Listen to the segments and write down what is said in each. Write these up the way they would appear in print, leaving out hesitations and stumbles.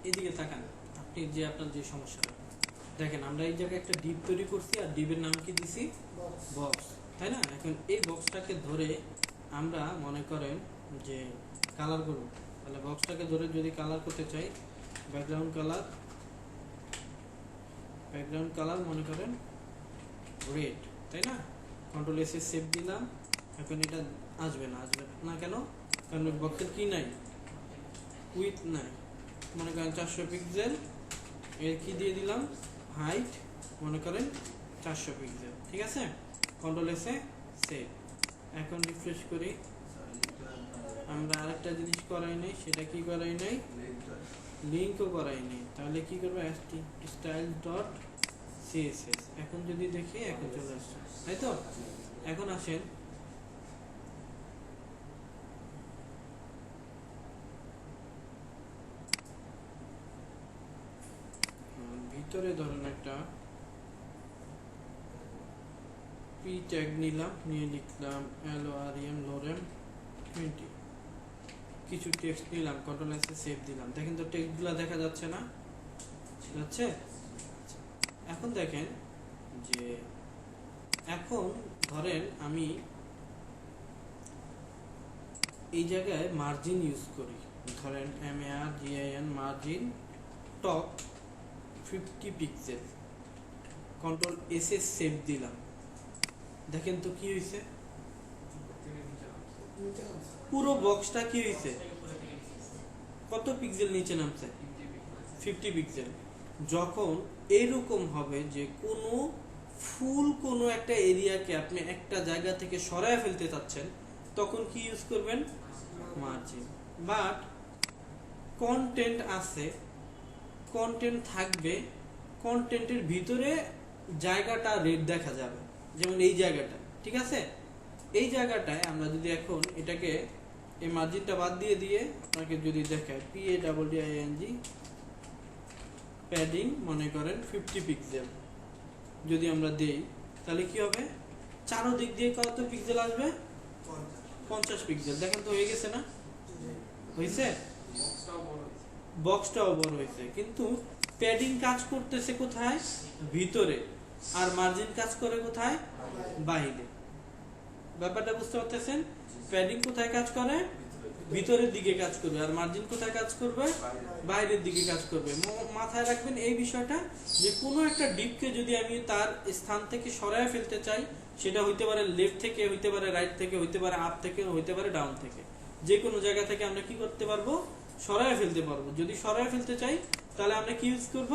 এদিকে তাকান, আপনি যে আপনার যে সমস্যাটা দেখেন, আমরা এই জায়গায় একটা ডিপ তৈরি করছি আর ডিপের নাম কি দিছি? বক্স, তাই না? এখন এই বক্সটাকে ধরে আমরা মনে করেন যে কালার করব, তাহলে বক্সটাকে ধরে যদি কালার করতে চাই, ব্যাকগ্রাউন্ড কালার মনে করেন রেড, তাই না? কন্ট্রোল এস এ সেভ দিলাম। এখন এটা আসবে না কেন? কারণ বক্সের কি নাই, উইথ নাই। মনে করেন 400 পিক্সেল, এর কি দিয়ে দিলাম, হাইট মনে করেন 400 পিক্সেল, ঠিক আছে? Control S A save. এখন রিফ্রেশ করি, আমরা আরেকটা জিনিস করাই নাই, সেটা কি করাই নাই, লিঙ্কও করাই নাই। তাহলে কি করবো, স্টাইল ডট সিএসএস। এখন যদি দেখি, এখন চলে আসছে, তাই তো? এখন আসেন, ভিতরে ধরেন একটা পি ট্যাগ নিলাম, নিয়ে লিখলাম LOREM লোরেম 20, কিছু টেক্সট নিলাম, কন্ট্রোল এস সেভ দিলাম। দেখেন তো টেক্সটগুলো দেখা যাচ্ছে না? যাচ্ছে। এখন দেখেন যে এখন ধরেন আমি এই জায়গায় মার্জিন ইউজ করি, ধরেন MARGIN margin top 50 pixel, control S A save দিলাম। দেখেন তো কি হয়েছে, পুরো বক্সটা কি হয়েছে, কত পিক্সেল নিচে নামছে, 50 পিক্সেল। যখন এরকম হবে যে কোনো একটা এরিয়াকে আপনি একটা জায়গা থেকে সরায় ফেলতে চাচ্ছেন, তখন কি ইউজ করবেন, মার্জিন। বাট কন্টেন্ট আছে, কন্টেন্ট থাকবে, কন্টেন্টের ভিতরে জায়গাটা রেড দেখা যাবে, যেমন এই জায়গাটা, ঠিক আছে? এই জায়গাটায় আমরা যদি এখন এটাকে এই মার্জিনটা বাদ দিয়ে আপনাকে যদি দেখায় PADDING প্যাডিং মনে করেন 50 পিক্সেল যদি আমরা দেই, তাহলে কি হবে, চারোদিক দিয়ে কত পিক্সেল আসবে, 50 পিক্সেল। দেখেন তো হয়ে গেছে না, হয়েছে? বক্সটাও বড় হয়েছে, কিন্তু প্যাডিং কাজ করতেছে কোথায়, ভিতরে, আর মার্জিন কাজ করে কোথায়, বাইরে। ব্যাপারটা বুঝতে পারতেছেন? প্যাডিং কোথায় কাজ করে, ভিতরের দিকে কাজ করবে, আর মার্জিন কোথায় কাজ করবে, বাইরের দিকে কাজ করবে। মাথায় রাখবেন এই বিষয়টা, যে কোনো একটা ডিপকে যদি আমি তার স্থান থেকে সরায় ফেলতে চাই, সেটা হইতে পারে লেফট থেকে, হইতে পারে রাইট থেকে, হইতে পারে আপ থেকে, হইতে পারে ডাউন থেকে, যে কোনো জায়গা থেকে আমরা কি করতে পারবো, সরায় ফেলতে পারবো। যদি সরায় ফেলতে চাই, তাহলে আমরা কি ইউজ করব,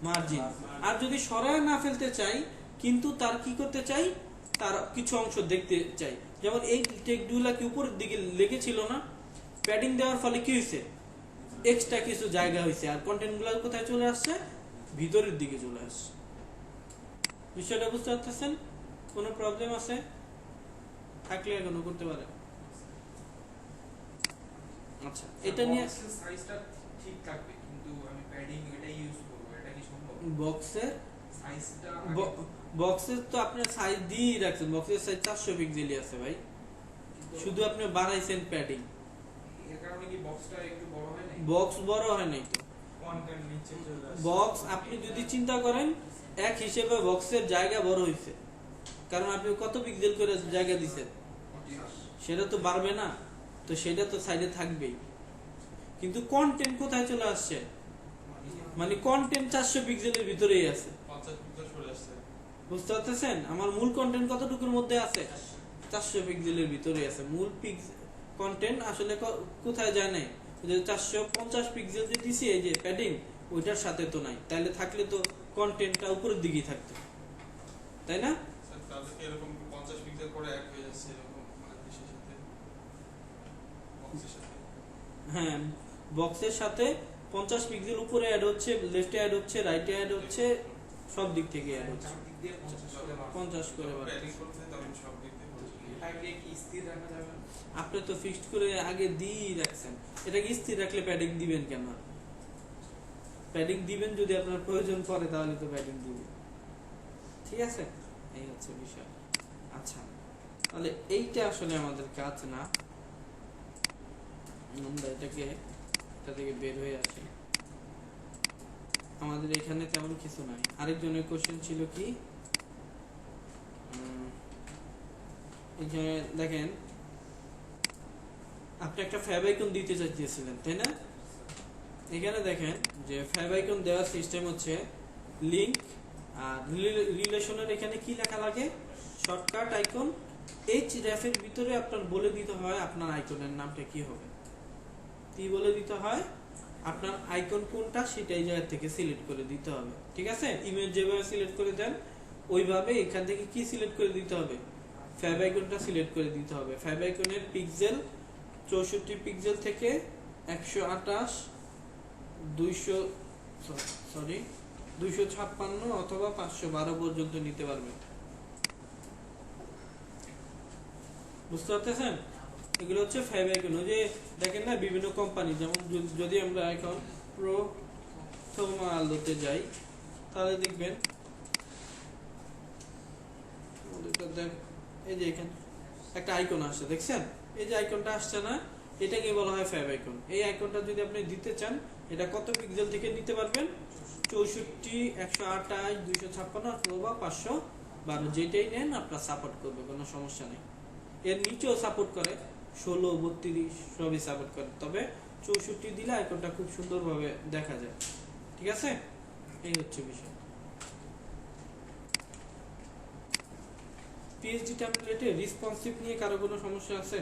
মার্জিন। আর যদি সরায় না ফেলতে চাই, কিন্তু তার কি করতে চাই, তার কিছু অংশ দেখতে চাই, যেমন এই টেক্সটগুলা কি উপরের দিকে লেগেছিল না, প্যাডিং দেওয়ার ফলে কি হয়েছে, এক্সট্রা কিছু জায়গা হয়েছে, আর কন্টেন্ট গুলো কোথায় চলে আসছে, ভিতরের দিকে চলে আসছে। বিষয়টা বুঝতে পারতেছেন? কোনো প্রবলেম আছে থাকলে এখনো করতে পারে। আচ্ছা, এটা নিয়ে সাইজটা ঠিক থাকবে, কিন্তু আমি প্যাডিং এটা ইউজ করব, এটা কি সম্ভব? বক্সের সাইজটা বক্সের তো আপনি সাইজ দিয়ে রাখছেন, বক্সের সাইজ 400 পিক্সেলই আছে ভাই, শুধু আপনি বাড়াইছেন প্যাডিং। এর কারণে কি বক্সটা একটু বড় হয় না? বক্স বড় হয় নাই তো, কন্টেন্ট নিচে চলে আসে। বক্স আপনি যদি চিন্তা করেন এক হিসেবে বক্সের জায়গা বড় হয়েছে, কারণ আপনি কত পিক্সেল করে জায়গা দিচ্ছেন, সেটা তো বাড়বে না, তো সেটা তো সাইডে থাকবেই। কিন্তু কন্টেন্ট কোথায় চলে আসছে, মানে কন্টেন্ট 400 পিক্সেলের ভিতরেই আছে, 50 পিক্সেল চলে আসছে। বুঝতে পারতেছেন? আমার মূল কন্টেন্ট কতটুকুর মধ্যে আছে, 400 পিক্সেলের ভিতরে আছে। মূল কন্টেন্ট আসলে কোথায় যায় নাই, যে 450 পিক্সেল যে দিছি এই যে প্যাডিং, ওইটার সাথে তো নাই। তাহলে থাকলে তো কন্টেন্টটা উপরের দিকেই থাকতো, তাই না? স্যার তাহলে কি এরকম 50 পিক্সেল করে অ্যাড হয়ে যাচ্ছে এরকম, মানে দেশের সাথে, বক্সের সাথে? হ্যাঁ, বক্সের সাথে 50 পিক্সেল উপরে অ্যাড হচ্ছে, লেফটে অ্যাড হচ্ছে, রাইটে অ্যাড হচ্ছে, সব দিক থেকে অ্যাড হচ্ছে, 50 করে। প্যাডিং করতে তখন সব দিক থেকে আগে কি স্থির রাখা যাবে? আপনি তো ফিক্সড করে আগে দিয়েই রাখছেন, এটাকে স্থির রাখলে প্যাডিং দিবেন কেন? প্যাডিং দিবেন যদি আপনার প্রয়োজন পড়ে, তাহলে তো প্যাডিং দিবেন, ঠিক আছে? এই হচ্ছে বিষয়। আচ্ছা, তাহলে এইটা আসলে আমাদের কাজ না, আমরা এটা থেকে বের হয়ে আসি। আমাদের এখানে তেমন কিছু নাই। আরেকজনের কোশ্চেন ছিল কি, এখানে দেখেন আপনি একটা ফ্যাব আইকন দিতে চাইছিলেন তাই না? এখানে দেখেন যে ফ্যাব আইকন দেওয়ার সিস্টেম হচ্ছে লিংক আর রিলেশনের এখানে কি লেখা লাগে, শর্টকাট আইকন। এইচ রেফের ভিতরে আপনার বলে দিতে হয় আপনার আইকনের নামটা কি হবে, কি বলে দিতে হয়, আপনার আইকন কোনটা সেটা এই জায়গা থেকে সিলেক্ট করে দিতে হবে। ঠিক আছে, ইমেজ যেভাবে সিলেক্ট করে দেন ওইভাবে এখান থেকে কি সিলেক্ট করে দিতে হবে, ফ্যাব আইকনটা সিলেক্ট করে দিতে হবে। ফ্যাব আইকনের পিক্সেল 64 পিক্সেল থেকে 128 256 অথবা 512 পর্যন্ত নিতে পারবেন। বুঝতে পারতেছেন? এগুলো হচ্ছে ফ্যাব আইকন। ওই যে দেখেন না বিভিন্ন কোম্পানি, যেমন যদি আমরা এখন প্রথম আলোতে যাই তাহলে দেখবেন এই যে এখানে একটা আইকন আসছে, দেখছেন? এই যে আইকনটা আসছে না, এটাকে বলা হয় ফ্যাব আইকন। এই আইকনটা যদি আপনি দিতে চান, এটা কত পিক্সেল থেকে নিতে পারবেন? 64, 128, 256 অথবা 512, যেটাই নেন আপনার সাপোর্ট করবে, কোনো সমস্যা নেই। এর নিচেও সাপোর্ট করে, 16, 32 সবই সাপোর্ট করে, তবে 64 দিলে আইকনটা খুব সুন্দরভাবে দেখা যায়। ঠিক আছে, এই হচ্ছে বিষয়। পিএইচডি টেমপ্লেটে রেসপন্সিভ নিয়ে কারো কোনো সমস্যা আছে?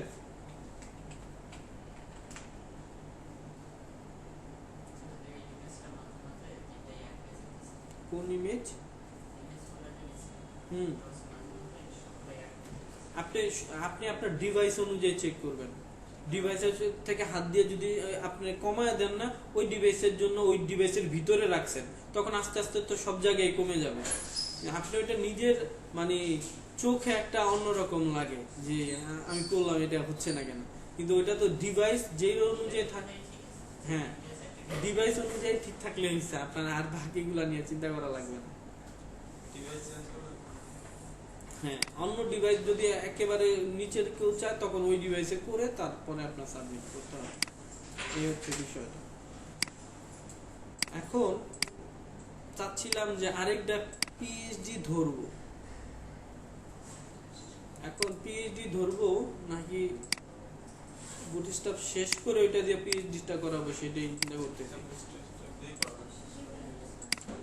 কোন ইমেজ? আপনি আপনি আপনার ডিভাইস অনুযায়ী চেক করবেন। ডিভাইসের থেকে হাত দিয়ে যদি আপনি কমায় দেন না, ওই ডিভাইসের জন্য ওই ডিভাইসের ভিতরে রাখছেন, তখন আস্তে আস্তে তো সব জায়গায় কমে যাবে। আপনি ওইটা নিজের মানে চোখে একটা অন্যরকম লাগে যে আমি করলাম, এটা হচ্ছে না কেন, কিন্তু ওইটা তো ডিভাইস যেই অনুযায়ী থাকে, হ্যাঁ ডিভাইস অনুযায়ী ঠিক থাকলে হচ্ছে, আপনার আর বাকিগুলা নিয়ে চিন্তা করা লাগবে না। হ্যাঁ, অন্য ডিভাইস যদি একেবারে নিচের কেউ চায় তখন ওই ডিভাইসে করে তারপরে আপনার সাবমিট করতে হবে। এই হচ্ছে বিষয়টা। এখন চাচ্ছিলাম যে আরেকটা পিএইচডি ধরবো। এখন পিএইচডি ধরবো নাকি বুটস্ট্র্যাপ শেষ করে ওইটা দিয়ে পিএইচডিটা করাবো, সেটাই চিন্তা করতেছি।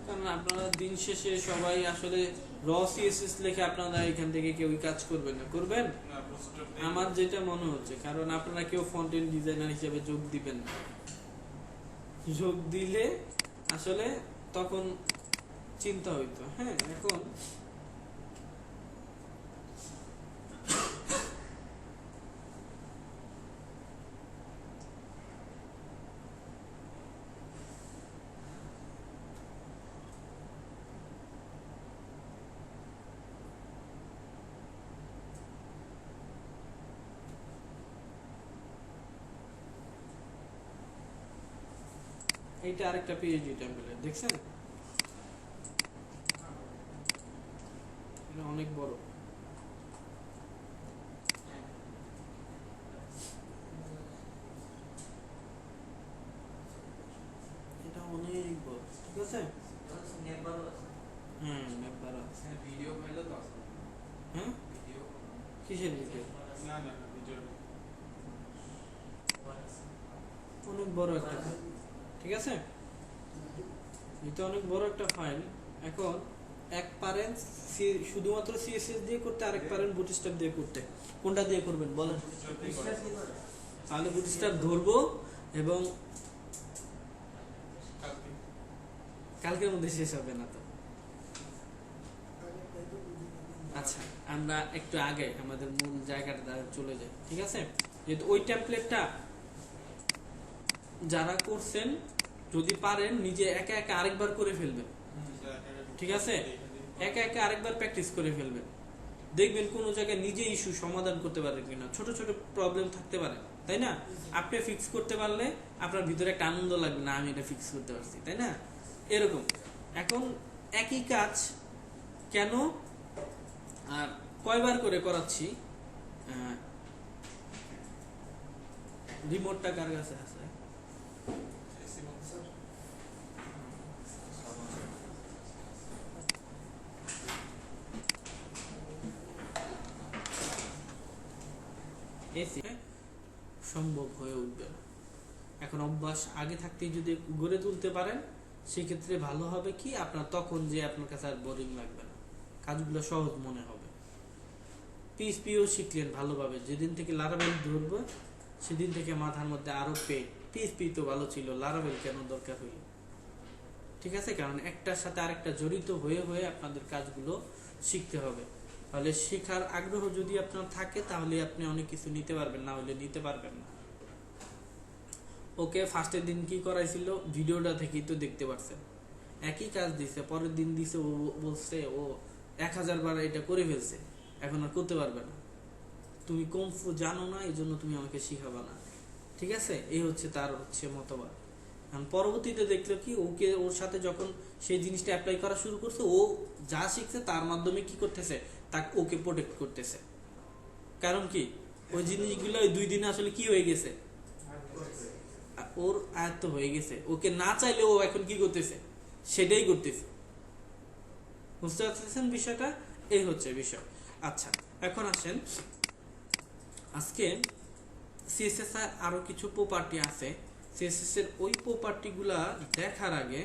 কারণ আপনারা দিন শেষে সবাই আসলে র সিএসএস লিখে আপনারা এখান থেকে কেউ কাজ করবেন না, করবেন আমার যেটা মনে হচ্ছে, কারণ আপনারা কেউ ফ্রন্ট এন্ড ডিজাইনার হিসেবে যোগ দিবেন না। যোগ দিলে আসলে তখন চিন্তা হইতো। হ্যাঁ, এখন এইটা আরেকটা পিএইচডি টেমপ্লেট, দেখছেন? এটা অনেক বড়। এটা অনেক বড়, ঠিক আছে? হ্যাঁ, নেটবার আছে। ভিডিও ফাইলও তো আছে। হ্যাঁ, ভিডিও কিসের ভিডিও? না ভিডিও অনেক বড় একটা, ঠিক আছে? এটা অনেক বড় একটা ফাইল। এখন এক পারেন শুধুমাত্র সিএসএস দিয়ে করতে, আরেক পারেন বুটস্ট্র্যাপ দিয়ে করতে, কোনটা দিয়ে করবেন বলেন? তাহলে বুটস্ট্র্যাপ ধরবো এবং কালকের মধ্যে শেষ হবে না তো। আচ্ছা, আমরা একটু আগে আমাদের মূল জায়গাটা চলে যাই, ঠিক আছে? যেহেতু ওই টেমপ্লেটটা যারা করছেন যদি পারেন নিজে একা একা আরেকবার করে ফেলবেন, ঠিক আছে? একা একা আরেকবার প্র্যাকটিস করে ফেলবেন, দেখবেন কোন জায়গায় নিজে ইস্যু সমাধান করতে পারেন কিনা। ছোট ছোট প্রবলেম থাকতে পারে, তাই না? আপনি ফিক্স করতে পারলে আপনার ভিতরে একটা আনন্দ লাগবে, না আমি এটা ফিক্স করতে পারছি, তাই না? এরকম। এখন একই কাজ কেন আর কয়বার করে করাচ্ছি? রিমোটটা কার কাছে আছে? নিয়েছি সম্ভব হয়ে উঠবে না। এখন অভ্যাস আগে থাকতেই যদি গড়ে তুলতে পারেন সেক্ষেত্রে ভালো হবে কি আপনার তখন যে আপনার কাছে আর বোরিং লাগবে না, কাজগুলো সহজ মনে হবে। পিএইচপিও শিখলেন ভালোভাবে, যেদিন থেকে লারাভেল ধরবো সেদিন থেকে মাথার মধ্যে আরো পেট, পিএইচপি তো ভালো ছিল, লারাভেল কেন দরকার হইল, ঠিক আছে? কারণ একটার সাথে আরেকটা জড়িত হয়ে হয়ে আপনাদের কাজগুলো শিখতে হবে। তাহলে শেখার আগ্রহ যদি আপনার থাকে তাহলে আপনি অনেক কিছু নিতে পারবেন, না হলে নিতে পারবেন না। ওকে ফার্স্টের দিন কি করাইছিল ভিডিওটা থেকেই তো দেখতে পাচ্ছেন, একই কাজ দিছে, পরের দিন দিছে ও বলছে ও 1000 বার এটা করে ফেলছে, এখন আর করতে পারবে না। তুমি কুমফু জানো না, এই জন্য তুমি আমাকে শিখাবা না, ঠিক আছে? এই হচ্ছে তার মতবাদ। এখন পরবর্তীতে দেখলো কি ওকে, ওর সাথে যখন সেই জিনিসটা অ্যাপ্লাই করা শুরু করছে, ও যা শিখছে তার মাধ্যমে কি করতেছে, তাকে ওকে প্রোটেক্ট করতেছে। কারণ কি ওই জিনিসগুলো ওই 2 দিনে আসলে কি হয়ে গেছে, ওর আয়ত্ত হয়ে গেছে। ওকে না চাইলে ও এখন কি করতেছে, সেটাই করতেছে। বুঝতে পারতেছেন বিষয়টা? এই হচ্ছে বিষয়। আচ্ছা, এখন আসেন, আজকে সিএসএস এর আরো কিছু প্রপার্টি আছে। সিএসএস এর ওই প্রপার্টি গুলা দেখার আগে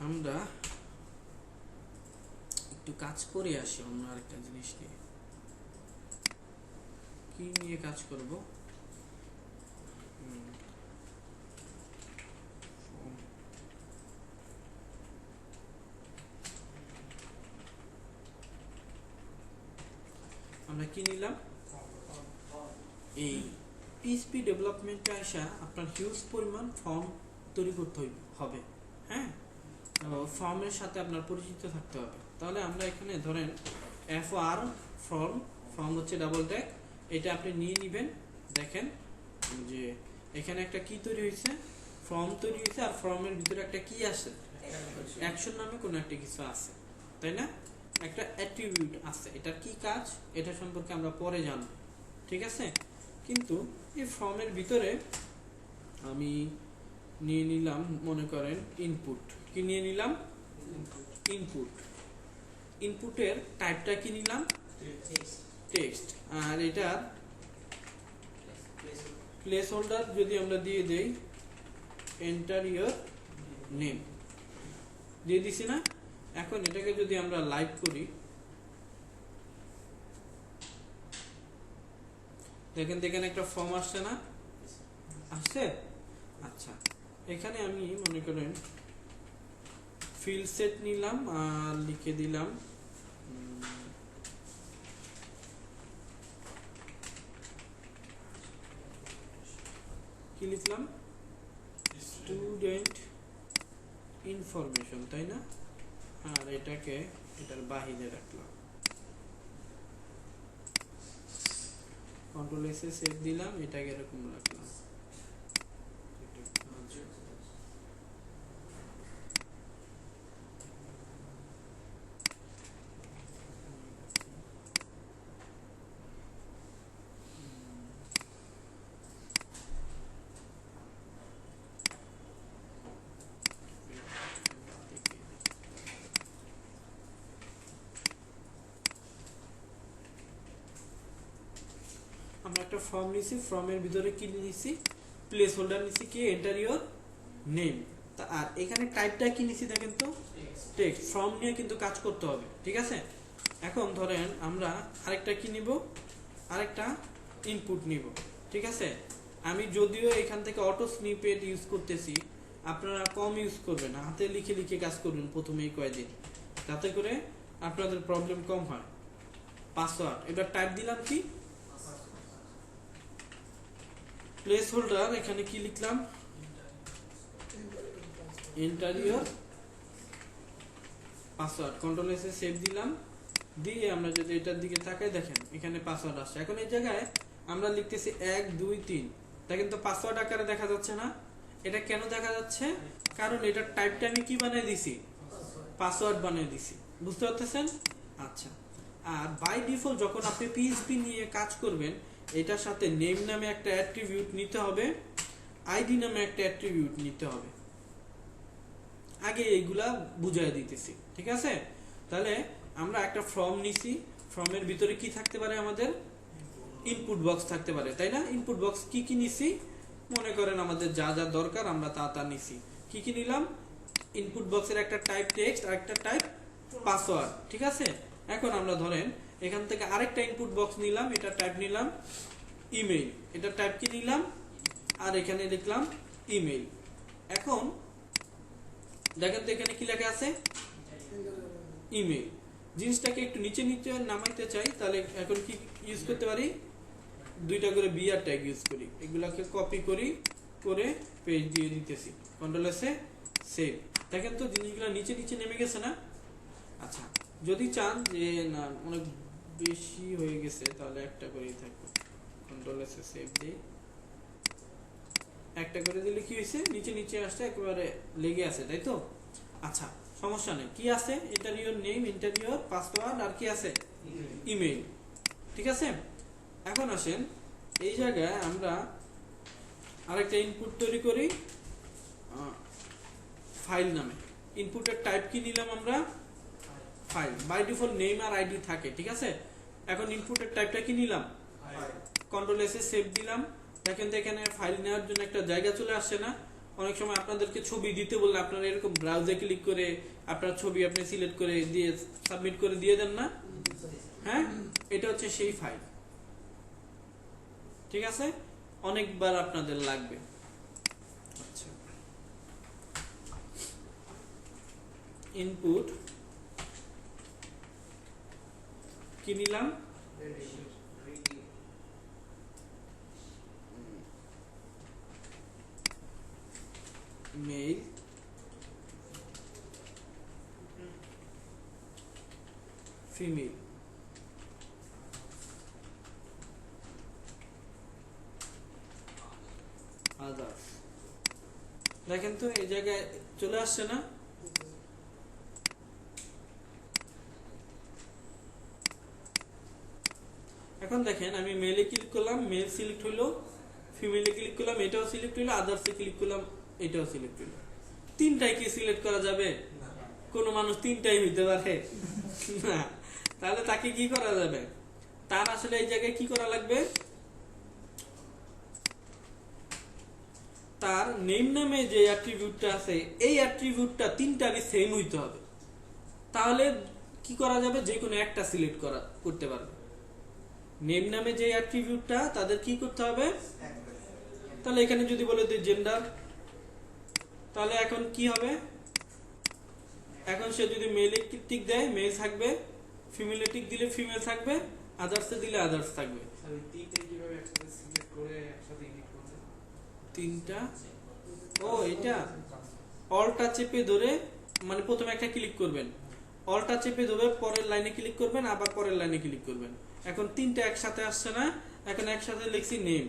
আমরা একটু কাজ করে আসি অন্য আরেকটা জিনিস নিয়ে। কি নিয়ে কাজ করব? আমরা কি নিলাম, এই পিএইচপি ডেভেলপমেন্টে আসা আপনার হিউজ পরিমাণ ফর্ম তৈরি করতে হবে। হ্যাঁ, ফর্মের সাথে আপনার পরিচিত থাকতে হবে। তাহলে আমরা এখানে ধরেন FR ফর্ম হচ্ছে ডাবল ট্যাগ, এটা আপনি নিয়ে নেবেন। দেখেন যে এখানে একটা কি তৈরি হয়েছে, ফর্ম তৈরি হয়েছে, আর ফর্মের ভিতরে একটা কি আছে, অ্যাকশন নামে কোনো একটা কিছু আছে, তাই না? একটা অ্যাট্রিবিউট আছে, এটার কি কাজ এটা সম্পর্কে আমরা পরে জানব, ঠিক আছে? কিন্তু এই ফর্মের ভিতরে আমি নিয়ে নিলাম, মনে করেন ইনপুট। কি নিয়ে নিলাম? ইনপুট। ইনপুটের টাইপটা কি নিলাম? টেক্সট। আর এটার প্লেস হোল্ডার যদি আমরা দিয়ে দেই এন্টার ইওর নেম, দিয়ে দিছি না? এখন এটাকে যদি আমরা লাইভ করি, দেখেন এখানে একটা ফর্ম আসছে না? আসছে? আচ্ছা, এখানে আমি মনে করেন ফিল্ড সেট নিলাম আর লিখে দিলাম কি লিখলাম, স্টুডেন্ট ইনফরমেশন, তাই না? আর এটাকে এটার বাহিরে রাখলাম, কন্ট্রোল এস এ সেভ দিলাম, এটাকে এরকম রাখলাম। আমরা একটা ফর্ম নিছি, ফর্মের ভিতরে কি নিছি, প্লেস হোল্ডার নিছি, কি এন্টার ইওর নেম। আর এখানে টাইপটা কি নিছি দেখেন তো, টেক্সট। ফর্ম নিয়ে কিন্তু কাজ করতে হবে, ঠিক আছে? এখন ধরেন আমরা আরেকটা কি নিব, আরেকটা ইনপুট নিব, ঠিক আছে? আমি যদিও এখান থেকে অটো স্নিপেট ইউজ করতেছি, আপনারা কম ইউজ করবেন, হাতে লিখে লিখে কাজ করবেন প্রথমেই কয়েকদিন, যাতে করে আপনাদের প্রবলেম কম হয়। পাসওয়ার্ড, এবার টাইপ দিলাম কি প্লেস হোল্ডার, এখানে কি লিখলাম, enter your password, control S A save দিলাম। দিয়ে আমরা যদি এটার দিকে তাকাই, দেখেন এখানে পাসওয়ার্ড আসছে। এখন এই জায়গায় আমরা লিখতেছি 1 2 3, দেখেন তো পাসওয়ার্ড আকারে দেখা যাচ্ছে না? এটা কেন দেখা যাচ্ছে? কারণ এটার টাইপটা আমি কি বানিয়ে দিছি, পাসওয়ার্ড বানিয়ে দিছি। বুঝতে পারতেছেন? আচ্ছা, আর বাই ডিফল্ট যখন আপনি পিএইচপি নিয়ে কাজ করবেন, এটার সাথে নেম নামে একটা অ্যাট্রিবিউট নিতে হবে, আইডি নামে একটা অ্যাট্রিবিউট নিতে হবে। আগে এইগুলা বুঝাই দিতেছি, ঠিক আছে? তাহলে আমরা একটা ফর্ম নিছি, ফর্মের ভিতরে কি থাকতে পারে আমাদের ইনপুট বক্স থাকতে পারে, তাই না? ইনপুট বক্স কি কি নিছি, মনে করেন আমাদের যা যা দরকার আমরা তা নিছি। কি কি নিলাম? ইনপুট বক্সের একটা টাইপ টেক্সট আর একটা টাইপ পাসওয়ার্ড, ঠিক আছে? এখন আমরা ধরেন এখান থেকে আরেকটা ইনপুট বক্স নিলাম, এটা টাইপ নিলাম ইমেইল, এটা টাইপ কি নিলাম, আর এখানে লিখলাম ইমেইল। এখন দেখেন তো এখানে কি লেখা আছে, ইমেইল। জিনিসটাকে একটু নিচে নিচে নামাইতে চাই, তাহলে এখন কি ইউজ করতে পারি, দুইটা করে বিআর ট্যাগ ইউজ করি, এগুলাকে কপি করি করে পেজ দিয়ে দিতেছি, কন্ট্রোল এসে সেভ। দেখেন তো জিনিসগুলো নিচে নিচে নেমে গেছে না? আচ্ছা, যদি চান যে না অনেক বেশি হয়ে গেছে তাহলে একটা করেই থাকবে, কন্ট্রোল এসে সেভ দিই। একটা করে দিলে কি হয়েছে, নিচে নিচে আসছে, একেবারে লেগে আছে, তাই তো? আচ্ছা, সমস্যা নেই। কি আছে, ইন্টারভিউর নেম, ইন্টারভিউর পাসওয়ার্ড, আর কি আছে, ইমেইল, ঠিক আছে? এখন আসেন এই জায়গায় আমরা আরেকটা ইনপুট তৈরি করি ফাইল নামে। ইনপুটের টাইপ কি নিলাম আমরা, ফাইল। বাই ডিফল্ট নেম আর আইডি থাকে, ঠিক আছে? এখন ইনপুটের টাইপটা কি নিলাম, কন্ট্রোল এসে সেভ দিলাম। দেখেন তো এখানে ফাইল নেওয়ার জন্য একটা জায়গা চলে আসছে না? অনেক সময় আপনাদেরকে ছবি দিতে বললে আপনারা এরকম ব্রাউজে ক্লিক করে আপনার ছবি আপনি সিলেক্ট করে দিয়ে সাবমিট করে দিয়ে দেন না? হ্যাঁ, এটা হচ্ছে সেই ফাইল, ঠিক আছে? অনেকবার আপনাদের লাগবে। আচ্ছা, ইনপুট কি নিলাম, মেইল, ফিমেল, আদার্স। দেখেন তো এই জায়গায় চলে আসছে না? এখন দেখেন আমি মেলে ক্লিক করলাম, মেল সিলেক্ট হইলো, ফিমেলে ক্লিক করলাম, এটাও সিলেক্ট হইলো, আদার্সে ক্লিক করলাম, এটাও সিলেক্ট হইলো। তিনটাই কি সিলেক্ট করা যাবে? কোন মানুষ তিনটাই হইতে পারে না? তাহলে তাকে কি করা যাবে? তার আসলে এই জায়গায় কি করা লাগবে, তার নেম নামে যে অ্যাট্রিবিউটটা আছে এই অ্যাট্রিবিউটটা তিনটারই সেম হইতে হবে। তাহলে কি করা যাবে, যে কোনো একটা সিলেক্ট করতে পারবে। নেম নামে যে অ্যাট্রিবিউটটা তাদের কি করতে হবে, তাহলে এখানে যদি বলে দিই জেন্ডার, তাহলে এখন কি হবে, এখন সে যদি মেলে টিক দেয় মেল থাকবে, ফিমেলে টিক দিলে ফিমেল থাকবে, আদার্সে দিলে আদার্স থাকবে। তিনটা, ও এটা অলটা চেপে ধরে, মানে প্রথমে একটা ক্লিক করবেন, অলটা চেপে ধরে পরের লাইনে ক্লিক করবেন, আবার পরের লাইনে ক্লিক করবেন। এখন তিনটা একসাথে আসছে না? এখন একসাথে লিখছি name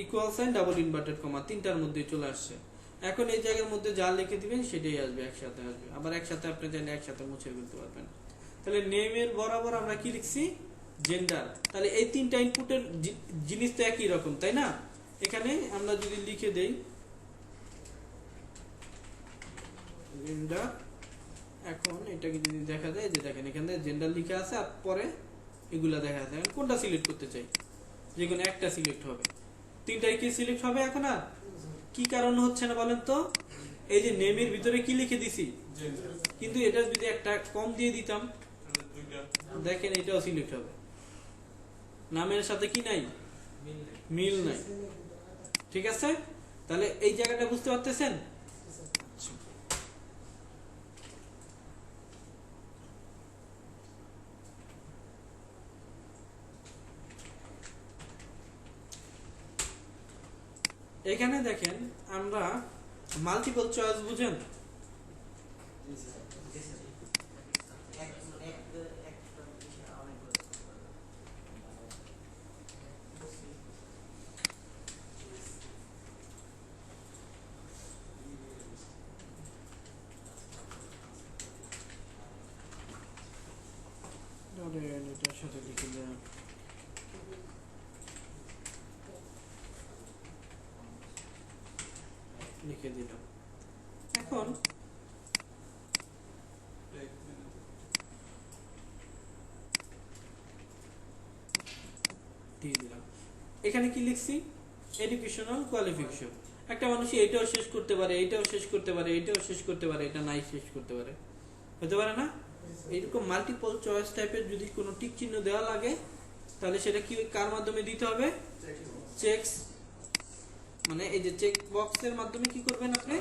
equal sign double inverted comma, তিনটার মধ্যে চলে আসছে। এখন এই জায়গার মধ্যে যা লিখে দিবেন সেটাই আসবে, একসাথে আসবে। আবার একসাথে আপনি চাইলে একসাথে মুছে ফেলতে পারবেন। তাহলে নেমের বরাবর আমরা কি লিখছি, জেন্ডার। তাহলে এই তিনটা ইনপুটের জিনিস তো একই রকম, তাই না? এখানে আমরা যদি লিখে দেই জেন্ডার, এখন এটাকে যদি দেখা যায় যে দেখেন এখানে জেন্ডার লিখে আছে আর পরে এগুলা দেখা আছে। কোনটা সিলেক্ট করতে চাই, যে কোনো একটা সিলেক্ট হবে, তিনটাই কি সিলেক্ট হবে? এখন আর কি কারণ হচ্ছে না বলেন তো? এই যে নেমের ভিতরে কি লিখে দিছি, কিন্তু এটা যদি একটা কম দিয়ে দিতাম, দেখেন এটাও সিলেক্ট হবে, নামের সাথে কি নাই, মিল নাই, ঠিক আছে? তাহলে এই জায়গাটা বুঝতে পারতেছেন? এখানে দেখেন আমরা মাল্টিপল চয়েস বুঝেন, এটার সাথে লিখে দেন লিখে দিলাম। এখন এখানে কি লিখছি, এডুকেশনাল কোয়ালিফিকেশন। একটা মানুষ এটাও শেষ করতে পারে, এটাও শেষ করতে পারে, এটাও শেষ করতে পারে, এটা নাই শেষ করতে পারে, হতে পারে না? এইরকম মাল্টিপল চয়েস টাইপের যদি কোনো টিক চিহ্ন দেওয়া লাগে তাহলে সেটা কি কার মাধ্যমে দিতে হবে, চেকস, মানে এই যে চেক বক্সের মাধ্যমে কি করবেন আপনি।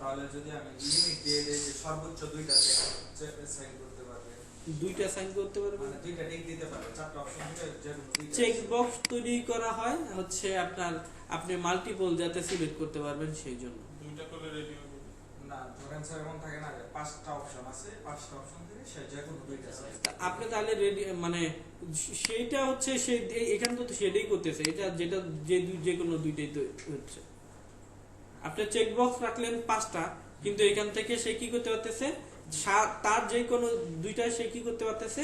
তাহলে যদি আমি লিমিট দিয়ে দেই যে সর্বোচ্চ দুইটা সাইন করতে পারবে, দুইটা সাইন করতে পারবেন, মানে দুইটা টিক দিতে পারবে, চারটা অপশন থেকে যে কোনো দুইটা চেক বক্স তৈরি করা হয় হচ্ছে আপনার, আপনি মাল্টিপল যাতে সিলেক্ট করতে পারবেন সেই জন্য। দুইটা করলে রেডি হবে না, ধরেন স্যার এমন থাকে না যে পাঁচটা অপশন আছে, পাঁচটা অপশন থেকে সে যে কোনো দুইটা সাইন। আপনি তাহলে রেডি মানে সেইটা হচ্ছে সেই এখানে তো সেটাই করতেছে, এটা যেটা যে কোনো দুইটাই তো হচ্ছে। আপনি চেক বক্স রাখলেন 5টা, কিন্তু এখান থেকে সে কি করতে পারতেছে, তার যে কোনো দুইটা সে কি করতে পারতেছে,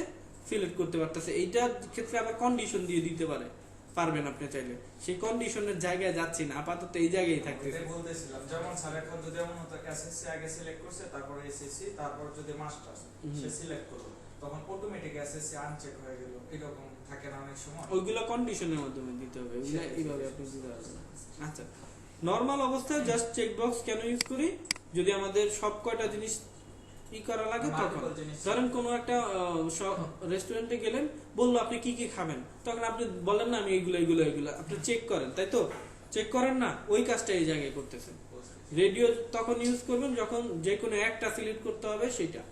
সিলেক্ট করতে পারতেছে। এইটার ক্ষেত্রে আবার কন্ডিশন দিয়ে দিতে পারবেন আপনি চাইলে। সেই কন্ডিশনের জায়গায় যাচ্ছি না, আপাতত এই জায়গায় থাকতেছে। এটাই বলতেছিলাম, যেমন স্যার এখন যদি এমন হতো এসএসসি আগে সিলেক্ট করছে, তারপর এসএসসি, তারপর যদি মাস্টার্স সে সিলেক্ট করলো, তখন অটোমেটিক এসএসসি আনচেক হয়ে গেল, এরকম থাকে না অনেক সময়। ওইগুলো কন্ডিশনের মাধ্যমে দিতে হবে, ওইগুলো এইভাবে আপনি দিতে পারবেন। আচ্ছা, নরমাল অবস্থায় জাস্ট চেক বক্স কেন ইউজ করি, যদি আমাদের সব কয়টা জিনিস ই করা লাগে তখন। ধরেন কোনো একটা রেস্টুরেন্টে গেলেন, বললো আপনি কি কি খাবেন, তখন আপনি বলেন না আমি এইগুলো এইগুলো এইগুলো, আপনি চেক করেন, তাই তো? চেক করেন না, ওই কাজটা এই জায়গায় করতেছেন। রেডিও তখন ইউজ করবেন যখন যে কোনো একটা সিলেক্ট করতে হবে সেটা,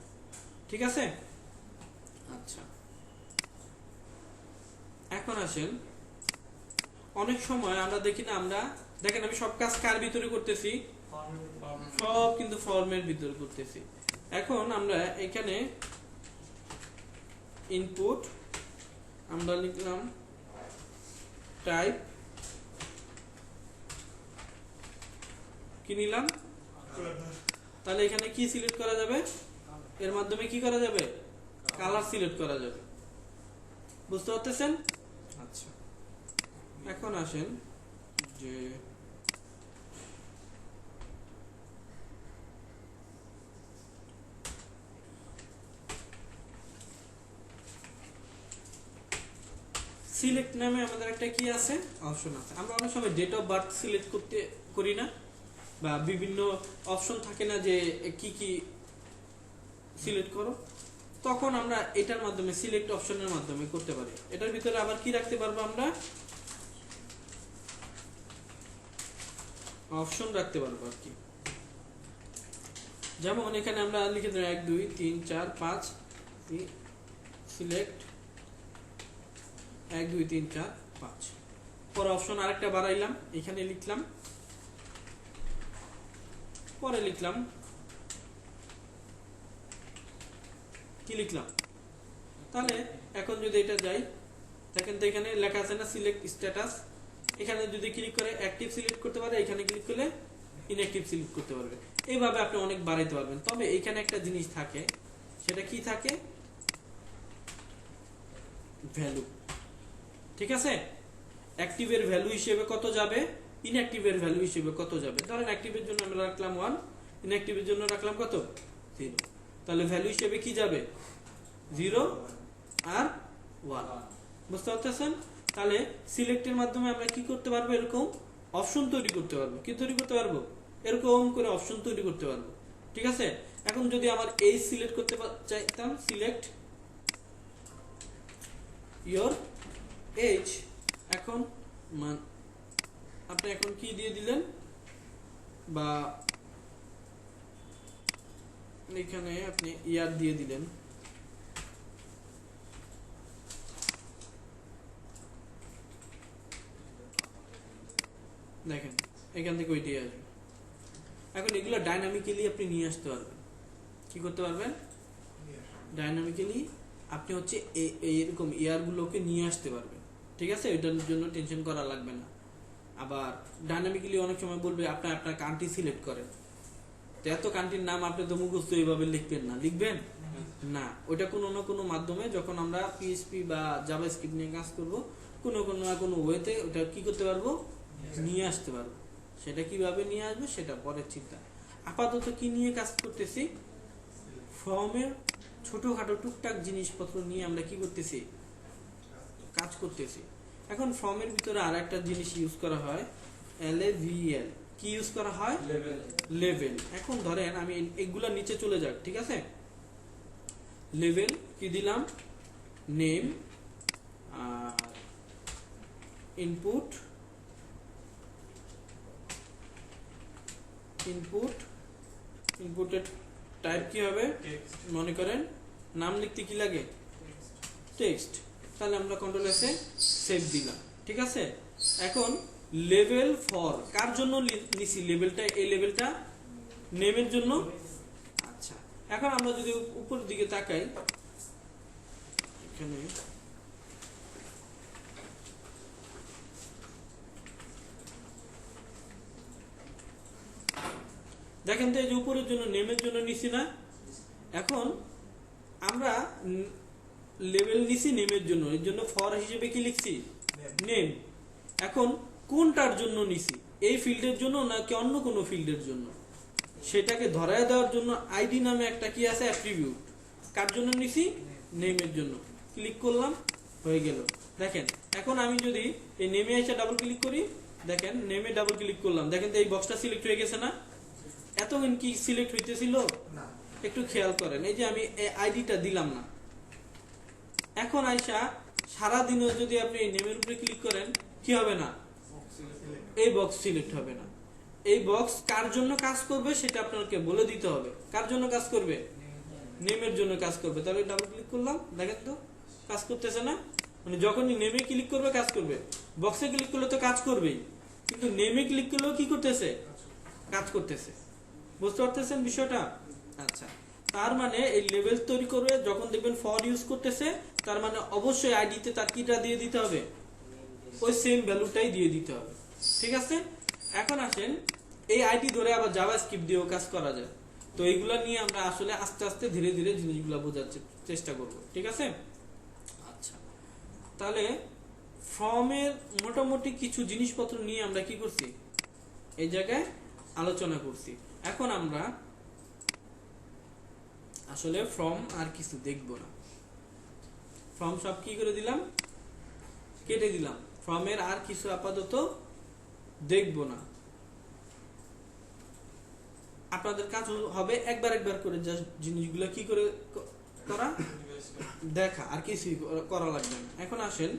ঠিক আছে? আচ্ছা, এখন আসেন, অনেক সময় আমরা দেখি না, আমরা দেখেন আমি সব কাজ কার ভিতরে করতেছি, সব কিন্তু ফর্মের ভিতরে করতেছি। এখন আমরা এখানে ইনপুট আমরা লিখলাম টাইপ, কি নিলাম, তাহলে এখানে কি সিলেক্ট করা যাবে, এর মাধ্যমে কি করা যাবে, কালার সিলেক্ট করা যাবে। বুঝতে পারতেছেন? আচ্ছা, এখন আসেন যে সিলেক্ট নামে আমাদের একটা কি আছে, অপশন আছে। আমরা অনেক সময় ডেট অফ বার্থ সিলেক্ট করি না, বা বিভিন্ন অপশন থাকে না যে কি কি সিলেক্ট করো, তখন আমরা এটার মাধ্যমে সিলেক্ট অপশনের মাধ্যমে করতে পারি। এটার ভিতরে আবার কি রাখতে পারবো, আমরা অপশন রাখতে পারবো আর কি। যেমন এখানে আমরা লিখে দেব 1 2 3 4 5, সিলেক্ট 1 2 3 4 5, পরে অপশন আরেকটা বাড়াইলাম, এখানে লিখলাম, পরে লিখলাম কি লিখলাম, তাহলে এখন যদি এটা যাই, দেখেন তো এখানে লেখা আছে না সিলেক্ট স্ট্যাটাস, এখানে যদি ক্লিক করে অ্যাক্টিভ সিলেক্ট করতে পারে, এখানে ক্লিক করলে ইনঅ্যাক্টিভ সিলেক্ট করতে পারবে। এইভাবে আপনি অনেক বাড়াইতে পারবেন। তবে এখানে একটা জিনিস থাকে, সেটা কি থাকে, ভ্যালু, ঠিক আছে? অ্যাক্টিভের ভ্যালু হিসেবে কত যাবে, ইনঅ্যাক্টিভের ভ্যালু হিসেবে কত যাবে। ধরেন অ্যাক্টিভের জন্য আমরা রাখলাম 1, ইনঅ্যাক্টিভের জন্য রাখলাম কত, 0, তাহলে ভ্যালু হিসেবে কি যাবে, 0 আর 1। বুঝতে পারতেছেন? তাহলে সিলেক্টের মাধ্যমে আমরা কি করতে পারবো, এরকম অপশন তৈরি করতে পারবো। কি তৈরি করতে পারবো, এরকম করে অপশন তৈরি করতে পারবো, ঠিক আছে? এখন যদি আমার এই সিলেক্ট করতে চাইতাম, সিলেক্ট ইয়োর এজ, এখন আপনি এখন কি দিয়ে দিলেন, বা এখানে আপনি ইয়ার দিয়ে দিলেন, দেখেন এখান থেকে ওইটাই আসবে। এখন এগুলো ডাইনামিক্যালি আপনি নিয়ে আসতে পারবেন। কি করতে পারবেন, ডাইনামিক্যালি আপনি হচ্ছে এইরকম ইয়ারগুলোকে নিয়ে আসতে পারবেন, ঠিক আছে? এটার জন্য টেনশন করা লাগবে না। আবার ডাইনামিক্যালি অনেক সময় বলবে আপনার কান্ট্রি সিলেক্ট করেন, তো এত কান্ট্রির নাম আপনি তো মুখস্থ এইভাবে লিখবেন না, লিখবেন না। ওটা কোনো না কোনো মাধ্যমে যখন আমরা পিএইচপি বা জাভাস্ক্রিপ্ট নিয়ে কাজ করব, কোনো না কোনো ওয়েতে ওটা কি করতে পারবো, নিয়ে আসতে পারবো। সেটা কিভাবে নিয়ে আসবে সেটা পরের চিন্তা। আপাতত কি নিয়ে কাজ করতেছি, ফর্মের ছোটখাটো টুকটাক জিনিসপত্র নিয়ে আমরা কি করতেছি, কাজ করতেছি। এখন ফর্মের ভিতরে আর একটা জিনিস ইউজ করা হয়, LAVEL। কি ইউজ করা হয়? লেভেল। এখন ধরেন আমি এগুলা নিচে চলে যাক, ঠিক আছে? লেভেল কি দিলাম? নেম আর ইনপুট ইনপুটের টাইপ কি হবে? মনে করেন নাম লিখতে কি লাগে? টেক্সট। তাহলে আমরা কন্ট্রোল এস এ সেভ দিলাম, ঠিক আছে? এখন লেভেল ফর কার জন্য নিছি লেভেলটা? এই লেভেলটা নেমের জন্য। আচ্ছা, এখন আমরা যদি উপরের দিকে তাকাই, এখানে দেখেন তো এই যে উপরের জন্য নেমের জন্য নিছি না? এখন আমরা লেভেল নিছি নেমের জন্য, এর জন্য ফর হিসেবে কি লিখছি? নেম। এখন কোনটার জন্য নিছি? এই ফিল্ডের জন্য নাকি অন্য কোনো ফিল্ডের জন্য? সেটাকে ধরায় দেওয়ার জন্য আইডি নামে একটা কি আছে? অ্যাট্রিবিউট। কার জন্য নিছি? নেমের জন্য। ক্লিক করলাম, হয়ে গেল। দেখেন এখন আমি যদি এই নেমে এসে ডাবল ক্লিক করি, দেখেন নেমে ডাবল ক্লিক করলাম, দেখেন তো এই বক্সটা সিলেক্ট হয়ে গেছে না? এতক্ষণ কি সিলেক্ট হইতেছিল? একটু খেয়াল করেন, এই যে আমি আইডিটা দিলাম না। এখন আইসা সারাদিনও যদি আপনি এই নেমের উপরে ক্লিক করেন, কি হবে না? এই বক্স সিলেক্ট হবে না। এই বক্স কার জন্য কাজ করবে সেটা আপনাকে বলে দিতে হবে। কার জন্য কাজ করবে? নেমের জন্য কাজ করবে। তাহলে ডাবল ক্লিক করলাম, দেখেন তো কাজ করতেছে না? মানে যখনই নেমে ক্লিক করবে কাজ করবে, বক্সে ক্লিক করলে তো কাজ করবেই, কিন্তু নেমে ক্লিক করলেও কি করতেছে? কাজ করতেছে। বুঝতে পারতেছেন বিষয়টা? আচ্ছা, তার মানে এই লেভেল তৈরি করে যখন দেখবেন ফর ইউজ করতেছে, তার মানে অবশ্যই আইডিতে তার কিটা দিয়ে দিতে হবে? ওই সেম ভ্যালুটাই দিয়ে দিতে হবে, ঠিক আছে? এখন আসেন এই আইডি ধরে আবার জাভাস্ক্রিপ্ট দিয়েও কাজ করা যায়। তো এইগুলা নিয়ে আমরা আসলে আস্তে আস্তে ধীরে ধীরে জিনিসগুলো বোঝার চেষ্টা করব, ঠিক আছে? আচ্ছা, তাহলে ফর্মের মোটামুটি কিছু জিনিসপত্র নিয়ে আমরা কি করছি এই জায়গায় আলোচনা করছি। এখন আমরা আসলে ফর্ম আর কিছু দেখব না। ফর্ম সব কি করে দিলাম? কেটে দিলাম। ফর্মের আর কিছু আপাতত দেখব না। আপনাদের কাজ হবে একবার করে জাস্ট জিনিসগুলো কি করে করা, দেখা, আর কিছু করা লাগবে না। এখন আসেন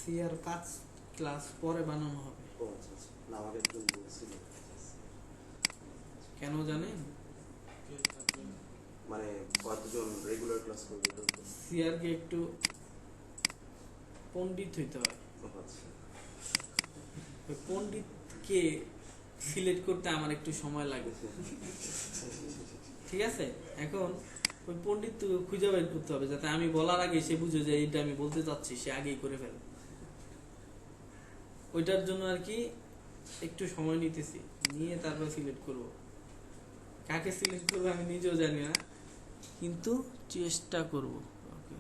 সিআর 5 ক্লাস পরে বানানো হবে। কেন জানেন? মানে কতজন রেগুলার ক্লাস করবে? সিআর কে একটু পণ্ডিত হইতে হয়। ওই পণ্ডিতকে সিলেক্ট করতে আমার একটু সময় লাগে, ঠিক আছে? এখন ওই পণ্ডিত খুঁজে বের করতে হবে যাতে আমি বলার আগে সে বুঝে যে এটা আমি বলতে চাচ্ছি, সে আগেই করে ফেলে। ওইটার জন্য আর কি একটু সময় নিতেছি, নিয়ে তারপর সিলেক্ট করব। কাকে সিলেক্ট করবো আমি নিজেও জানি না, কিন্তু চেষ্টা করব। ওকে,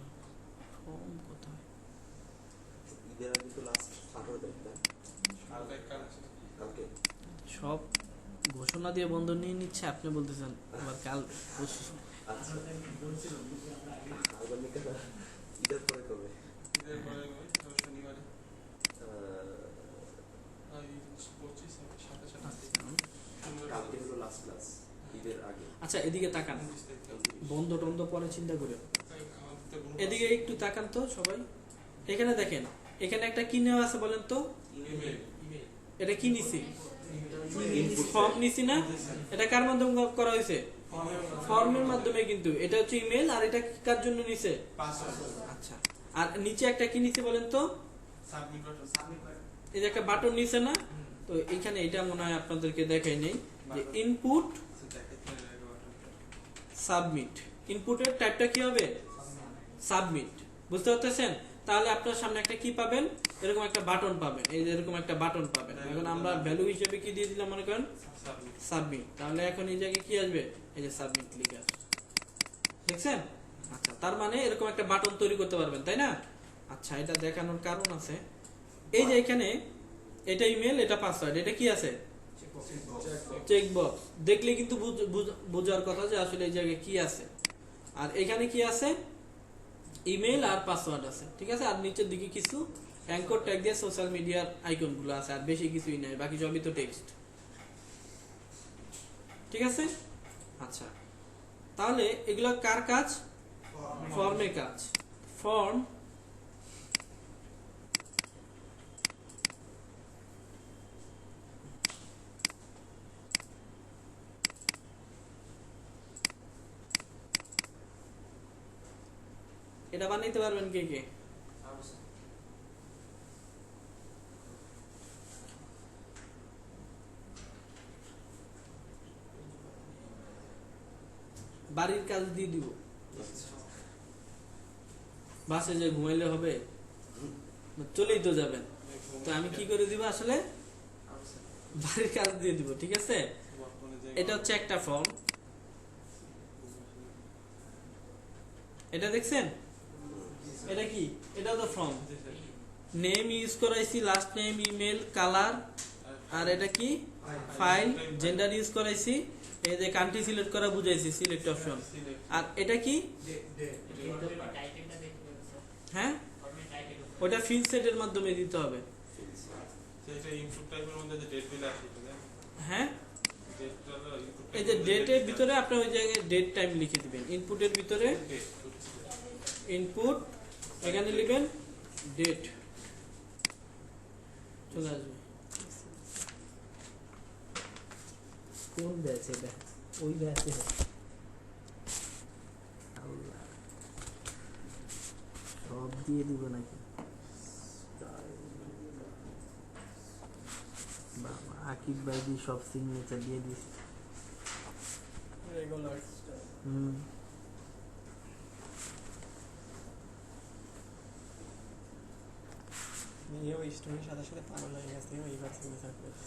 ফর্ম কোথায়? ঈদের আগে তো লাস্ট 18 তারিখ না? কালকে সব ঘোষণা দিয়ে বন্ধ নিয়ে নিচ্ছে, আপনি বলতেছেন আবার কাল। আচ্ছা, আগামীকাল ঈদের পরে কবে? ঈদের পরে শনিবারে কালকে হলো লাস্ট ক্লাস ঈদের আগে। আচ্ছা, এদিকে তাকান, বন্ধ টন্ধ পরে চিন্তা করে। এদিকে একটু তাকান তো সবাই। এখানে দেখেন, এখানে একটা কি নেওয়া আছে বলেন তো? এটা কি নিছি? ফর্ম নিছি না? এটা কার মাধ্যমে করা হয়েছে? ফর্মের মাধ্যমে। কিন্তু এটা হচ্ছে ইমেল, আর এটা কার জন্য নিছে? আচ্ছা, আর নিচে একটা কি নিছে বলেন তো? এই যে একটা বাটন নিছে না? তো এখানে এটা মনে হয় আপনাদেরকে দেখাই নেই যে ইনপুট সাবমিট। ইনপুটের টাইপটা কি হবে? সাবমিট। বুঝতে পারতেছেন? তাহলে আপনার সামনে একটা কি পাবেন, এরকম একটা বাটন পাবেন, এই যে এরকম একটা বাটন পাবেন। এখন আমরা ভ্যালু হিসেবে কি দিয়ে দিলাম মনে করেন সাবমিট। তাহলে এখন এই জায়গায় কি আসবে, এই যে সাবমিট লিখে আসবে, দেখছেন? আচ্ছা, তার মানে এরকম একটা বাটন তৈরি করতে পারবেন, তাই না? আচ্ছা, এটা দেখানোর কারণ আছে, এই যে এখানে এটা ইমেল, এটা পাসওয়ার্ড, এটা কি আছে চেক বক্স, দেখলে কিন্তু বোঝার কথা যে আসলে এই জায়গায় কি আছে। আর এখানে কি আছে, ইমেল আর পাসওয়ার্ড আছে, ঠিক আছে। আর নিচের দিকে কিছু অ্যাঙ্কর ট্যাগ দিয়ে সোশ্যাল মিডিয়ার আইকন গুলো আছে, আর বেশি কিছুই নাই, বাকি সবই তো টেক্সট, ঠিক আছে। আচ্ছা, তাহলে এগুলো কার কাজ, ফর্মের কাজ। ফর্ম এটা বানাইতে পারবেন কে কে? বাড়ির কাজ দিয়ে দিব, বাসে যে ঘুমাইলে হবে, চলেই তো যাবেন, তো আমি কি করে দিব, আসলে বাড়ির কাজ দিয়ে দিব, ঠিক আছে। এটা হচ্ছে একটা ফর্ম, এটা দেখছেন, এটা কি, এটা তো ফর্ম, নেম ইউজ করাইছি, লাস্ট নেম, ইমেল, কালার, আর এটা কি ফাইল, জেন্ডার ইউজ করাইছি, এই যে কান্ট্রি সিলেক্ট করা বুঝাইছি, সিলেক্ট অপশন। আর এটা কি, হ্যাঁ ওটা ফিল্ড সেটের মাধ্যমে দিতে হবে, হ্যাঁ। এই যে ডেটের ভিতরে আপনি ওই জায়গায় ডেট টাইম লিখে দিবেন, ইনপুটের ভিতরে ইনপুট, এখানে লিখবেন ডেট, চলে আসবে। কোন ব্যাচ এটা, ওই ব্যাচে সব দিয়ে দিব নাকি, বাবা আকিব ভাই দিয়ে সব সিগনেচার দিয়ে দিয়েছে, রেগুলার ওই স্টোরির সাথে সাথে পাগল হয়ে গেছে, ওইবার সিগনেচার করেছে।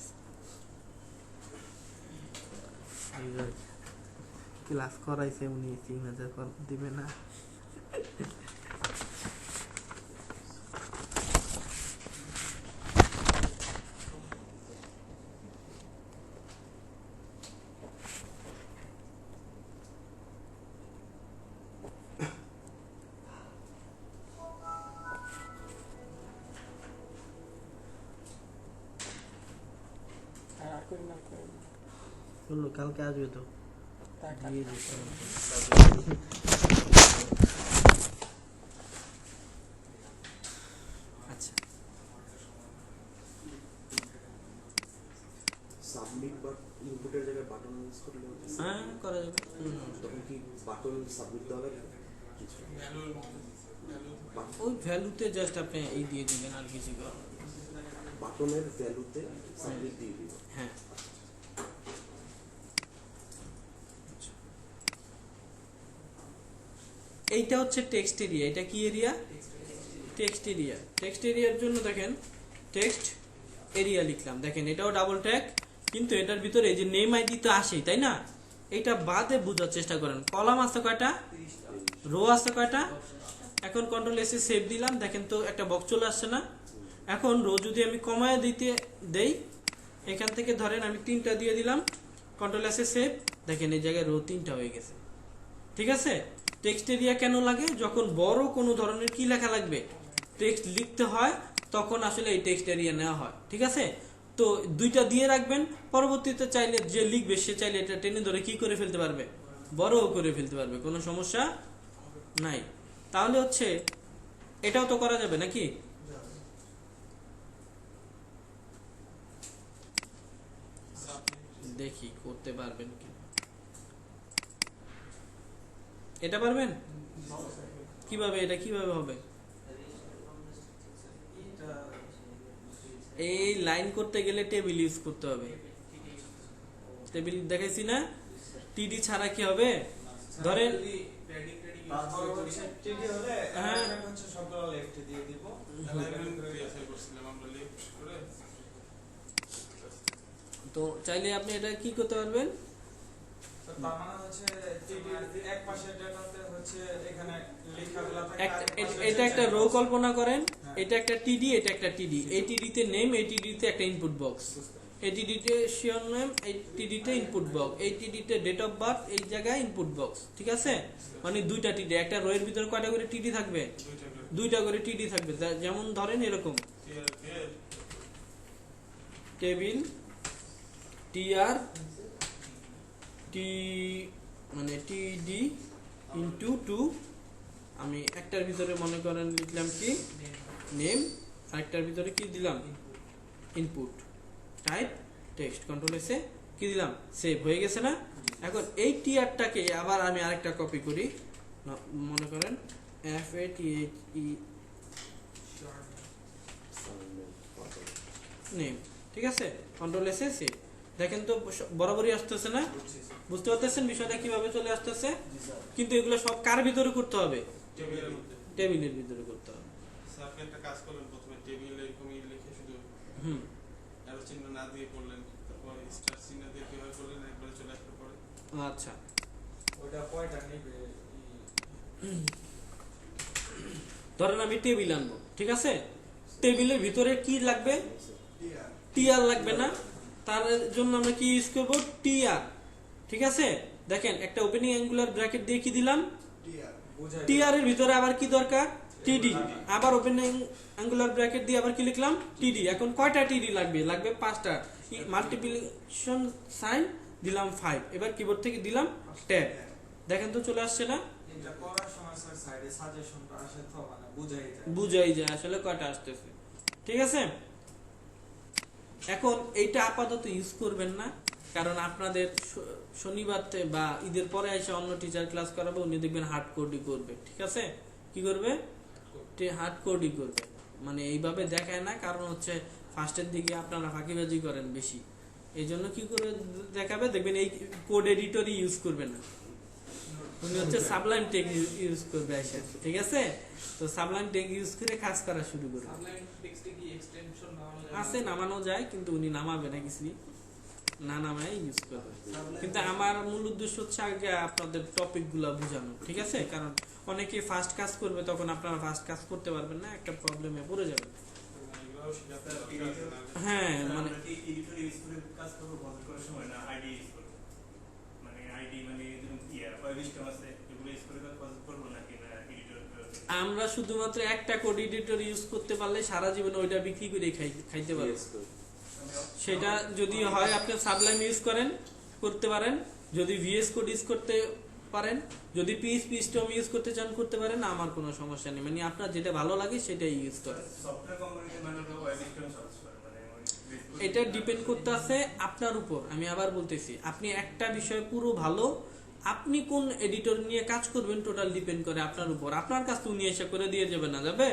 ক্লাস করাইছে উনি, সিগনেচার দিবে না। আর করি না, বললো কালকে আসবে তো, দিয়ে দিতে হবে। আচ্ছা, সাবমিট বা ইনপুটের জায়গায় বাটন ইউজ করলে হ্যাঁ করা যাবে। তখন কি বাটন সাবমিট দেওয়া লাগে কিছু? ওই ভ্যালুতে জাস্ট আপনি এই দিয়ে দিবেন, আর কিছু করার, বাটনের ভ্যালুতে সাবমিট দিয়ে দিব, হ্যাঁ। এইটা হচ্ছে টেক্সট এরিয়া, এটা কি এরিয়া, টেক্সট এরিয়া। টেক্সট এরিয়ার জন্য দেখেন টেক্সট এরিয়া লিখলাম, দেখেন এটাও ডাবল ট্যাগ, কিন্তু এটার ভিতরে এই যে নেম আইডি তো আসেই, তাই না? এটা বাদে বোঝার চেষ্টা করেন, কলাম আছে কয়টা, রো আছে কয়টা। এখন কন্ট্রোল এসে সেভ দিলাম, দেখেন তো একটা বক্স চলে আসছে না। এখন রো যদি আমি কমায় দিতে দেই, এখান থেকে ধরেন আমি 3টা দিয়ে দিলাম, কন্ট্রোল এসে সেভ, দেখেন এই জায়গায় রো 3টা হয়ে গেছে, ঠিক আছে। টেক্সট এরিয়া কেন লাগে, যখন বড় কোনো ধরনের কি লেখা লাগবে, টেক্সট লিখতে হয়, তখন আসলে এই টেক্সট এরিয়া নেওয়া হয়, ঠিক আছে। তো 2টা দিয়ে রাখবেন, পরবর্তীতে চাইলে যে লিখবে সে চাইলে এটা টেনে ধরে কি করে ফেলতে পারবে, বড়ও করে ফেলতে পারবে, কোনো সমস্যা নাই। তাহলে হচ্ছে এটাও তো করা যাবে নাকি, দেখি করতে পারবেন কি, এটা পারবেন কিভাবে, এটা কিভাবে হবে, এই লাইন করতে গেলে টেবিল ইউজ করতে হবে, টেবিল দেখাইছি না, টিডি ছাড়া কি হবে, ধরেন তারপর হচ্ছে টিডি হলে হ্যাঁ। alignment হচ্ছে সবগুলো লেফটে দিয়ে দিব। alignment PSI করছিলাম আমরা left করে। তো চাইলে আপনি এটা কি করতে পারবেন, তো তার মানে হচ্ছে টিডি এক পাশে ডেটাতে হচ্ছে এখানে লেখাগুলো থাকে আর এক পাশে এটা একটা রো কল্পনা করেন, হ্যাঁ। এটা একটা টিডি, এটা একটা টিডি, এই টিডিতে নেম, এই টিডিতে একটা ইনপুট বক্স, এই টিডিতে শিওর নেম, এই টিডিতে ইনপুট বক্স, এই টিডিতে ডেট অফ বার্থ, এই জায়গায় ইনপুট বক্স, ঠিক আছে? মানে দুইটা টিডি, একটা রো এর ভিতরে কয়টা করে টিডি থাকবে, দুইটা করে টিডি থাকবে। যেমন ধরেন এরকম টেবিল টিআর টি মানে টিডি ইনটু 2, আমি একটার ভিতরে মনে করেন লিখলাম কি নেম, আরেকটার ভিতরে কি দিলাম ইনপুট, টাইপ টেক্সট, কন্ট্রোল এসে কি দিলাম সেভ হয়ে গেছে না? এখন এই টিআরটাকে আবার আমি আরেকটা কপি করি, মনে করেন FATHE নেম, ঠিক আছে? কন্ট্রোল এসে সেভ। দেখেন তো বরাবরই আসতেছে না? বুঝতে পারতেছেন বিষয়টা কিভাবে চলে আসতেছে? কিন্তু এগুলো সব কার ভিতরে করতে হবে, টেবিলের মধ্যে। টেবিলের ভিতরে করতে হবে। স্যার আপনি একটা কাজ করলেন, প্রথমে টেবিলে এরকম লিখে শুধু হুম অ্যারো চিহ্ন না দিয়ে করলেন, তারপর স্টার চিহ্ন দিয়ে কিভাবে করলেন একবারে চলে আসবে পরে। আচ্ছা, ওটা কয়টা নেবে ধরেন আমি টেবিল আনবো, ঠিক আছে? টেবিলের ভিতরে কি লাগবে, টিআর লাগবে না? তার জন্য আমরা কি ইউজ করব, টিআর, ঠিক আছে? দেখেন একটা ওপেনিং অ্যাঙ্গুলার ব্র্যাকেট দিয়ে কি দিলাম, বুঝাই টিআর এর ভিতরে আবার কি দরকার, টিডি, আবার ওপেনিং অ্যাঙ্গুলার ব্র্যাকেট দিয়ে আবার কি লিখলাম, টিডি। এখন কয়টা টিডি লাগবে, লাগবে 5টা। মাল্টিপ্লিকেশন সাইন দিলাম 5, এবার কিবোর্ড থেকে দিলাম ট্যাব, দেখেন তো চলে আসছে না? এটা করার সময় স্যার সাইডে সাজেশনটা আসে তো মানে বুঝাই যায়। বুঝাই যায় আসলে কয়টা আসতেছে, ঠিক আছে? এখন এইটা আপাতত ইউজ করবেন না, কারণ আপনাদের শনিবারতে বা ঈদের পরে এসে অন্য টিচার ক্লাস করাবে, উনি দেখবেন হার্ড কোডই করবে, ঠিক আছে? কি করবে, হার্ড কোডই করবে, মানে এইভাবে দেখায় না, কারণ হচ্ছে ফার্স্টের দিকে আপনারা ফাঁকিবাজি করেন বেশি, এই জন্য কি করে দেখাবে, দেখবেন এই কোড এডিটরই ইউজ করবে না, উনি হচ্ছে সাবলাইম টেক ইউজ করবে এসে, ঠিক আছে? তো সাবলাইম টেক ইউজ করে কাজ করা শুরু করবে। আছে নামানো যায়, কিন্তু উনি নামাবে না, কিছুই না নামায় ইউজ করবে। কিন্তু আমার মূল উদ্দেশ্য হচ্ছে আগে আপনাদের টপিক গুলা বোঝানো, ঠিক আছে? কারণ অনেকে ফার্স্ট কাজ করবে, তখন আপনারা ফার্স্ট কাজ করতে পারবেন না, একটা প্রবলেমে পড়ে যাবেন। এগুলোও শিখাতে হবে। হ্যাঁ, মানে এডিটর ইউজ করে কাজ করবো প্রজেক্ট করার সময় না আইডি ইউজ করবো, মানে আইডি মানে সিস্টেম আছে এগুলো ইউজ করে প্রজেক্ট করবো নাকি না এডিটর? আমরা শুধুমাত্র একটা কোড এডিটর ইউজ করতে পারলে সারা জীবন ওইটা বিক্রি করে খাইতে পারবো। সেটা যদি হয় আপনি সাবলাইম ইউজ করেন, করতে পারেন, যদি ভিএস কোড ইউজ করতে পারেন, যদি পিএইচপি স্টর্ম ইউজ করতে চান করতে পারেন, আমার কোনো সমস্যা নেই, মানে আপনার যেটা ভালো লাগে সেটাই ইউজ করেন। সফটওয়্যার কোম্পানিতে মানে ওয়েব সিস্টেম সার্চ করে মানে এটা ডিপেন্ড করতে আছে আপনার উপর। আমি আবার বলতেছি, আপনি একটা বিষয় পুরো ভালো, আপনি কোন এডিটর নিয়ে কাজ করবেন টোটাল ডিপেন্ড করে আপনার উপর। আপনার কাজ তো উনি এসে করে দিয়ে যাবে না, যাবে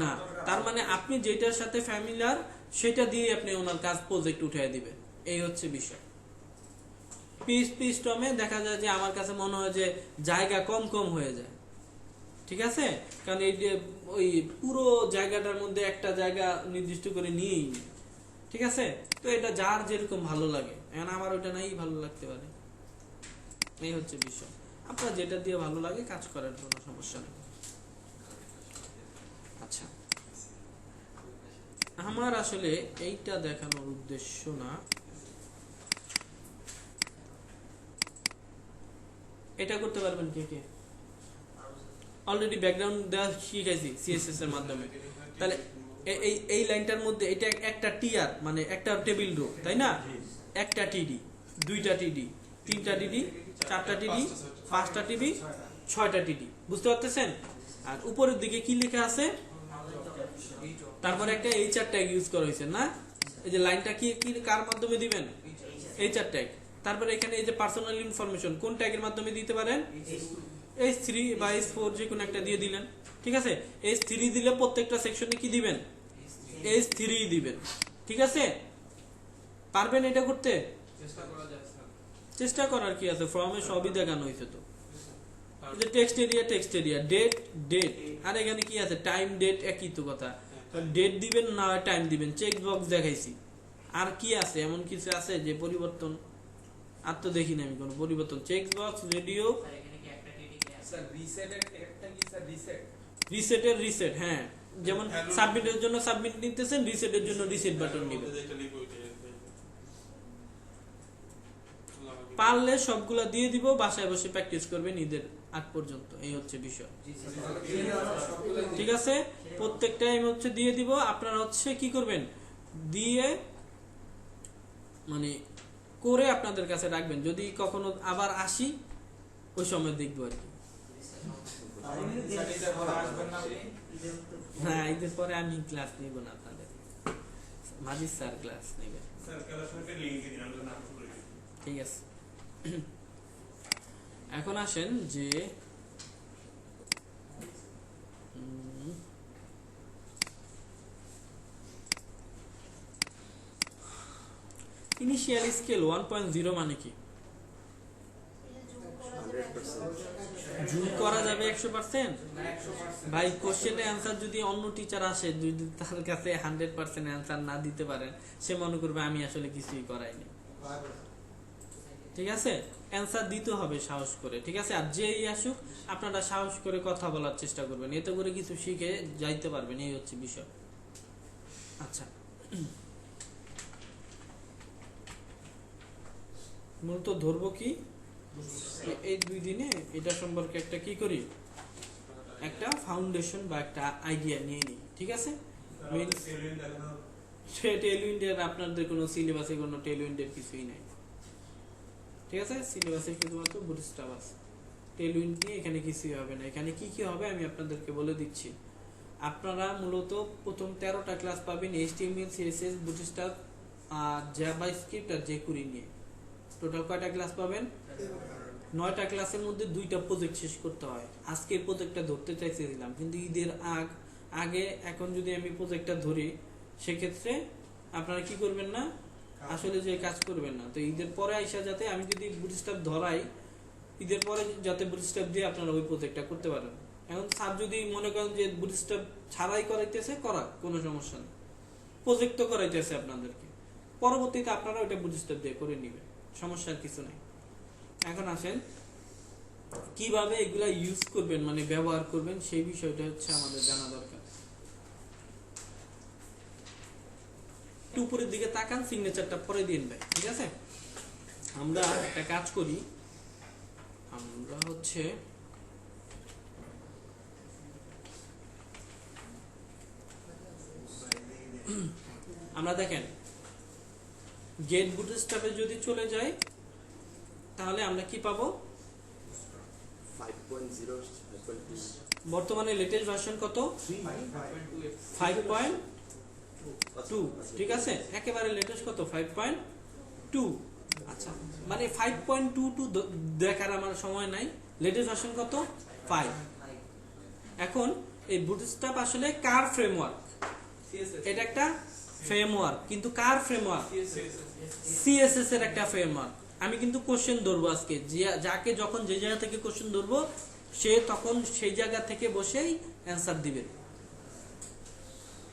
না, তার মানে আপনি যেটার সাথে ফ্যামিলিয়ার সেটা দিয়ে আপনি ওনার কাজ প্রজেক্ট উঠিয়ে দিবেন, এই হচ্ছে বিষয়। পিএইচপি স্টর্মে দেখা যায় যে আমার কাছে মনে হয় যে জায়গা কম কম হয়ে যায়, ঠিক আছে? কারণ এই যে ওই পুরো জায়গাটার মধ্যে একটা জায়গা নির্দিষ্ট করে নিয়েই, ঠিক আছে? তো এটা যার যেরকম ভালো লাগে, এখন আমার ওইটা নাই ভালো লাগতে পারে, এই হচ্ছে বিষয়। আপনার যেটা দিয়ে ভালো লাগে কাজ করার কোনো সমস্যা নেই। আচ্ছা, আমার আসলে এইটা দেখানোর উদ্দেশ্য না, এটা করতে পারবেন কে কে? অলরেডি ব্যাকগ্রাউন্ড দেওয়া শিখাইছি সিএসএস এর মাধ্যমে। তাহলে এই লাইনটার মধ্যে এটা একটা টিআর মানে একটা টেবিল রো, তাই না? একটা টিডি, দুইটা টিডি, তিনটা টিডি, চারটা টিডি, পাঁচটা টিডি, ছয়টা টিডি, বুঝতে পারতেছেন? আর উপরের দিকে কি লেখা আছে, তারপরে একটা এইচআর ট্যাগ ইউজ করা হয়েছে না? এই যে লাইনটা কি কার মাধ্যমে দিবেন, এইচআর ট্যাগ। তারপরে এখানে এই যে পার্সোনাল ইনফরমেশন কোন ট্যাগের মাধ্যমে দিতে পারেন, H3 বা H4 যে কোনো একটা দিয়ে দিলেন, ঠিক আছে? H3 দিলে প্রত্যেকটা সেকশনে কি দিবেন, H3 দিবেন, ঠিক আছে? পারবেন এটা করতে? চেষ্টা করার কি আছে, ফর্মে সবই দেখানো হয়েছে তো। যে টেক্সট এরিয়া ডেট আর এখানে কি আছে টাইম ডেট একই তো কথা ডেট দিবেন না টাইম দিবেন চেক বক্স দেখাইছি আর কি আছে এমন কিছু আছে যে পরিবর্তন আর তো দেখি না আমি কোনো পরিবর্তন চেক বক্স রেডিও স্যার রিসেটের একটা কি স্যার রিসেট হ্যাঁ যেমন সাবমিটের জন্য সাবমিট নিতেছেন রিসেটের জন্য রিসেট বাটন নেবেন যেটা লিখবো ওইটাই পারলে সবগুলা দিয়ে দিব বাসায় বসে প্র্যাকটিস করবেন ঈদের আগ পর্যন্ত এই হচ্ছে বিষয় ঠিক আছে প্রত্যেকটা আমি হচ্ছে দিয়ে দিব আপনারা হচ্ছে কি করবেন দিয়ে মানে করে আপনাদের কাছে রাখবেন যদি কখনো আবার আসি ওই সময় দেখবো আর কি আসবেন না আপনি হ্যাঁ ঈদের পরে আমি ক্লাস নিব না আপনাদের মাজিদ স্যার ক্লাস নেবেন স্যার ক্লাসের লিংক দিয়ে দিন আমরা আপলোড করে দিই ঠিক আছে এখন আসেন যে ইনিশিয়াল স্কেল 1.0 মানে কি 100%। জুম করা যাবে 100%? ভাই কোশ্চেনের অ্যান্সার যদি অন্য টিচার আসে যদি তার কাছে 100% অ্যান্সার না দিতে পারেন সে মনে করবে আমি আসলে কিছুই করাইনি ঠিক আছে অ্যান্সার দিতে হবে সাহস করে ঠিক আছে আর যেই আসুক আপনারা সাহস করে কথা বলার চেষ্টা করবেন এতে করে কিছু শিখে যাইতে পারবেন এই হচ্ছে বিষয় আচ্ছা মূলত ধরবো কি এই 2 দিনে এটা সম্পর্কে একটা কি করি একটা ফাউন্ডেশন বা একটা আইডিয়া নিয়ে নিই ঠিক আছে টেলউইন্ডের আপনাদের কোনো সিলেবাসে কোনো টেলউইন্ডের কিছুই নাই ঠিক আছে সিলেবাসে শুধুমাত্র বুটস্ট্র্যাপ আছে টেলউইন্ড নিয়ে এখানে কিছুই হবে না এখানে কি কি হবে আমি আপনাদেরকে বলে দিচ্ছি আপনারা মূলত প্রথম 13টা ক্লাস পাবেন HTML CSS বুটস্ট্র্যাপ আর জাভাস্ক্রিপ্ট আর jQuery নিয়ে টোটাল কয়টা ক্লাস পাবেন 9টা ক্লাসের মধ্যে 2টা প্রজেক্ট শেষ করতে হয় আজকে প্রজেক্টটা ধরতে চাইছিলাম কিন্তু ঈদের আগে এখন যদি আমি প্রজেক্টটা ধরি সেক্ষেত্রে আপনারা কি করবেন না আসলে যে কাজ করবেন না তো ঈদের পরে আইসা যাতে আমি যদি বুটস্ট্র্যাপ ধরাই ঈদের পরে যাতে বুটস্ট্র্যাপ দিয়ে আপনারা ওই প্রজেক্টটা করতে পারেন এখন স্যার যদি মনে করেন যে বুটস্ট্র্যাপ ছাড়াই করাইতেছে করা কোনো সমস্যা নেই প্রজেক্ট তো করাইতেছে আপনাদেরকে পরবর্তীতে আপনারা ওইটা বুটস্ট্র্যাপ দিয়ে করে নেবেন সমস্যার কিছু নেই এখন আসেন কিভাবে এগুলা ইউজ করবেন মানে ব্যবহার করবেন সেই বিষয়টা হচ্ছে আমাদের জানা দরকার একটু উপরের দিকে তাকান সিগনেচারটা পরে দিন ভাই ঠিক আছে আমরা একটা কাজ করি আমরা হচ্ছে আমরা দেখেন গেট বুটস্ট্র্যাপে যদি চলে যাই তাহলে আমরা কি পাবো 5.0 বর্তমানে লেটেস্ট ভার্সন কত 5.2 ঠিক আছে একেবারে লেটেস্ট কত 5.2 আচ্ছা মানে 5.22 দেখার আমার সময় নাই লেটেস্ট ভার্সন কত 5 এখন এই বুটস্ট্র্যাপ আসলে কার ফ্রেমওয়ার্ক এটা একটা ফ্রেমওয়ার্ক কিন্তু কার ফ্রেমওয়ার্ক সিএসএস এর একটা ফ্রেমওয়ার্ক আমি কিন্তু কোশ্চেন ধরবো আজকে যাকে যখন যে জায়গা থেকে কোশ্চেন ধরবো সে তখন সেই জায়গা থেকে বসেই অ্যান্সার দিবে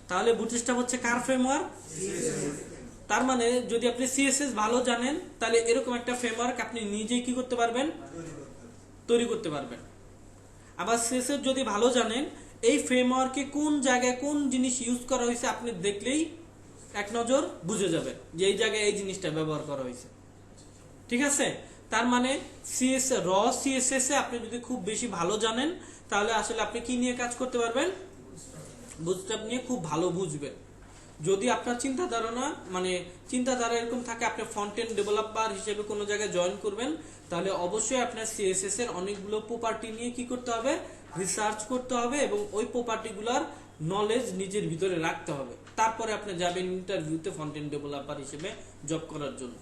তাহলে বুটস্ট্র্যাপ হচ্ছে কার ফ্রেমওয়ার্ক তার মানে যদি আপনি সিএসএস ভালো জানেন তাহলে এরকম একটা ফ্রেমওয়ার্ক আপনি নিজেই কি করতে পারবেন তৈরি করতে পারবেন আবার সিএসএস যদি ভালো জানেন এই ফ্রেমওয়ার্কে কোন জায়গায় কোন জিনিস ইউজ করা হয়েছে আপনি দেখলেই এক নজর বুঝে যাবেন যে এই জায়গায় এই জিনিসটা ব্যবহার করা হয়েছে ঠিক আছে তার মানে সিএসএস এ আপনি যদি খুব বেশি ভালো জানেন তাহলে আসলে আপনি কি নিয়ে কাজ করতে পারবেন বুটস্ট্র্যাপ নিয়ে খুব ভালো বুঝবেন যদি আপনার চিন্তাধারা এরকম থাকে আপনি ফ্রন্ট এন্ড ডেভেলপার হিসেবে কোনো জায়গায় জয়েন করবেন তাহলে অবশ্যই আপনার সিএসএস এর অনেকগুলো প্রপার্টি নিয়ে কি করতে হবে রিসার্চ করতে হবে এবং ওই প্রপার্টিগুলোর নলেজ নিজের ভিতরে রাখতে হবে তারপরে আপনি যাবেন ইন্টারভিউতে ফ্রন্ট এন্ড ডেভেলপার হিসেবে জব করার জন্য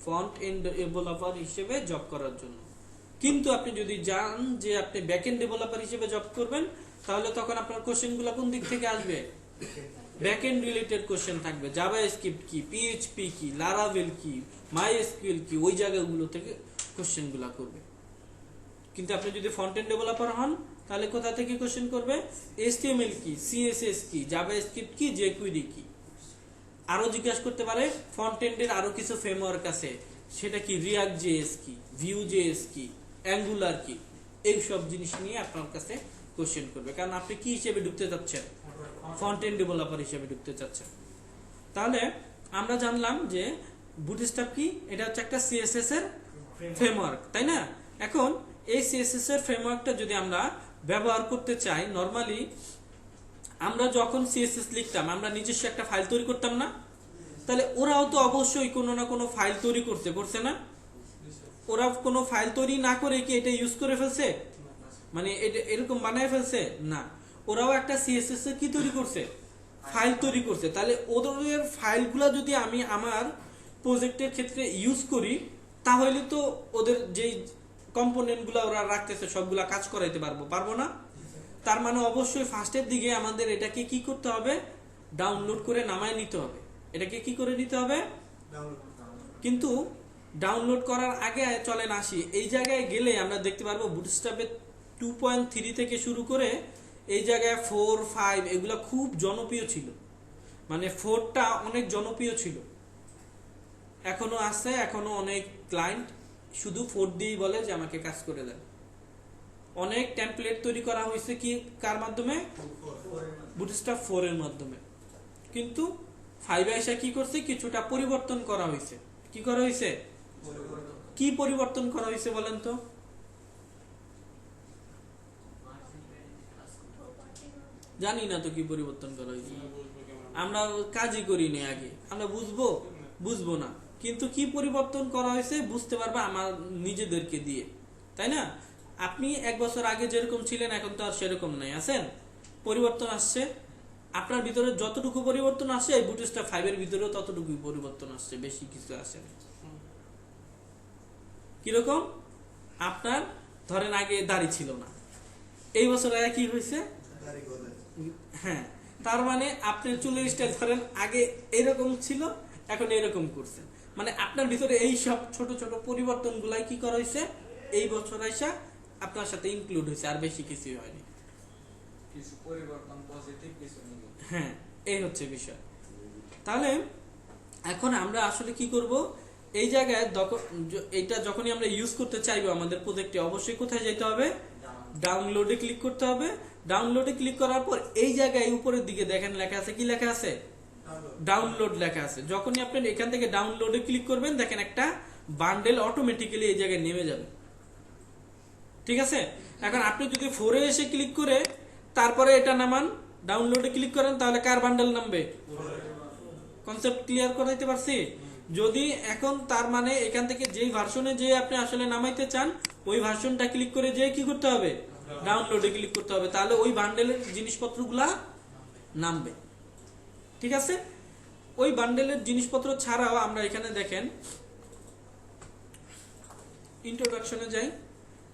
ফ্রন্ট এন্ড ডেভেলপার হিসেবে জব করার জন্য কিন্তু আপনি যদি জান যে আপনি ব্যাক এন্ড ডেভেলপার হিসেবে জব করবেন তাহলে তখন আপনার কোশ্চেনগুলো কোন দিক থেকে আসবে ব্যাক এন্ড রিলেটেড কোশ্চেন থাকবে জাভাস্ক্রিপ্ট কি পিএইচপি কি লারাভেল কি মাইএসকিউএল কি ওই জায়গাগুলো থেকে কোশ্চেনগুলো করবে। কিন্তু আপনি যদি ফ্রন্ট এন্ড ডেভেলপার হন তাহলে কোথা থেকে কোশ্চেন করবে? HTML কি, CSS কি, জাভাস্ক্রিপ্ট কি, jQuery কি। আরো জিজ্ঞাসা করতে পারে ফ্রন্ট এন্ডের আরো কিছু ফ্রেমওয়ার্ক আছে, সেটা কি, রিয়াক্ট জেএস কি, ভিউ জেএস কি, অ্যাঙ্গুলার কি, এই সব জিনিস নিয়ে আপনার কাছে কোশ্চেন করবে। কারণ আপনি কি হিসেবে ঢুকতে চাচ্ছেন? ফ্রন্ট এন্ড ডেভেলপার হিসেবে ঢুকতে চাচ্ছেন। তাহলে আমরা জানলাম যে বুটস্ট্র্যাপ কি, এটা হচ্ছে একটা সিএসএস এর ফ্রেমওয়ার্ক, তাই না? এখন এই সিএসএস এর ফ্রেমওয়ার্কটা যদি আমরা ব্যবহার করতে চাই, নরমালি আমরা যখন সিএসএস লিখতাম আমরা নিজস্ব একটা ফাইল তৈরি করতাম না? তাহলে ওরাও তো অবশ্যই কোনো না কোনো ফাইল তৈরি করছে না? ওরা কোনো ফাইল তৈরি না করে কি এটা ইউজ করে ফেলছে, মানে এটা এরকম বানায় ফেলছে? না, ওরাও একটা সিএসএস এর কি তৈরি করছে, ফাইল তৈরি করছে। তাহলে ওদের ফাইলগুলো যদি আমি আমার প্রজেক্টের ক্ষেত্রে ইউজ করি তাহলে তো ওদের যেই কম্পোনেন্টগুলো ওরা রাখতেছে সবগুলা কাজ করাইতে পারবো না? তার মানে অবশ্যই ফার্স্টের দিকে আমাদের এটাকে কি করতে হবে, ডাউনলোড করে নামায় নিতে হবে। এটাকে কি করে নিতে হবে? কিন্তু ডাউনলোড করার আগে চলেন আসি, এই জায়গায় গেলে আমরা দেখতে পারবো বুটস্ট্র্যাপের 2.3 থেকে শুরু করে এই জায়গায় 4, 5 এগুলা খুব জনপ্রিয় ছিল। মানে 4টা অনেক জনপ্রিয় ছিল, এখনো আছে, এখনো অনেক ক্লায়েন্ট শুধু 4 দিয়েই বলে যে আমাকে কাজ করে দেন। অনেক টেমপ্লেট তৈরি করা হয়েছে কি কার মাধ্যমে? বুটস্ট্র্যাপ 4 এর মাধ্যমে। কিন্তু 5 এসে কি করছে, কিছুটা পরিবর্তন করা হয়েছে। কি করা হয়েছে? কি পরিবর্তন করা হয়েছে বলেন তো? জানি না তো কি পরিবর্তন করা হয়েছে, আমরা কাজই করিনি আগে, আমরা বুঝবো না। কিন্তু কি পরিবর্তন করা হয়েছে বুঝতে পারবে আমার নিজেদেরকে দিয়ে, তাই না? আপনি 1 বছর আগে যেরকম ছিলেন এখন তো আর সেরকম নাই, আছেন? পরিবর্তন আসছে, আপনার ভিতরে যতটুকু পরিবর্তন আসছে এই বুটস্ট্র্যাপ 5 এর ভিতরেও ততটুকুই পরিবর্তন আসছে, বেশি কিছু আসে না। কিরকম? আপনার ধরেন আগে দাড়ি ছিল না, এই বছর আগে কি হয়েছে? হ্যাঁ, তার মানে আপনার চুলের স্টাইল ধরেন আগে এরকম ছিল, এখন এরকম করছেন। মানে আপনার ভিতরে এই সব ছোট ছোট পরিবর্তন গুলাই কি করা হয়েছে এই বছর আইসা আপনার সাথে ইনক্লুড হয়েছে, আর বেশি কিছুই হয়নি। কিছু পরিবর্তন পজিটিভ, কিছু নেগেটিভ। হ্যাঁ, এই হচ্ছে বিষয়। তাহলে এখন আমরা আসলে কি করব, এই জায়গায় এটা যখনই আমরা ইউজ করতে চাইবো আমাদের প্রজেক্টে, অবশ্যই কোথায় যেতে হবে? ডাউনলোডে ক্লিক করতে হবে। ডাউনলোডে ক্লিক করার পর এই জায়গায় উপরের দিকে দেখেন লেখা আছে, কি লেখা আছে? ডাউনলোড লেখা আছে। যখনই আপনি এখান থেকে ডাউনলোডে ক্লিক করবেন দেখেন একটা বান্ডেল অটোমেটিক্যালি এই জায়গায় নেমে যাবে, ঠিক আছে? এখন আপনি যদি 4 এ এসে ক্লিক করে তারপরে এটা নামান, ডাউনলোডে ক্লিক করেন, তাহলে কার বান্ডেল নামবে? কনসেপ্ট ক্লিয়ার করাইতে পারছি? যদি এখন তার মানে এখান থেকে যেই ভার্সনে যে আপনি আসলে নামাইতে চান ওই ভার্সনটা ক্লিক করে যে কি করতে হবে? ডাউনলোডে ক্লিক করতে হবে, তাহলে ওই বান্ডেলের জিনিসপত্রগুলা নামবে, ঠিক আছে? ওই বান্ডেলের জিনিসপত্র ছাড়াও আমরা এখানে দেখেন ইন্ট্রোডাকশনে যাই,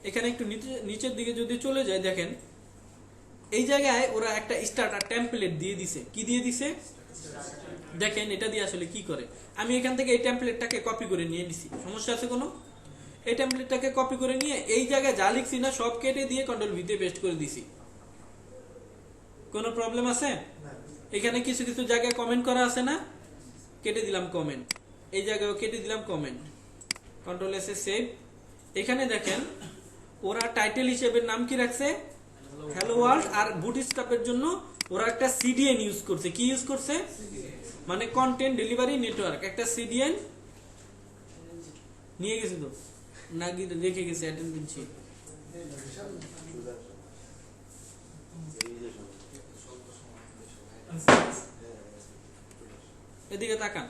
এখানে একটু নিচের দিকে যদি চলে যায় দেখেন এই জায়গায় ওরা একটা স্টার্টার টেমপ্লেট দিয়ে দিছে। কি দিয়ে দিছে দেখেন, এটা দিয়ে আসলে কি করে, আমি এখান থেকে এই টেমপ্লেটটাকে কপি করে নিয়ে নিছি, সমস্যা আছে কোনো? এই টেমপ্লেটটাকে কপি করে নিয়ে এই জায়গায় যা লিখছি না সব কেটে দিয়ে কন্ট্রোল ভি তে পেস্ট করে দিছি। কোনো প্রবলেম আছে? এখানে কিছু কিছু জায়গায় কমেন্ট করা আছে না, কেটে দিলাম কমেন্ট, এই জায়গায় কেটে দিলাম comment, control S A save. এখানে দেখেন ওরা টাইটেল হিসেবে নাম কি রাখছে? Hello world. আর বুটস্ট্র্যাপের জন্য ওরা একটা সিডিএন ইউজ করছে। কি ইউজ করছে? মানে কন্টেন্ট ডেলিভারি নেটওয়ার্ক। একটা সিডিএন নিয়ে গেছে তো না, রেখে গেছে অ্যাটেন্ডেন্স শিট। এদিকে তাকান,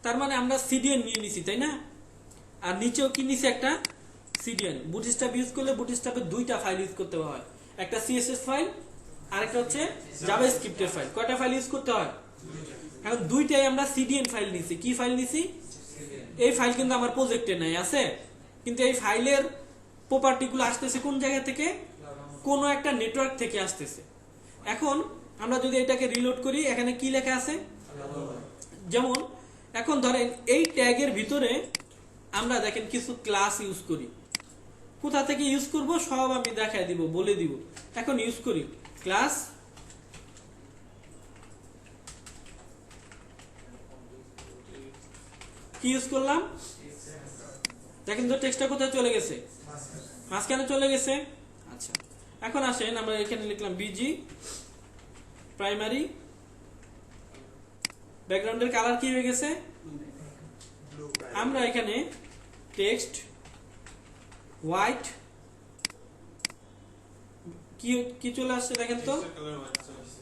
তার মানে আমরা সিডিএন নিয়ে নিছি, তাই না? আর নিচেও কি নিছি? একটা সিডিএন। বুটস্ট্র্যাপ ইউজ করলে বুটস্ট্র্যাপের 2টা ফাইল ইউজ করতে হয়, একটা সিএসএস ফাইল আর একটা হচ্ছে জাভাস্ক্রিপ্টের ফাইল। কয়টা ফাইল ইউজ করতে হয়? এখন 2টাই আমরা সিডিএন ফাইল নিছি। কি ফাইল নিছি? এই ফাইল কিন্তু আমার প্রজেক্টে নাই, আছে, কিন্তু এই ফাইলের প্রপার্টিগুলো আসতেছে কোন জায়গা থেকে? কোন একটা নেটওয়ার্ক থেকে আসতেছে। এখন আমরা যদি এটাকে রিলোড করি, এখানে কি লেখা আছে? যেমন এখন ধরেন এই ট্যাগের ভিতরে আমরা দেখেন কিছু ক্লাস ইউজ করি, কোথা থেকে ইউজ করব সব আমি দেখাই দিব, বলে দিব। এখন ইউজ করি ক্লাস কি ইউজ করলাম, দেখেন তো টেক্সটটা কোথায় চলে গেছে, মাঝখানে চলে গেছে। আচ্ছা, এখন আসেন আমরা এখানে লিখলাম বিজি প্রাইমারি, ব্যাকগ্রাউন্ডের কালার কি হয়ে গেছে, আমরা এখানে টেক্সট হোয়াইট কি চলে আসছে দেখেন তো, কালার হোয়াইট চলে আসছে।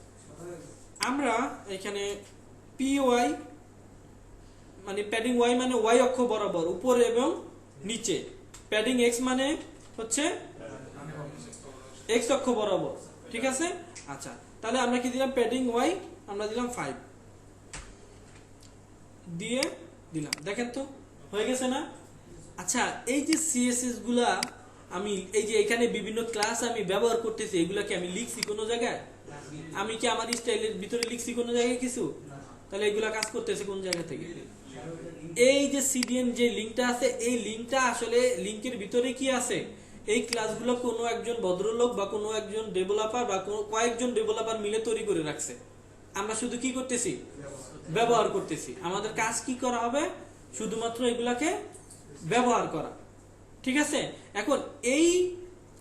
আমরা এখানে PY মানে প্যাডিং ওয়াই মানে ওয়াই অক্ষ বরাবর উপরে এবং নিচে, প্যাডিং এক্স মানে হচ্ছে এক্স অক্ষ বরাবর, ঠিক আছে। আচ্ছা, তাহলে আমরা কি দিলাম, প্যাডিং ওয়াই আমরা দিলাম 5 দিয়ে দিলাম, দেখেন তো হয়ে গেছে না। আচ্ছা, এই যে সিএসএস গুলা আমি এই যে এখানে বিভিন্ন ক্লাস আমি ব্যবহার করতেছি, এগুলাকে আমি লিখছি কোনো জায়গায়, আমি কি আমার স্টাইলের ভিতরে লিখছি কোনো জায়গায় কিছু, তাহলে এগুলা কাজ করতেছে কোন জায়গা থেকে, এই যে সিডিএন যে লিংকটা আছে, এই লিংকটা আসলে লিংকের ভিতরে কি আছে, এই ক্লাসগুলো কোনো একজন ভদ্রলোক বা কোনো একজন ডেভেলপার বা কয়েকজন ডেভেলপার মিলে তৈরি করে রাখছে, আমরা শুধু কি করতেছি, ব্যবহার করতেছি। আমাদের কাজ কি করা হবে, শুধুমাত্র এগুলাকে ব্যবহার করা, ঠিক আছে। এখন এই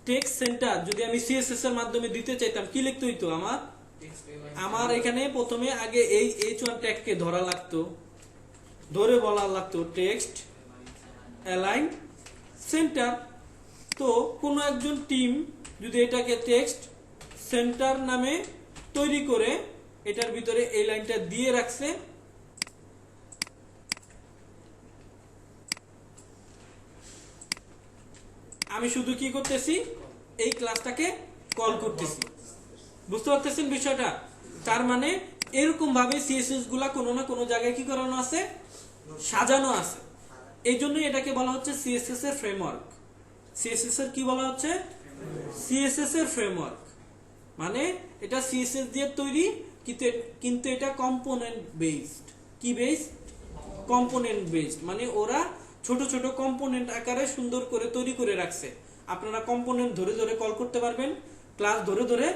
টেক্সট সেন্টার যদি আমি সিএসএস এর মাধ্যমে দিতে চাইতাম, কি লিখতে হইতো, আমার এখানে প্রথমে আগে এই H1 ট্যাগকে ধরা লাগতো, ধরে বলা লাগতো টেক্সট অ্যালাইন সেন্টার। তো কোনো একজন টিম যদি এটাকে টেক্সট সেন্টার নামে তৈরি করে এটার ভিতরে এই লাইনটা দিয়ে রাখছে, আমি শুধু কি করতেছি, এই ক্লাসটাকে কল করতেছি, বুঝতে পারতেছেন বিষয়টা। তার মানে এরকম ভাবে সিএসএস গুলা কোনো না কোনো জায়গায় কি করানো আছে, সাজানো আছে। এই জন্য এটাকে বলা হচ্ছে সিএসএস এর ফ্রেমওয়ার্ক। সিএসএস এর কি বলা হচ্ছে, সিএসএস এর ফ্রেমওয়ার্ক, মানে এটা সিএসএস দিয়ে তৈরি, কিন্তু এটা কম্পোনেন্ট বেসড। কি বেসড, কম্পোনেন্ট বেসড, মানে ওরা ছোট ছোট কম্পোনেন্ট আকারে সুন্দর করে তৈরি করে রাখছে। আপনারা কম্পোনেন্ট ধরে ধরে কল করতে পারবেন, ক্লাস ধরে ধরে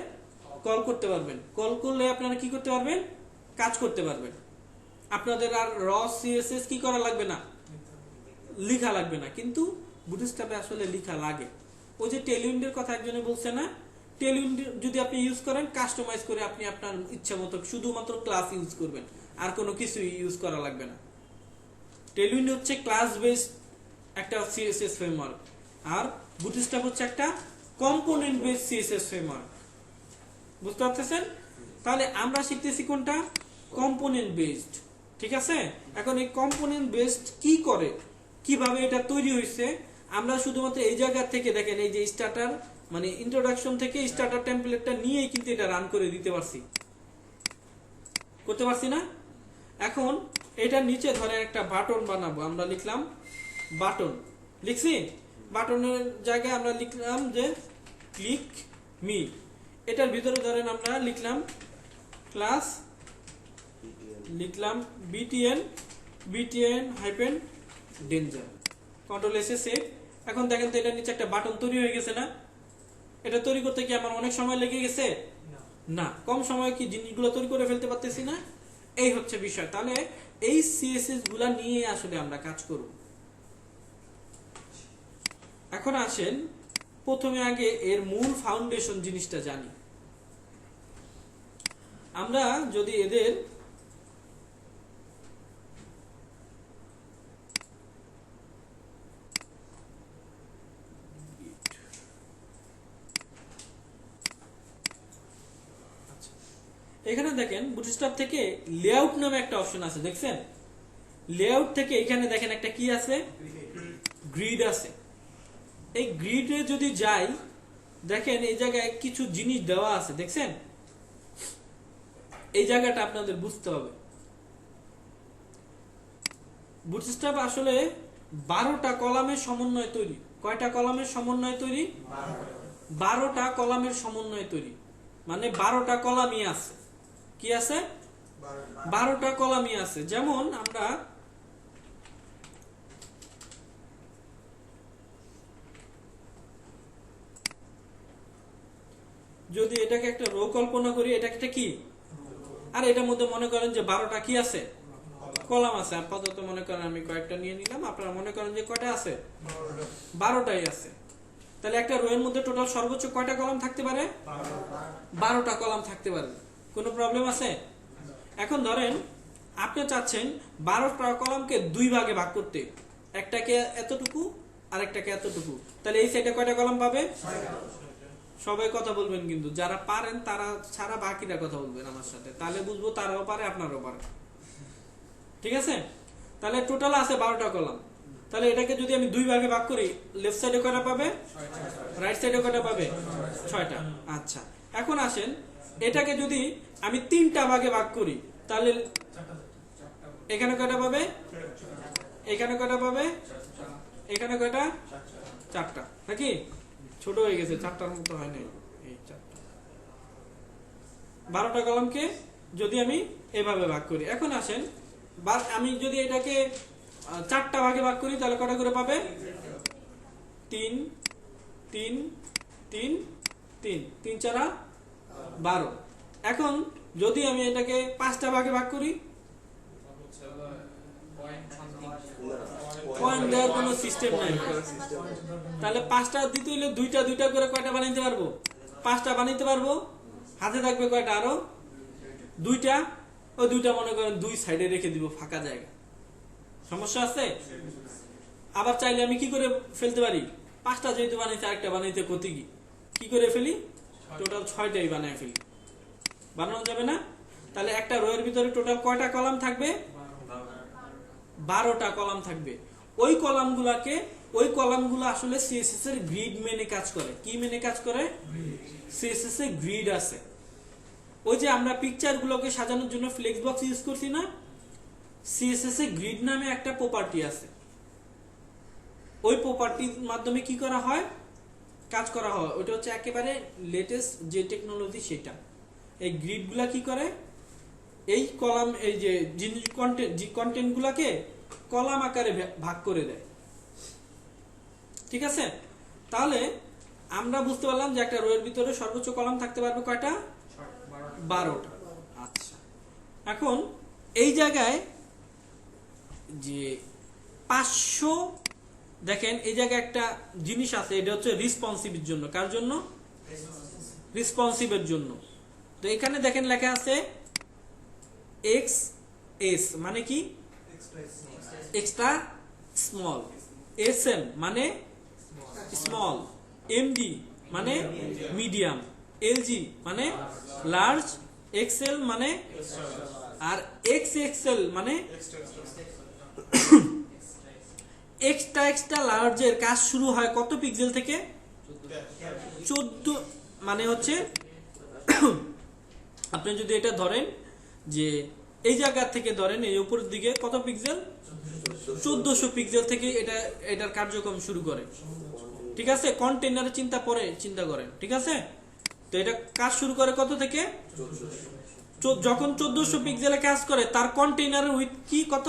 কল করতে পারবেন, কল করলে আপনারা কি করতে পারবেন, কাজ করতে পারবেন। আপনাদের আর র সিএসএস কি করা লাগবে না, লেখা লাগবে না। কিন্তু বুটস্ট্র্যাপে আসলে লেখা লাগে। ওই যে টেলউইন্ডের কথা একজনে বলছে না, টেলউইন্ড যদি আপনি ইউজ করেন, কাস্টমাইজ করে আপনি আপনার ইচ্ছা মতো শুধুমাত্র ক্লাস ইউজ করবেন, আর কোনো কিছু ইউজ করা লাগবে না। টেলউইন্ড হচ্ছে ক্লাস বেসড একটা সিএসএস ফ্রেমওয়ার্ক, আর বুটস্ট্র্যাপ হচ্ছে একটা কম্পোনেন্ট বেসড সিএসএস ফ্রেমওয়ার্ক, বুঝতে পারতেছেন। তাহলে আমরা শিখতেছি কোনটা, কম্পোনেন্ট বেসড, ঠিক আছে। এখন এই কম্পোনেন্ট বেসড কি করে, কিভাবে এটা তৈরি হয়েছে, আমরা শুধুমাত্র এই জায়গা থেকে দেখেন, এই যে স্টার্টার মানে ইন্ট্রোডাকশন থেকে স্টার্টার টেমপ্লেটটা নিয়েই কিন্তু এটা রান করে দিতে পারছি, করতে পারছি না। এখন এটার নিচে ধরেন একটা বাটন বানাবো, আমরা লিখলাম বাটন, লিখছি বাটনের জায়গায় আমরা লিখলাম যে ক্লিক মি, এটার ভিতরে ধরেন আমরা লিখলাম ক্লাস, লিখলাম বিটিএন হাইপেন ডেঞ্জার, কন্ট্রোল এসে সেভ। এখন দেখেন তো এটার নিচে একটা বাটন তৈরি হয়ে গেছে না। এটা তৈরি করতে কি আমার অনেক সময় লেগে গেছে না, কম সময়ে কি জিনিসগুলো তৈরি করে ফেলতে পারতেছি না, এই হচ্ছে বিষয়। তাহলে এই সিএসএস গুলা নিয়ে আসলে আমরা কাজ করব। এখন আসেন প্রথমে আগে এর মূল ফাউন্ডেশন জিনিসটা জানি। আমরা যদি এদের এখানে দেখেন বুটস্ট্র্যাপ থেকে লেআউট নামে একটা অপশন আছে, দেখছেন, লেআউট থেকে এখানে দেখেন একটা কি আছে, গ্রিড আছে। এই গ্রিডে যদি যাই, দেখেন এই জায়গায় কিছু জিনিস দেওয়া আছে, দেখছেন, এই জায়গাটা আপনাদের বুঝতে হবে। বুটস্ট্র্যাপ আসলে 12টা কলামের সমন্বয়ে তৈরি। কয়টা কলামের সমন্বয়ে তৈরি, 12টা কলামের সমন্বয়ে তৈরি, মানে 12টা কলামই আছে। কি আছে, 12টা কলামই আছে। যেমন আমরা যদি এটাকে একটা রো কল্পনা করি, এটা একটা কি, আর এটার মধ্যে মনে করেন যে 12টা কি আছে, কলাম আছে। আপাতত মনে করেন আমি কয়েকটা নিয়ে নিলাম, আপনারা মনে করেন যে কয়টা আছে, 12টাই আছে। তাহলে একটা রো এর মধ্যে টোটাল সর্বোচ্চ কয়টা কলাম থাকতে পারে, 12টা কলাম থাকতে পারে। কোনো প্রবলেম আছে? এখন ধরেন আপনি চাচ্ছেন 12টা কলামকে 2 ভাগে ভাগ করতে, একটাকে এতটুকু আর একটাকে এতটুকু, তাহলে এই সাইডে কয়টা কলাম পাবে? সবাই কথা বলবেন কিন্তু, যারা পারেন তারা ছাড়া বাকিরা কথা বলবেন আমার সাথে, তাহলে বুঝবো তারাও পারে আপনারাও পারে। ঠিক আছে? তাহলে টোটাল আছে 12টা কলাম। তাহলে এটাকে যদি আমি 2 ভাগে ভাগ করি, লেফট সাইডে কয়টা পাবে, রাইট সাইডে কয়টা পাবে? 6টা। আচ্ছা, এখন আসেন এটাকে যদি আমি 3টা ভাগে ভাগ করি, তাহলে এখানে কয়টা পাবে, এখানে কয়টা পাবে, এখানে কয়টা? 4টা। নাকি ছোট হয়ে গেছে, 4টার মতো হয় নাই, এই 4টা। 12টা কলামকে যদি আমি এভাবে ভাগ করি, এখন আসেন আমি যদি এটাকে 4টা ভাগে ভাগ করি, তাহলে কয়টা করে পাবে? 3 3 3 3 3 4 12। এখন যদি আমি এটাকে 5টা ভাগে ভাগ করি, পয়েন্ট দেওয়ার কোনো সিস্টেম নাই। তাহলে 5টা দিতে হইলে 2টা 2টা করে কয়টা বানাইতে পারবো? 5টা বানাইতে পারবো। হাতে থাকবে কয়টা? আরো 2টা। ওই 2টা মনে করেন 2 সাইডে রেখে দিব, ফাঁকা জায়গা। সমস্যা আছে? আবার চাইলে আমি কি করে ফেলতে পারি, 5টা যেহেতু বানাইতে, আরেকটা বানাইতে ক্ষতি কি করে ফেলি, টোটাল 6টাই বানায় ফেলি। বানানো যাবে না? তাহলে একটা রো এর ভিতরে টোটাল কয়টা কলাম থাকবে? 12টা কলাম থাকবে। ওই কলামগুলো আসলে সিএসএস এর গ্রিড মেনে কাজ করে। কি মেনে কাজ করে? সিএসএস এর গ্রিড আছে। ওই যে আমরা পিকচার গুলোকে সাজানোর জন্য ফ্লেক্স বক্স ইউজ করছি না, সিএসএস এর গ্রিড নামে একটা প্রপার্টি আছে। ওই প্রপার্টির মাধ্যমে কি করা হয়, কাজ করা হয়। ওটা হচ্ছে একেবারে লেটেস্ট যে টেকনোলজি সেটা। এই গ্রিড গুলা কি করে, এই কলাম, এই যে জিনিস কন্টেন্ট গুলাকে কলাম আকারে ভাগ করে দেয়। ঠিক আছে? তাহলে আমরা বুঝতে পারলাম যে একটা রো এর ভিতরে সর্বোচ্চ কলাম থাকতে পারবে কয়টা? 12টা। আচ্ছা, এখন এই জায়গায় যে 500, দেখেন এই জায়গায় একটা জিনিস আছে, এটা হচ্ছে রেসপন্সিভের জন্য। কার জন্য? রেসপন্সিভের জন্য। তো এখানে দেখেন লেখা আছে XS মানে কি? Extra small. SM মানে স্মল। MD মানে মিডিয়াম। LG মানে লার্জ। XL মানে, আর XXL মানে এক্সট্রা লার্জের কাজ শুরু হয় কত পিক্সেল থেকে? 14। মানে হচ্ছে আপনি যদি এটা ধরেন যে এই জায়গা থেকে ধরেন এই উপরের দিকে কত পিক্সেল? 1400 পিক্সেল থেকে এটার কার্যক্রম শুরু করে। ঠিক আছে? কন্টেইনারের চিন্তা করেন। ঠিক আছে? তো এটা কাজ শুরু করে কত থেকে? যখন 1400 পিক্সেলে কাজ করে, তার কন্টেইনারের উইথ কি কত?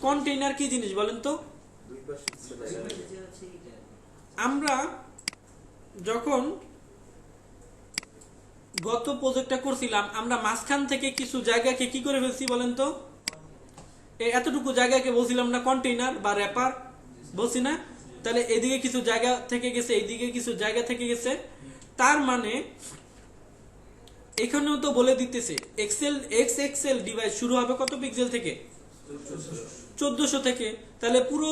কন্টেইনার কি জিনিস বলেন তো? আমরা যখন গত প্রজেক্টটা করছিলাম, আমরা মাঝখান থেকে কিছু জায়গাকে কি করে ফেলছি বলেন তো? এতটুকু জায়গাকে বলছিলাম না কন্টেইনার বা র্যাপার বলছি না? তাহলে এদিকে কিছু জায়গা থেকে গেছে, এইদিকে কিছু জায়গা থেকে গেছে। তার মানে এখানেও তো বলে দিতেছে XXL ডিভাইস শুরু হবে কত পিক্সেল থেকে? 1400 থেকে। তাহলে পুরো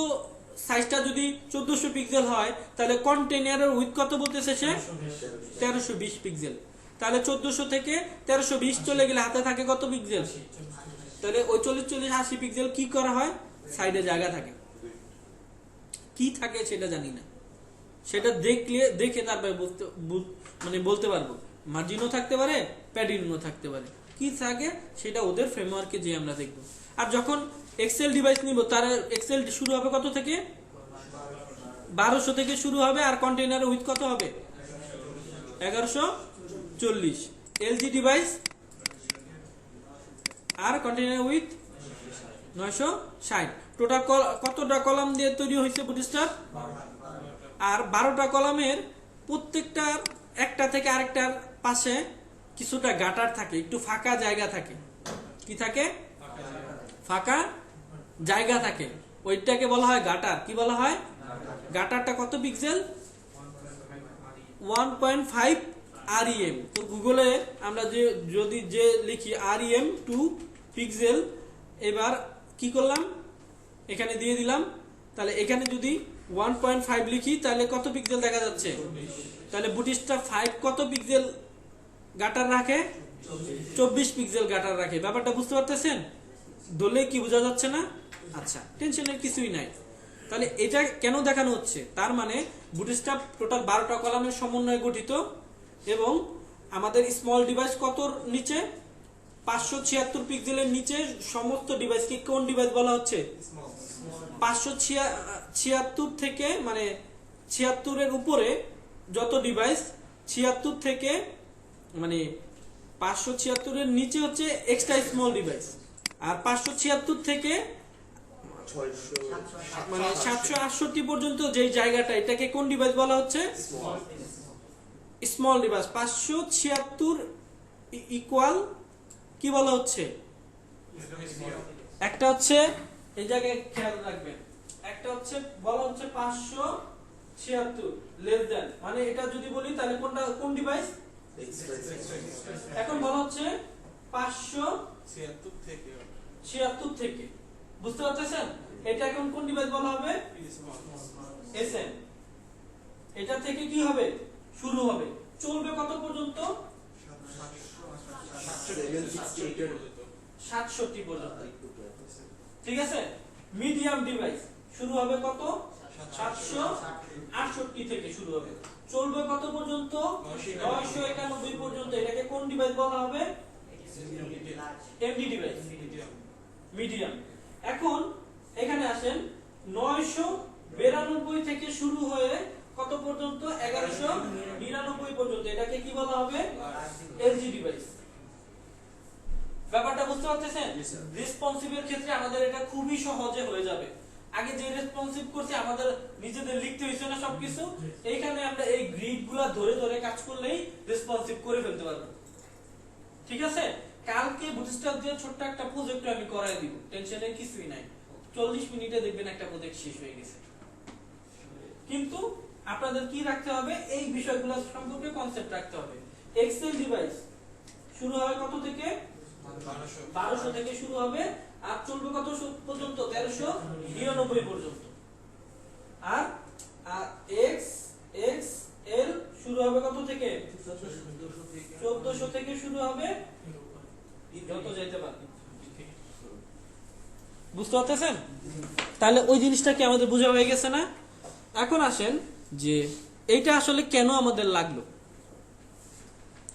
সাইজটা যদি 1400 পিক্সেল হয়, তাহলে কন্টেইনারের উইথ কত বলতেছে সে? 1320 পিক্সেল। তাহলে 1400 থেকে 1320 চলে গেলে হাতে থাকে কত পিক্সেল? তাহলে ওই 40-40-80 পিক্সেল কি করা হয়? সাইডে জায়গা থাকে। কি থাকে সেটা জানি না, সেটা দেখে তারপরে বলতে পারবো। মার্জিনও থাকতে পারে, প্যাডিংও থাকতে পারে। কি থাকে সেটা ওদের ফ্রেমওয়ার্কে যে আমরা দেখবো। আর যখন এক্সেল ডিভাইস নিব, তার এক্সেল শুরু হবে কত থেকে? 1200 থেকে শুরু হবে। আর কন্টেইনারের উইথ কত হবে? 1140। এলজি ডিভাইস আর কন্টেইনার উইথ 960। টোটাল কতটা কলাম দিয়ে তৈরি হয়েছে বুটস্ট্র্যাপ? আর 12টা কলামের প্রত্যেকটার একটা থেকে আরেকটার পাশে কিছুটা গাটার থাকে, একটু ফাঁকা জায়গা থাকে। কি থাকে? ফাঁকা জায়গা থাকে, ওইটাকে বলা হয় গাটার। কি বলা হয়? গাটারটা কত পিক্সেল? 1.5 REM। তো গুগলে আমরা যদি লিখি REM 2 পিক্সেল, এবার কি করলাম, এখানে দিয়ে দিলাম। তাহলে এখানে যদি 1.5 লিখি তাহলে কত পিক্সেল দেখা যাচ্ছে? তাহলে বুটস্ট্র্যাপ 5 কত পিক্সেল গাটার রাখে? 24 পিক্সেল গাটার রাখে। ব্যাপারটা বুঝতে পারতেছেন? দলে কি বোঝা যাচ্ছে না? আচ্ছা, টেনশনের কিছুই নাই। তাহলে এটা কেন দেখানো হচ্ছে? তার মানে বুটস্ট্র্যাপ টোটাল 12টা কলামের সমন্বয়ে গঠিত এবং আমাদের স্মল ডিভাইস কতর নিচে? 576 পিক্সেলের নিচে সমস্ত ডিভাইসকে কোন ডিভাইস বলা হচ্ছে? 576 থেকে, মানে 76 এর উপরে যত ডিভাইস, 76 থেকে মানে 576 এর নিচে হচ্ছে এক্সট্রা স্মল ডিভাইস, আর 576 থেকে মানে 768 পর্যন্ত যেই জায়গাটা, এটাকে কোন ডিভাইস বলা হচ্ছে? Small device. 576 ইকুয়াল কি বলা হচ্ছে? একটা হচ্ছে, এই জায়গায় খেয়াল রাখবেন, একটা হচ্ছে বলা হচ্ছে 576 লেস দ্যান, মানে এটা যদি বলি তাহলে কোনটা কোন ডিভাইস? এখন বলা হচ্ছে 576 থেকে, বুঝতে পারতেছেন? এটা এখন কোন ডিভাইস বলা হবে? এসএম। এটা থেকে কি হবে? শুরু হবে, চলবে কত পর্যন্ত? 67 পর্যন্ত। ঠিক আছে? মিডিয়াম ডিভাইস শুরু হবে কত? 768 থেকে শুরু হবে, চলবে কত পর্যন্ত? 991 পর্যন্ত। এটাকে কোন ডিভাইস বলা হবে? MD device, medium. এখন এখানে আসেন, 992 থেকে শুরু হয়ে কত পর্যন্ত? 1199 পর্যন্ত। এটাকে কি বলা হবে? LG device. ব্যাপারটা বুঝতে পারতেছেন? রেসপন্সিভের ক্ষেত্রে আমাদের এটা খুবই সহজে হয়ে যাবে। আগে যে রেসপন্সিভ করছি আমাদের নিজেদের লিখতে হয়েছে না সবকিছু, এইখানে আমরা এই গ্রিড গুলা ধরে ধরে কাজ করলেই রেসপন্সিভ করে ফেলতে পারবো। ঠিক আছে? কালকে বুটস্ট্র্যাপ দিয়ে ছোট্ট একটা প্রজেক্ট আমি করাই দিব, টেনশনের কিছুই নাই। 40 মিনিটে দেখবেন একটা প্রজেক্ট শেষ হয়ে গেছে। কিন্তু আপনাদের কি রাখতে হবে? এই বিষয়গুলো সম্পর্কে কনসেপ্ট রাখতে হবে। এক্সেল ডিভাইস শুরু হবে কত থেকে? 1200 থেকে শুরু হবে, আর চলবে কত পর্যন্ত? 1399 পর্যন্ত। আর এক্স এক্স এল শুরু হবে কত থেকে? 1400 থেকে শুরু হবে, যত যেতে পারে। বুঝতে পারতেছেন? তাহলে ওই জিনিসটা কি আমাদের বোঝা হয়ে গেছে না? এখন আসেন যে এইটা আসলে কেন আমাদের লাগলো,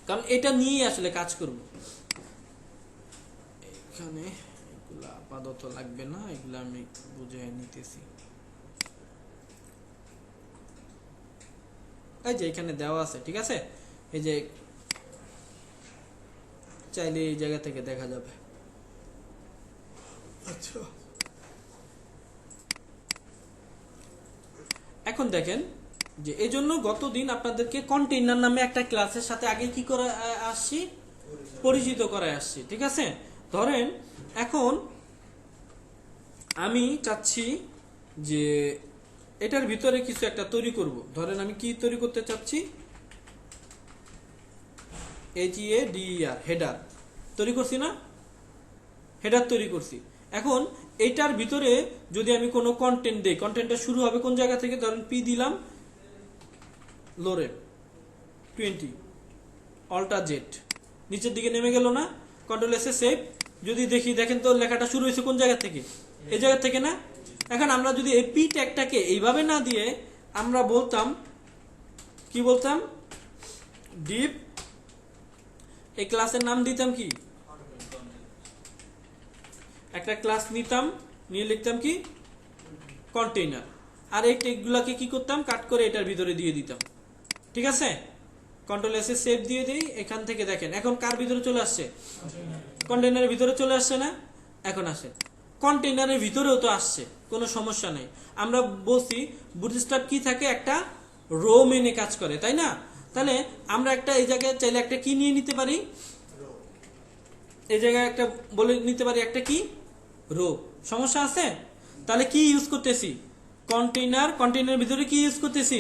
কারণ এটা নিয়েই আসলে কাজ করব। এখানে এগুলা আপাতত লাগবে না, এগুলা আমি বুঝে নিতেছি। এই যে এখানে দেওয়া আছে, ঠিক আছে? এই যে চাইলে এই জায়গা থেকে দেখা যাবে। আচ্ছা, এখন দেখেন যে এই জন্য গতদিন আপনাদেরকে কন্টেইনার নামে একটা ক্লাসের সাথে আগে কি করে আসছি? পরিচিত করায় আসছি। ঠিক আছে? ধরেন এখন আমি চাচ্ছি যে এটার ভিতরে কিছু একটা তৈরি করব। ধরেন আমি কি তৈরি করতে চাচ্ছি? HEADER, হেডার তৈরি করছি না? হেডার তৈরি করছি। এখন এইটার ভিতরে যদি আমি কোনো কন্টেন্ট দেই, কন্টেন্টটা শুরু হবে কোন জায়গা থেকে? ধরেন পি দিলাম, লোরেন 20 অল্টা জেড, নিচের দিকে নেমে গেল না? কন্ট্রোল এসে সেভ। যদি দেখি, দেখেন তো লেখাটা শুরু হয়েছে কোন জায়গা থেকে? এই জায়গা থেকে না? এখন আমরা যদি এই পি ট্যাগটাকে এইভাবে না দিয়ে আমরা বলতাম, কি বলতাম? ডিপ, এই ক্লাসের নাম দিতাম কি? একটা ক্লাস নিতাম, নিয়ে লিখতাম কি? কন্টেইনার। আর এই ট্যাগগুলোকে কি করতাম? কাট করে এটার ভিতরে দিয়ে দিতাম। ঠিক আছে? কন্ট্রোল এসে সেভ দিয়ে দিই। এখান থেকে দেখেন এখন কার ভিতরে চলে আসছে? কন্টেইনারের ভিতরে চলে আসছে না? এখন আসে কন্টেইনারের ভিতরেও তো আসছে, কোনো সমস্যা নেই। আমরা বলছি বুটস্ট্র্যাপ কি থাকে? একটা রো মেনে কাজ করে, তাই না? তাহলে আমরা একটা এই জায়গায় চাইলে একটা কি নিয়ে নিতে পারি, এই জায়গায় একটা বলে নিতে পারি একটা কি রো। সমস্যা আছে? তাহলে কি ইউজ করতেছি, কন্টেইনার ভিতরে কি ইউজ করতেছি,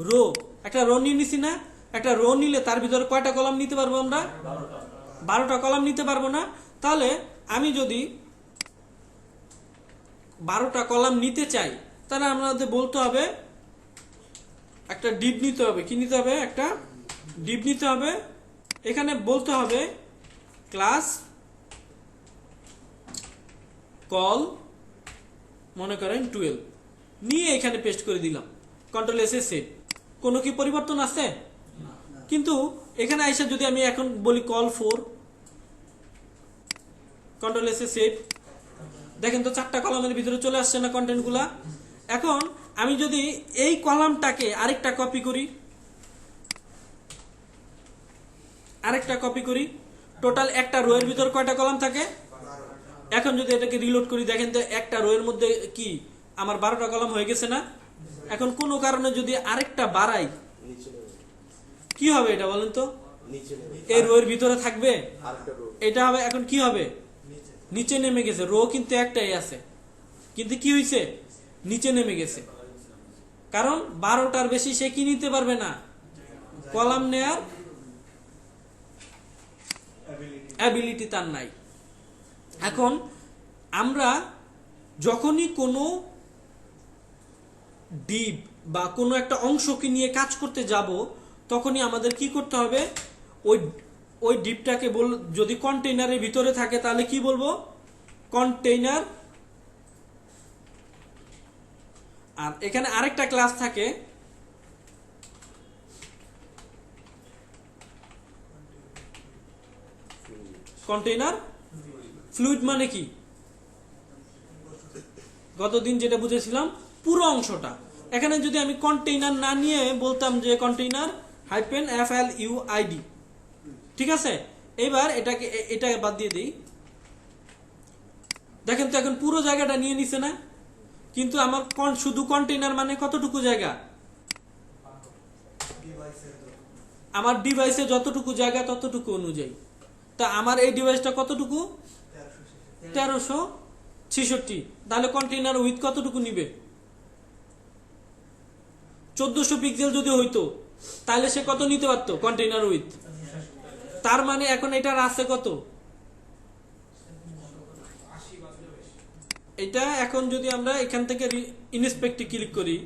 রো। একটা রো নিয়ে নিছি না, একটা রো নিলে তার ভিতরে কয়টা কলাম নিতে পারবো আমরা, 12টা কলাম নিতে পারবো না। তাহলে আমি যদি 12টা কলাম নিতে চাই, তাহলে আমাদের বলতে হবে একটা ডিপ নিতে হবে। কি নিতে হবে, একটা ডিপ নিতে হবে। এখানে বলতে হবে ক্লাস কল মনে করেন 12 নিয়ে এখানে পেস্ট করে দিলাম, কন্ট্রোল এস এ সেভ। কোনো কি পরিবর্তন আছে? কিন্তু এখানে আইসা যদি আমি এখন বলি call 4, control S A save, দেখেন তো 4টা কলামের ভিতরে চলে আসছে না কন্টেন্ট গুলা। এখন আমি যদি এই কলামটাকে আরেকটা কপি করি, টোটাল একটা রো এর ভিতর কয়টা কলাম থাকে? এখন যদি এটাকে রিলোড করি, দেখেন তো একটা রো এর মধ্যে কি আমার 12টা কলাম হয়ে গেছে না? এখন কোনো কারণে যদি আরেকটা বাড়াই, কি হবে এটা বলেন তো? এই রো এর ভিতরে থাকবে, এটা হবে এখন কি হবে, নিচে নেমে গেছে। রো কিন্তু একটাই আছে, কিন্তু কি হয়েছে, নিচে নেমে গেছে। কারণ 12টার বেশি সে কি নিতে পারবে না, কলাম নেয়ার অ্যাবিলিটি তার নাই। এখন আমরা যখনই কোনো ডিপ বা কোনো একটা অংশকে নিয়ে কাজ করতে যাব, তখনই আমাদের কি করতে হবে, ওই ডিপটাকে যদি কন্টেইনারের ভিতরে থাকে তাহলে কি বলবো, কন্টেইনার। আর এখানে আরেকটা ক্লাস থাকে কন্টেইনার ফ্লুইড। মানে কি, গতদিন যেটা বুঝেছিলাম পুরো অংশটা। এখানে যদি আমি কন্টেইনার না নিয়ে বলতাম যে কন্টেইনার -FLUID, ঠিক আছে। এবার এটা বাদ দিয়ে দিই। দেখেন তো এখন পুরো জায়গাটা নিয়ে নিছে না, কিন্তু আমার শুধু কন্টেইনার মানে কতটুকু জায়গা, আমার ডিভাইসে যতটুকু জায়গা ততটুকু অনুযায়ী। তা আমার এই ডিভাইসটা কতটুকু, 1366। তাহলে কন্টেইনার উইথ কতটুকু নিবে, 1400 পিক্সেল যদি হইতো তাহলে সে কত নিতে পারতো কন্টেইনার উইথ। তার মানে এখন এটার আছে কত, এটা এখন যদি আমরা এখান থেকে ইনস্পেক্টে ক্লিক করি,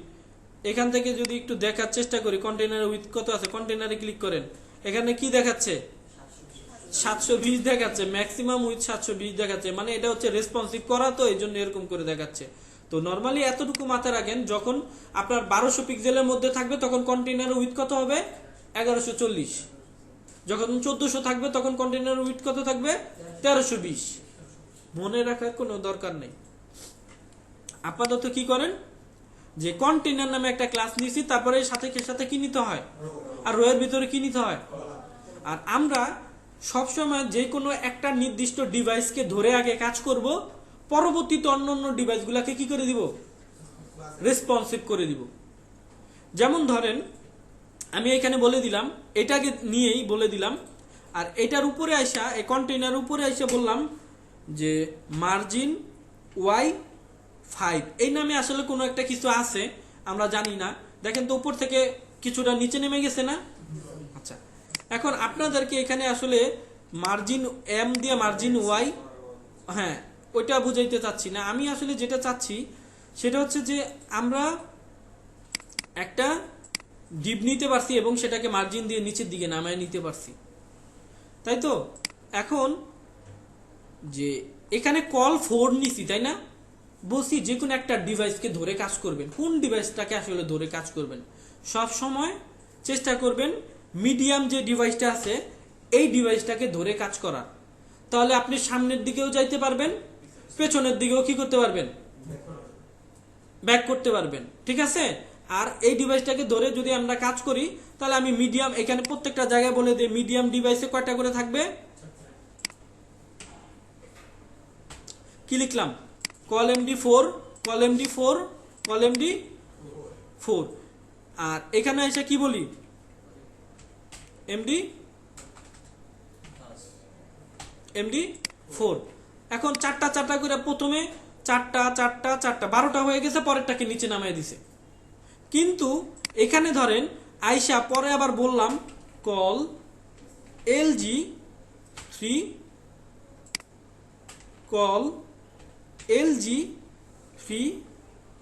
এখান থেকে যদি একটু দেখার চেষ্টা করি কন্টেইনার উইথ কত আছে, কন্টেইনারে ক্লিক করেন, এখানে কি দেখাচ্ছে, 720 দেখাচ্ছে, ম্যাক্সিমাম উইথ 720 দেখাচ্ছে। মানে এটা হচ্ছে রেসপন্সিভ করা, তো এই জন্য এরকম করে দেখাচ্ছে। তো নর্মালি এতটুকু মাথায় রাখেন, যখন আপনার 1200 পিক্সেলের মধ্যে থাকবে তখন কন্টেইনার উইথ কত হবে, 1140। যখন 1400 থাকবে তখন কন্টেইনার উইথ কত থাকবে, 1320। মনে রাখার কোনো দরকার নেই। আপাতত কি করেন, যে কন্টেইনার নামে একটা ক্লাস নিয়েছি, তারপরে সাথে কি নিতে হয়, আর রো এর ভিতরে কি নিতে হয়। আর আমরা সবসময় যে কোনো একটা নির্দিষ্ট ডিভাইসকে ধরে আগে কাজ করব, পরবর্তীতে অন্য ডিভাইসগুলোকে কি করে দিব, রেসপন্সিভ করে দিব। যেমন ধরেন আমি এখানে বলে দিলাম, এটাকে নিয়েই বলে দিলাম, আর এটার উপরে আইসা, এই কন্টেইনার উপরে আইসা বললাম যে মার্জিন Y5। এই নামে আসলে কোনো একটা কিছু আছে, আমরা জানি না। দেখেন তো উপর থেকে কিছুটা নিচে নেমে গেছে না। আচ্ছা, এখন আপনাদেরকে এখানে আসলে মার্জিন M দিয়ে মার্জিন Y, হ্যাঁ ওইটা বুঝাইতে চাচ্ছি না। আমি আসলে যেটা চাচ্ছি সেটা হচ্ছে যে আমরা একটা ডিপ নিতে পারছি এবং সেটাকে মার্জিন দিয়ে নিচের দিকে নামায় নিতে পারছি, তাই তো। এখন যে এখানে কল 4 নিছি, তাই না, বলছি যে কোনো একটা ডিভাইসকে ধরে কাজ করবেন। কোন ডিভাইসটাকে আসলে ধরে কাজ করবেন, সব সময় চেষ্টা করবেন মিডিয়াম যে ডিভাইসটা আছে এই ডিভাইসটাকে ধরে কাজ করার। তাহলে আপনি সামনের দিকেও যাইতে পারবেন, পেছনের দিকেও কি করতে পারবেন, ব্যাক করতে পারবেন, ঠিক আছে। আর এই ডিভাইসটাকে ধরে যদি আমরা কাজ করি, তাহলে আমি মিডিয়াম, এখানে প্রত্যেকটা জায়গায় বলে দিই মিডিয়াম ডিভাইসে কয়টা করে থাকবে, কি লিখলাম, call MD4, call MD4, call MD4। আর এখানে এসে কি বলি, এমডি 4। এখন চারটা করে প্রথমে চারটা 12টা হয়ে গেছে, পরেরটাকে নিচে নামিয়ে দিছে। কিন্তু এখানে ধরেন আইসা পরে আবার বললাম কল LG3 কল LG3,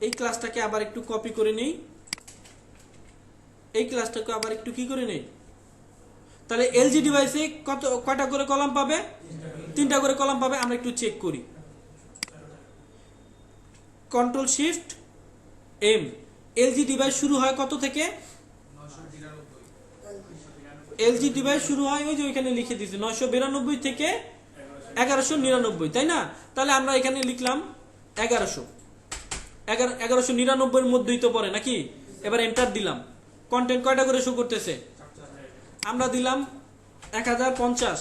এই ক্লাসটাকে আবার একটু কপি করে নেই, এই ক্লাসটাকে আবার একটু কি করে নেই। তাহলে LG ডিভাইসে কয়টা করে কলাম পাবে? 3টা করে কলাম পাবে। আমরা একটু চেক করি। Control shift M, LG device শুরু হয় কত থেকে? 992। LG ডিভাইস শুরু হয় ওই যে ওইখানে লিখে দিয়েছি 992 থেকে 1199, তাই না? তাহলে আমরা এখানে লিখলাম 1199 মধ্যেই তো পড়ে নাকি? এবার এন্টার দিলাম। কন্টেন্ট কয়টা করে শো করতেছে? আমরা দিলাম 1050।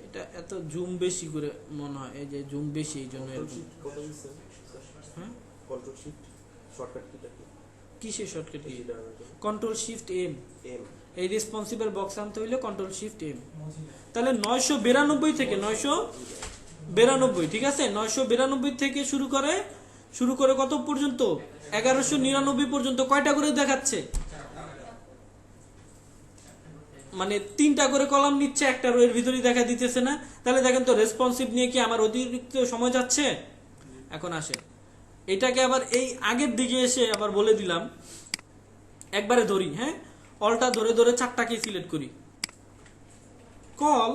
এটা এত জুম বেশি করে মনে হয়, এই যে জুম বেশি এই জন্য কন্ট্রোল এরকম। শিফট কত দিচ্ছেন? হ্যাঁ, কন্ট্রোল শিফট শর্টকাট কিটা কি? কিসের শর্টকাট কি? এটা আনার জন্য। কন্ট্রোল শিফট M, এম এই রেসপন্সিবল বক্স আনতে হইলে কন্ট্রোল শিফট M। তাহলে 992 থেকে 992, ঠিক আছে, 992 থেকে শুরু করে কত পর্যন্ত? 1199 পর্যন্ত কয়টা করে দেখাচ্ছে? মানে 3টা করে কলাম নিচ্ছে, একটা রো এর ভিতরেই দেখা দিতেছে না। তাহলে দেখেন তো রেসপন্সিভ নিয়ে কি আমার অতিরিক্ত সময় যাচ্ছে? এখন আসে এটাকে আবার এই আগের দিকে এসে আবার বলে দিলাম, একবারে ধরি, হ্যাঁ, অলটা ধরে 4টাকে সিলেক্ট করি। কল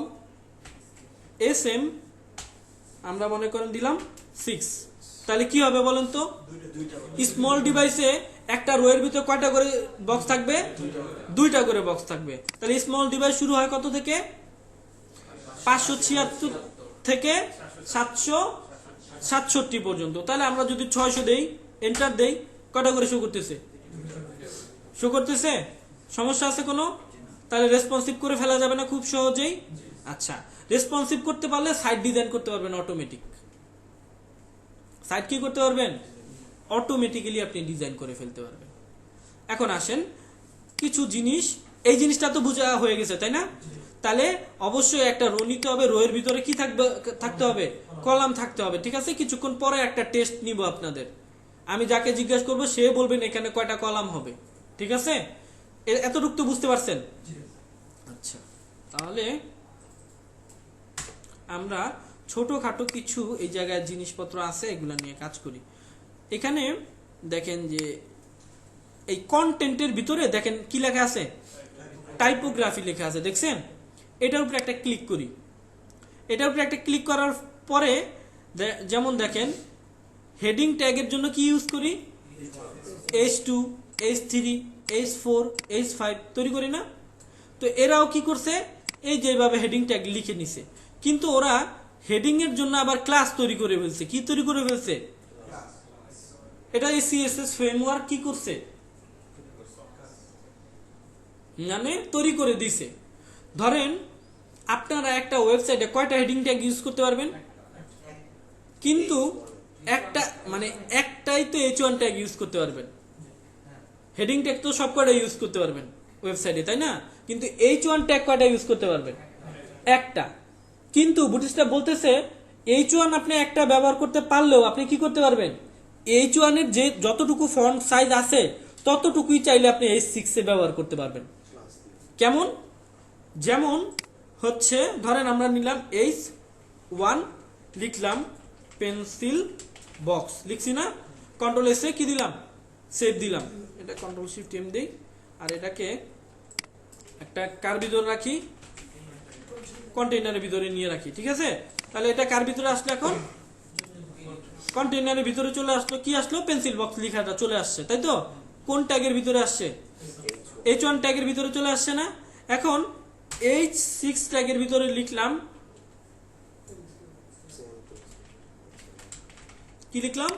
SM আমরা মনে করেন দিলাম 6। তাহলে কি হবে বলেন তো? স্মল ডিভাইসে একটা রো এর ভিতরে কয়টা করে বক্স থাকবে? 2টা করে বক্স থাকবে। তাহলে স্মল ডিভাইস শুরু হয় কত থেকে? 576 থেকে 767 পর্যন্ত। তাহলে আমরা যদি 600 দেই, এন্টার দেই, কয়টা করে শো করতেছে? সমস্যা আছে কোনো? তাহলে রেসপন্সিভ করে ফেলা যাবে না খুব সহজেই? আচ্ছা, রেসপন্সিভ করতে পারলে সাইট ডিজাইন করতে পারবেন অটোমেটিক। সাইট কি করতে পারবেন? অটোমেটিক্যালি আপনি ডিজাইন করে ফেলতে পারবেন। এখন আসেন কিছু জিনিস, এই জিনিসটা তো বোঝা হয়ে গেছে তাই না? তাহলে অবশ্যই একটা রো নিতে হবে, রো এর ভিতরে কি থাকতে হবে? কলাম থাকতে হবে, ঠিক আছে? কিছুক্ষণ পরে একটা টেস্ট নিব আপনাদের, আমি যাকে জিজ্ঞাসা করবো সে বলবেন এখানে কয়টা কলাম হবে, ঠিক আছে? এতটুকু তো বুঝতে পারছেন? আচ্ছা, তাহলে আমরা ছোটখাটো কিছু এই জায়গায় জিনিসপত্র আছে এগুলা নিয়ে কাজ করি। এখানে দেখেন যে এই কন্টেন্টের ভিতরে দেখেন কি লেখা আছে? টাইপোগ্রাফি লেখা আছে, দেখছেন? এটার উপরে একটা ক্লিক করি। এটার উপরে একটা ক্লিক করার পরে যেমন দেখেন হেডিং ট্যাগের জন্য কি ইউজ করি? H2, H3, H4, H5 তৈরি করি না? তো এরাও কি করছে? এই যেভাবে হেডিং ট্যাগ লিখে নিছে, কিন্তু ওরা হেডিং এর জন্য আবার ক্লাস তৈরি করে ফেলছে। কি তৈরি করে ফেলছে? এটা এই CSS ফ্রেমওয়ার্ক কি করছে? মানে তৈরি করে দিছে। ধরেন আপনারা একটা ওয়েবসাইটে কয়টা হেডিং ট্যাগ ইউজ করতে পারবেন? কিন্তু একটাই তো H1 ট্যাগ ইউজ করতে পারবেন। হেডিং ট্যাগ তো সব কয়টা ইউজ করতে পারবেন ওয়েবসাইটে, তাই না? কিন্তু H1 ট্যাগ কয়টা ইউজ করতে পারবেন? একটা। কিন্তু বুটস্ট্র্যাপ বলতেছে H1 আপনি একটা ব্যবহার করতে পারলেও আপনি কি করতে পারবেন? H1 এর যে যতটুকু ফন্ট সাইজ আছে ততটুকুই চাইলে আপনি H6 এ ব্যবহার করতে পারবেন। কেমন? যেমন হচ্ছে ধরেন আমরা নিলাম H1, লিখলাম পেন্সিল বক্স, লিখছি না? কন্ট্রোল S এ কি দিলাম? সেভ দিলাম। এটা কন্ট্রোল শিফট M দেই, আর এটাকে একটা কার ভিতরে রাখি, কন্টেইনারের ভিতরে নিয়ে রাখি, ঠিক আছে? তাহলে এটা কার ভিতরে আসলো? এখন কন্টেইনারের ভিতরে চলে আসলো। কি আসলো? পেন্সিল বক্স লেখাটা চলে আসছে, তাই তো? কোন ট্যাগের ভিতরে আসছে? H1 ট্যাগের ভিতরে চলে আসছে না? এখন H6 ট্যাগের ভিতরে লিখলাম, কি লিখলাম?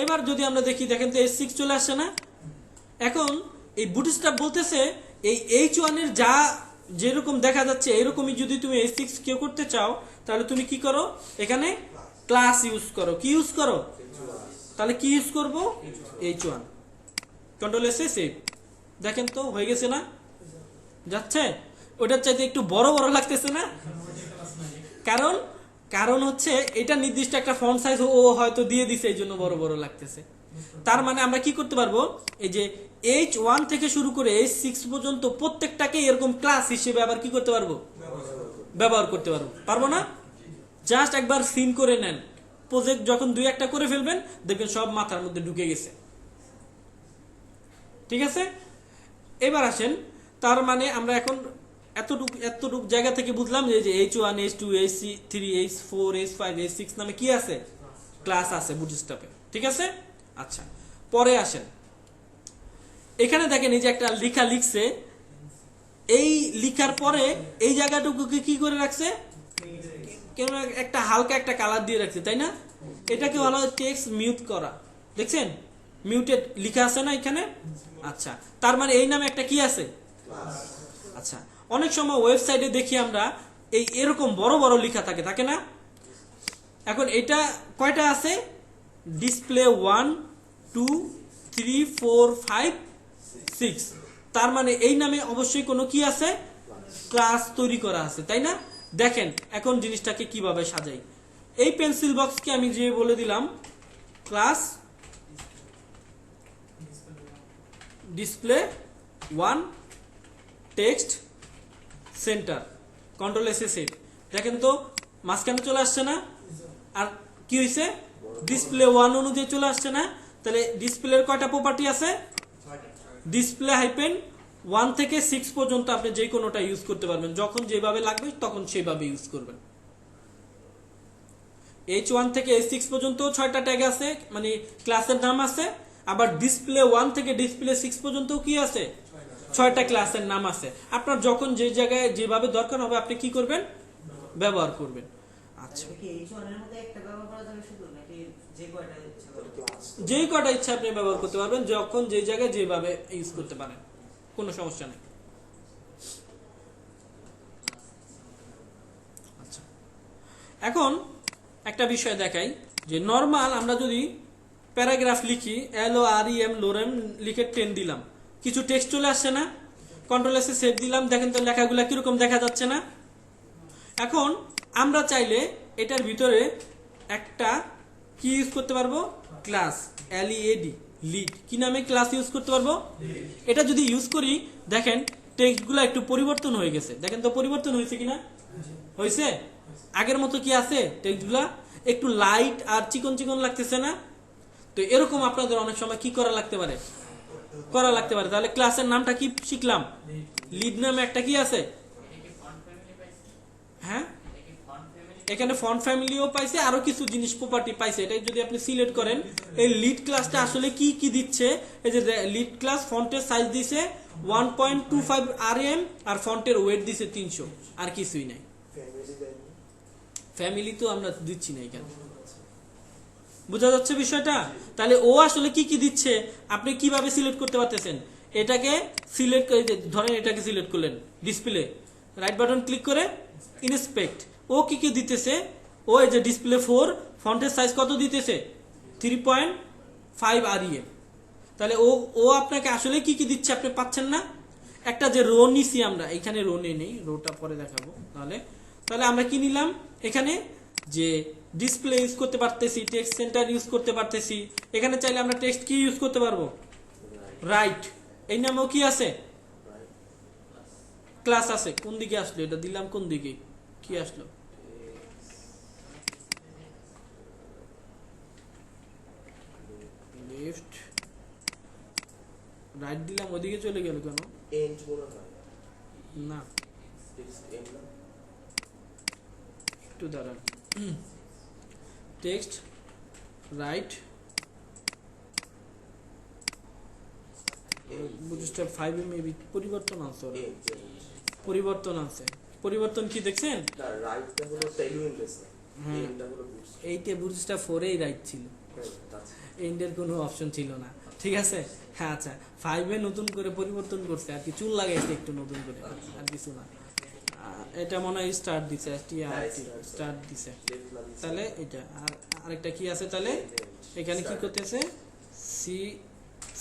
এবার যদি আমরা দেখি, দেখেন তো H6 চলে আসছে না? এখন এই বুটস্ট্র্যাপ বলতেছে এই H1 এর যা যেরকম দেখা যাচ্ছে এরকমই যদি তুমি H6 কেউ করতে চাও তাহলে তুমি কি করো? এখানে ক্লাস ইউজ করো। কি ইউজ করো? তাহলে কি ইউজ করব? H1। কন্ট্রোল S এ সেভ। দেখেন তো হয়ে গেছে না? যাচ্ছে? ওটার চাইতে একটু বড় বড় লাগতেছে না? কারণ কারণ হচ্ছে এটা নির্দিষ্ট একটা ফন্ট সাইজ ও হয়তো দিয়ে দিছে, এই জন্য বড় বড় লাগতেছে। তার মানে আমরা কি করতে পারবো, এই যে H1 থেকে শুরু করে H6 পর্যন্ত প্রত্যেকটাকে এরকম ক্লাস হিসেবে আবার কি করতে পারবো, ব্যবহার করতে পারবো। পারবো না? জাস্ট একবার সিন করে নেন, প্রজেক্ট যখন 2-1টা করে ফেলবেন দেখবেন সব মাথার মধ্যে ঢুকে গেছে। ঠিক আছে, এবার আসেন, তার মানে আমরা এখন এতটুক জায়গা থেকে বুঝলাম যে H1, H2, H3, H4, H5, H6 নামে কি আছে, ক্লাস আছে বুটস্ট্র্যাপে। ঠিক আছে, আচ্ছা পরে আসেন, এখানে দেখেন এই যে একটা লেখা লিখছে, এই লিখার পরে এই জায়গাটুকুকে কি করে রাখছে, কেন একটা হালকা একটা কালার দিয়ে রাখছে, তাই না? এটাকে বলা হয় টেক্সট মিউট করা। দেখছেন মিউটেড লেখা আছে না এখানে? আচ্ছা, তার মানে এই নামে একটা কি আছে, আচ্ছা। অনেক সময় ওয়েবসাইটে দেখি আমরা এই এরকম বড় বড় লেখা থাকে না? এখন এটা কয়টা আছে, ডিসপ্লে 1 2 3 4 5 6, তার মানে এই নামে অবশ্যই কোনো কি আছে, ক্লাস তৈরি করা আছে, তাই না? দেখেন এখন জিনিসটাকে কিভাবে সাজাই। এই পেন্সিল বক্সকে আমি যে বলে দিলাম class display 1 text centre, control S A save. দেখেন তো মাঝখানে চলে আসছে না? আর কি হয়েছে, ডিসপ্লে 1 অনুযায়ী চলে আসছে না? তাহলে ডিসপ্লের কয়টা প্রপার্টি আছে, ডিসপ্লে হাইপেন 1 থেকে 6 পর্যন্ত আপনি যে কোনোটা ইউজ করতে পারবেন, যখন যেভাবে লাগবে তখন সেভাবে ইউজ করবেন। H1 থেকে H6 পর্যন্ত 6টা ট্যাগ আছে, মানে ক্লাসের নাম আছে। আবার ডিসপ্লে 1 থেকে ডিসপ্লে 6 পর্যন্ত কি আছে, 6টা ক্লাসের নাম আছে। আপনার যখন যে জায়গায় যেভাবে দরকার হবে আপনি কি করবেন, ব্যবহার করবেন। আচ্ছা, যেই কয়টা ইচ্ছা আপনি ব্যবহার করতে পারবেন, যখন যে জায়গায় যেভাবে ইউজ করতে পারেন, কোনো সমস্যা নেই। আচ্ছা, এখন একটা বিষয় দেখাই যে নরমাল আমরা যদি প্যারাগ্রাফ লিখি, LOREM লোরেম লিখে 10 দিলাম, কিছু টেক্সট চলে আসছে না? কন্ট্রোল এসে সেভ দিলাম, দেখেন তো লেখাগুলো কিরকম দেখা যাচ্ছে না? এখন আমরা চাইলে এটার ভিতরে একটা কি ইউজ করতে পারবো, ক্লাস LEAD, লিড, কি নামে ক্লাস ইউজ করতে পারবো। এটা যদি ইউজ করি দেখেন টেক্সটগুলো একটু পরিবর্তন হয়ে গেছে, দেখেন তো পরিবর্তন হয়েছে কিনা, হয়েছে? আগের মতো কি আছে, টেক্সটগুলা একটু লাইট আর চিকন চিকন লাগতেছে না? তো এরকম আপনাদের অনেক সময় কি করা লাগতে পারে, তাহলে ক্লাসের নামটা কি শিখলাম, লিড নামে একটা কি আছে, হ্যাঁ এখানে ফন্ট ফ্যামিলিও পাইছে, আরো কিছু জিনিস প্রপার্টি পাইছে। এটা যদি আপনি সিলেক্ট করেন, এই লিড ক্লাসটা আসলে কি কি দিচ্ছে, এই যে লিড ক্লাস ফন্টের সাইজ দিছে 1.25 RM আর ফন্টের ওয়েট দিছে 300, আর কিছুই নাই। ফ্যামিলি তো আমরা দিচ্ছি না এখানে, বোঝা যাচ্ছে বিষয়টা? তাহলে ও আসলে কি কি দিচ্ছে আপনি কিভাবে সিলেক্ট করতে পারতেছেন। এটাকে সিলেক্ট করে, ধরেন এটাকে সিলেক্ট করলেন, ডিসপ্লে, রাইট বাটন ক্লিক করে ইন্সপেক্ট, ও কি কি দিতেছে, ও এই যে ডিসপ্লে 4 ফন্টের সাইজ কত দিতেছে, 3.5 REM। তাহলে ও আপনাকে আসলে কি কি দিচ্ছে আপনি পাচ্ছেন না? একটা যে রো নিছি আমরা, এখানে রো নেই, রোটা পরে দেখাবো। তাহলে আমরা কি নিলাম, এখানে যে ডিসপ্লে ইউজ করতে পারতেছি, টেক্সট সেন্টার ইউজ করতে পারতেছি, এখানে চাইলে আমরা টেক্সট কি ইউজ করতে পারবো, রাইট, এই নামেও কি আছে, ক্লাস আছে। কোন দিকে আসলো, এটা দিলাম কোন দিকে, কি আসলো, লেফট, রাইট দিলাম, ওদিকে চলে গেল কেন, না একটু দাঁড়ান, টেক্সট রাইট, বুটস্ট্র্যাপ 5 এ মেবি পরিবর্তন আছে, পরিবর্তন কি দেখছেন, রাইটটা হলো টেইলউইন লেস, এন্ডটা হলো বুটস, এইটা বুটস্ট্র্যাপ 4 এই রাইট ছিল, এন্ডের কোনো অপশন ছিল না। ঠিক আছে, হ্যাঁ আচ্ছা, 5 এ নতুন করে পরিবর্তন করছে আর কি, চুল লাগাইছে একটু নতুন করে, আর কিছু না। এটা মনে হয় স্টার্ট দিছে, স্টার্ট দিছে। তাহলে এটা আর আরেকটা কি আছে, তাহলে এখানে কি করতেছে,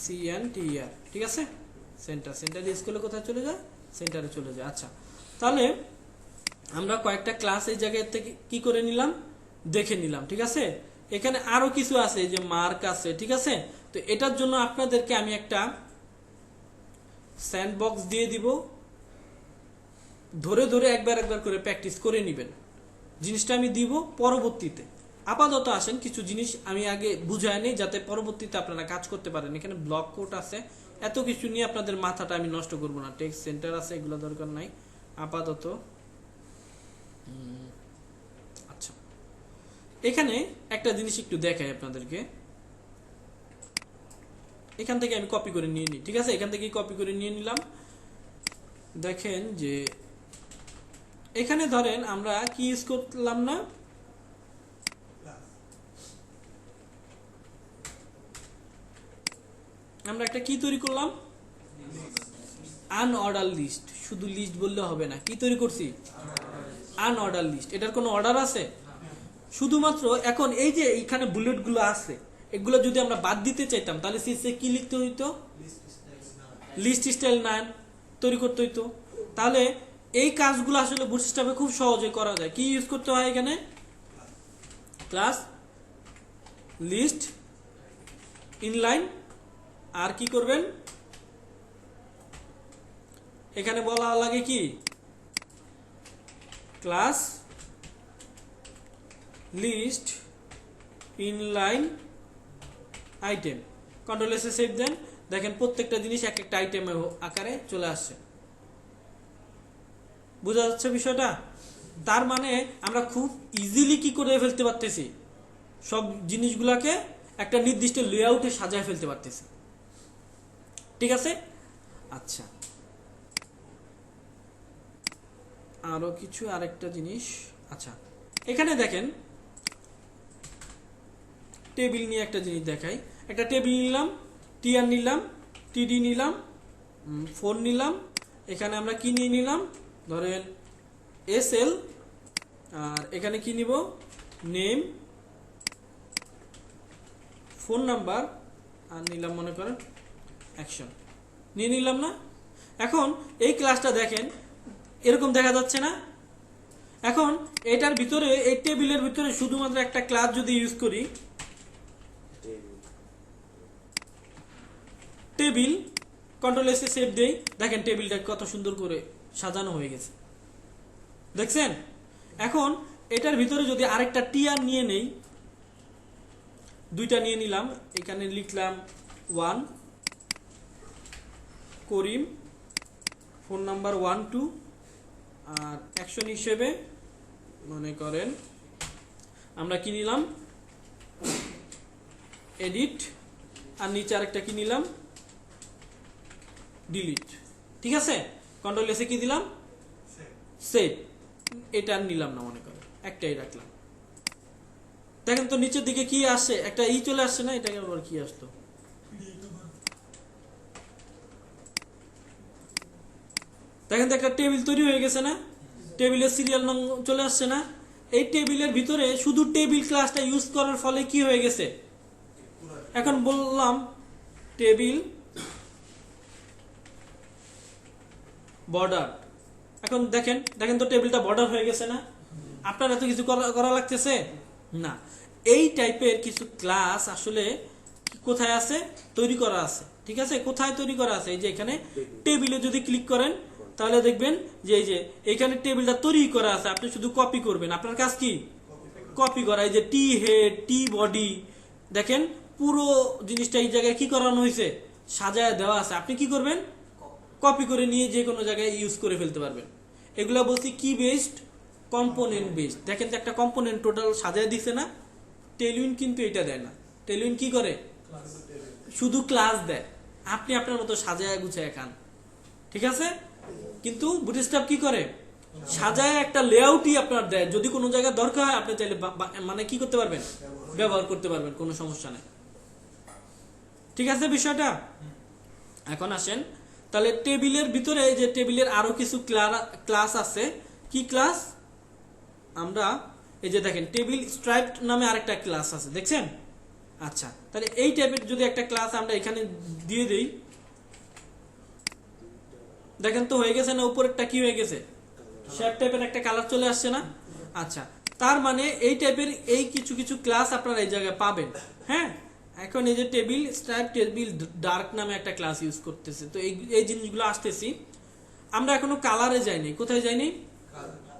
CNTR, ঠিক আছে। সেন্টার ইউজ করলে কোথায় চলে যায়, সেন্টারে চলে যায়। আচ্ছা, তাহলে আমরা কয়েকটা ক্লাস এই জায়গায় থেকে কি করে নিলাম, দেখে নিলাম। ঠিক আছে, এখানে আরো কিছু আছে, যে মার্ক আছে। ঠিক আছে, তো এটার জন্য আপনাদেরকে আমি একটা স্যান্ডবক্স দিয়ে দিব, ধরে ধরে একবার করে প্র্যাকটিস করে নেবেন। জিনিসটা আমি দিব পরবর্তীতে, আপাতত আসেন কিছু জিনিস আমি আগে বুঝাই নিই, যাতে পরবর্তীতে আপনারা কাজ করতে পারেন। এখানে ব্লক কোড আছে, এত কিছু নিয়ে আপনাদের মাথাটা আমি নষ্ট করব না। টেক্সট সেন্টার আছে, এগুলো দরকার নাই আপাতত। আচ্ছা, এখানে একটা জিনিস একটু দেখাই আপনাদেরকে, এখান থেকে আমি কপি করে নিয়ে নিই। ঠিক আছে, এখান থেকে কপি করে নিয়ে নিলাম। দেখেন যে এখানে ধরেন আমরা কি ইউজ করলাম না, আমরা একটা কি তৈরি করলাম, আনঅর্ডার লিস্ট। শুধু লিস্ট বললে হবে না, কি তৈরি করছি, আনঅর্ডার লিস্ট। এটার কোনো অর্ডার আছে শুধুমাত্র। এখন এই যে এখানে বুলেট গুলো আছে, এগুলো যদি আমরা বাদ দিতে চাইতাম, তাহলে সিসে কি লিখতে হইতো, লিস্ট স্টাইল 9 তৈরি করতে হইতো। তাহলে এই কাজগুলো আসলে বুটস্ট্র্যাপে খুব সহজে করা যায়। কি ইউজ করতে হয় এখানে, ক্লাস লিস্ট ইনলাইন, আর কি করবেন এখানে বলা লাগে কি, class list inline item. Control এসে সেভ দেন, দেখেন প্রত্যেকটা জিনিস এক একটা আইটেমের আকারে চলে আসছে। বোঝা যাচ্ছে বিষয়টা? তার মানে আমরা খুব ইজিলি কি করে ফেলতে পারতেছি, সব জিনিসগুলাকে একটা নির্দিষ্ট লেআউটে সাজায় ফেলতে পারতেছি। ঠিক আছে, আচ্ছা আরো কিছু, আরেকটা জিনিস। আচ্ছা, এখানে দেখেন টেবিল নিয়ে একটা জিনিস দেখাই। একটা টেবিল নিলাম, টিআর নিলাম, টিডি নিলাম, 4 নিলাম। এখানে আমরা কি নিয়ে নিলাম, ধরেন এসএল, আর এখানে কি নিব, নেম, ফোন নাম্বার, আর নিলাম মনে করেন অ্যাকশন, নিয়ে নিলাম না। এখন এই ক্লাসটা দেখেন এরকম দেখা যাচ্ছে না। এখন এটার ভিতরে, এই টেবিলের ভিতরে শুধুমাত্র একটা ক্লাস যদি ইউজ করি, টেবিল, কন্ট্রোল এসে সেভ দেই, দেখেন টেবিলটা কত সুন্দর করে সাজানো হয়ে গেছে, দেখছেন? এখন এটার ভিতরে যদি আরেকটা টিআর নিয়ে নেই, দুইটা নিয়ে নিলাম, এখানে লিখলাম 1 করিম, ফোন নাম্বার 1 2, আর অ্যাকশন হিসেবে মনে করেন আমরা কি নিলাম, এডিট, আর নিচে আরেকটা কি নিলাম, ডিলিট। ঠিক আছে, কন্ট্রোল এসে কি দিলাম, সেভ। এটা নিলাম না, মনে করেন একটাই রাখলাম। দেখেন তো নিচের দিকে কি আসছে, একটা ই চলে আসছে না, এটাকে আবার কি আসতো, দেখেন তো একটা টেবিল তৈরি হয়ে গেছে না, টেবিলের সিরিয়াল নং চলে আসছে না। এই টেবিলের ভিতরে শুধু টেবিল ক্লাসটা ইউজ করার ফলে কি হয়ে গেছে, এখন বললাম টেবিল বর্ডার। এখন দেখেন তো টেবিলটা বর্ডার হয়ে গেছে না। আপনার এত কিছু করা লাগতেছে না। এই টাইপের কিছু ক্লাস আসলে কোথায় আছে, তৈরি করা আছে। ঠিক আছে, কোথায় তৈরি করা আছে, এই যে এখানে টেবিলে যদি ক্লিক করেন তাহলে দেখবেন যে এই যে এখানে টেবিলটা তৈরি করা আছে, আপনি শুধু কপি করবেন। আপনার কাজ কি, কপি করা। এই যে টি হেড, টি বডি, দেখেন পুরো জিনিসটা এই জায়গায় কি করানো হয়েছে, সাজায় দেওয়া আছে। আপনি কি করবেন, কপি করে নিয়ে যে কোনো জায়গায় ইউজ করে ফেলতে পারবেন। এগুলা বলছি কি বেসড, কম্পোনেন্ট বেসড। দেখেন যে একটা কম্পোনেন্ট টোটাল সাজায় দিছে না। টেলউইন কিন্তু এটা দেয় না। টেলউইন কি করে, শুধু ক্লাস দেয়, আপনি আপনার মতো সাজায় গুছায় খান। ঠিক আছে, কিন্তু বুটস্ট্র্যাপ কি করে, সাজায় একটা লেআউটই আপনার দেয়। যদি কোনো জায়গায় দরকার হয় আপনি চাইলে মানে কি করতে পারবেন, ব্যবহার করতে পারবেন, কোনো সমস্যা নেই। ঠিক আছে বিষয়টা? এখন আসেন তাহলে টেবিলের ভিতরে, যে টেবিলের আরো কিছু ক্লাস আছে। কি ক্লাস, আমরা এই যে দেখেন টেবিল স্ট্রাইপ নামে আরেকটা ক্লাস আছে, দেখছেন? আচ্ছা, তাহলে এই টাইপের যদি একটা ক্লাস আমরা এখানে দিয়ে দেই, দেখেন তো হয়ে গেছে না, উপরেরটা কি হয়ে গেছে, শেপ টাইপের একটা কালার চলে আসছে না। আচ্ছা, তার মানে এই টাইপের এই কিছু কিছু ক্লাস আপনারা এই জায়গায় পাবেন। হ্যাঁ, এখন এই যে টেবিল স্ট্রাইপ, টেবিল ডার্ক নামে একটা ক্লাস ইউজ করতেছে। তো এই জিনিসগুলো আসতেছি। আমরা এখনো কালারে যাইনি। কোথায় যাইনি?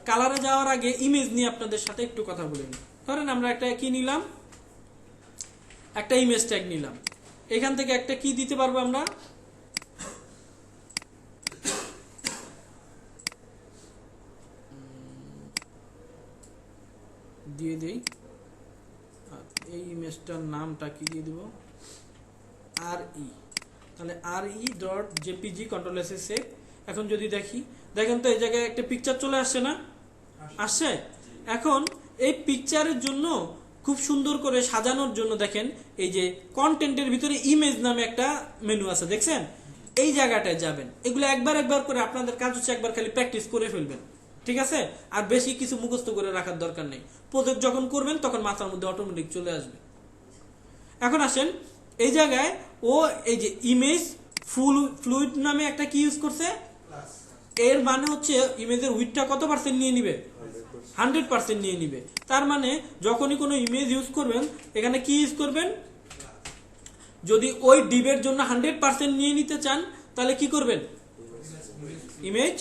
কালারে যাওয়ার আগে ইমেজ নিয়ে আপনাদের সাথে একটু কথা বলে নিই। ধরেন আমরা একটা কি নিলাম, একটা ইমেজ ট্যাগ নিলাম। এখান থেকে একটা কি দিতে পারবো আমরা, দিয়ে দিই। এই ইমেজটার নামটা কি দিয়ে দিব, আর ই। তাহলে R E dot JPG control S save. এখন যদি দেখি, দেখেন তো এই জায়গায় একটা পিকচার চলে আসছে না, আসছে। এখন এই পিকচারের জন্য খুব সুন্দর করে সাজানোর জন্য দেখেন এই যে কন্টেন্টের ভিতরে ইমেজ নামে একটা মেনু আছে, দেখছেন? এই জায়গাটায় যাবেন। এগুলো একবার করে আপনাদের কাজ হচ্ছে একবার খালি প্র্যাকটিস করে ফেলবেন, ঠিক আছে? আর বেশি কিছু মুখস্থ করে রাখার দরকার নেই। প্রজেক্ট যখন করবেন তখন মাথার মধ্যে অটোমেটিক চলে আসবে। এখন আসেন এই জায়গায় ও এই যে ইমেজ ফ্লুইড নামে একটা কি ইউজ করছে, এর মানে হচ্ছে ইমেজের উইডথটা কত পার্সেন্ট নিয়ে নিবে, 100% নিয়ে নিবে। তার মানে যখনই কোনো ইমেজ ইউজ করবেন এখানে কি ইউজ করবেন, যদি ওই ডিবের জন্য 100% নিয়ে নিতে চান তাহলে কি করবেন, ইমেজ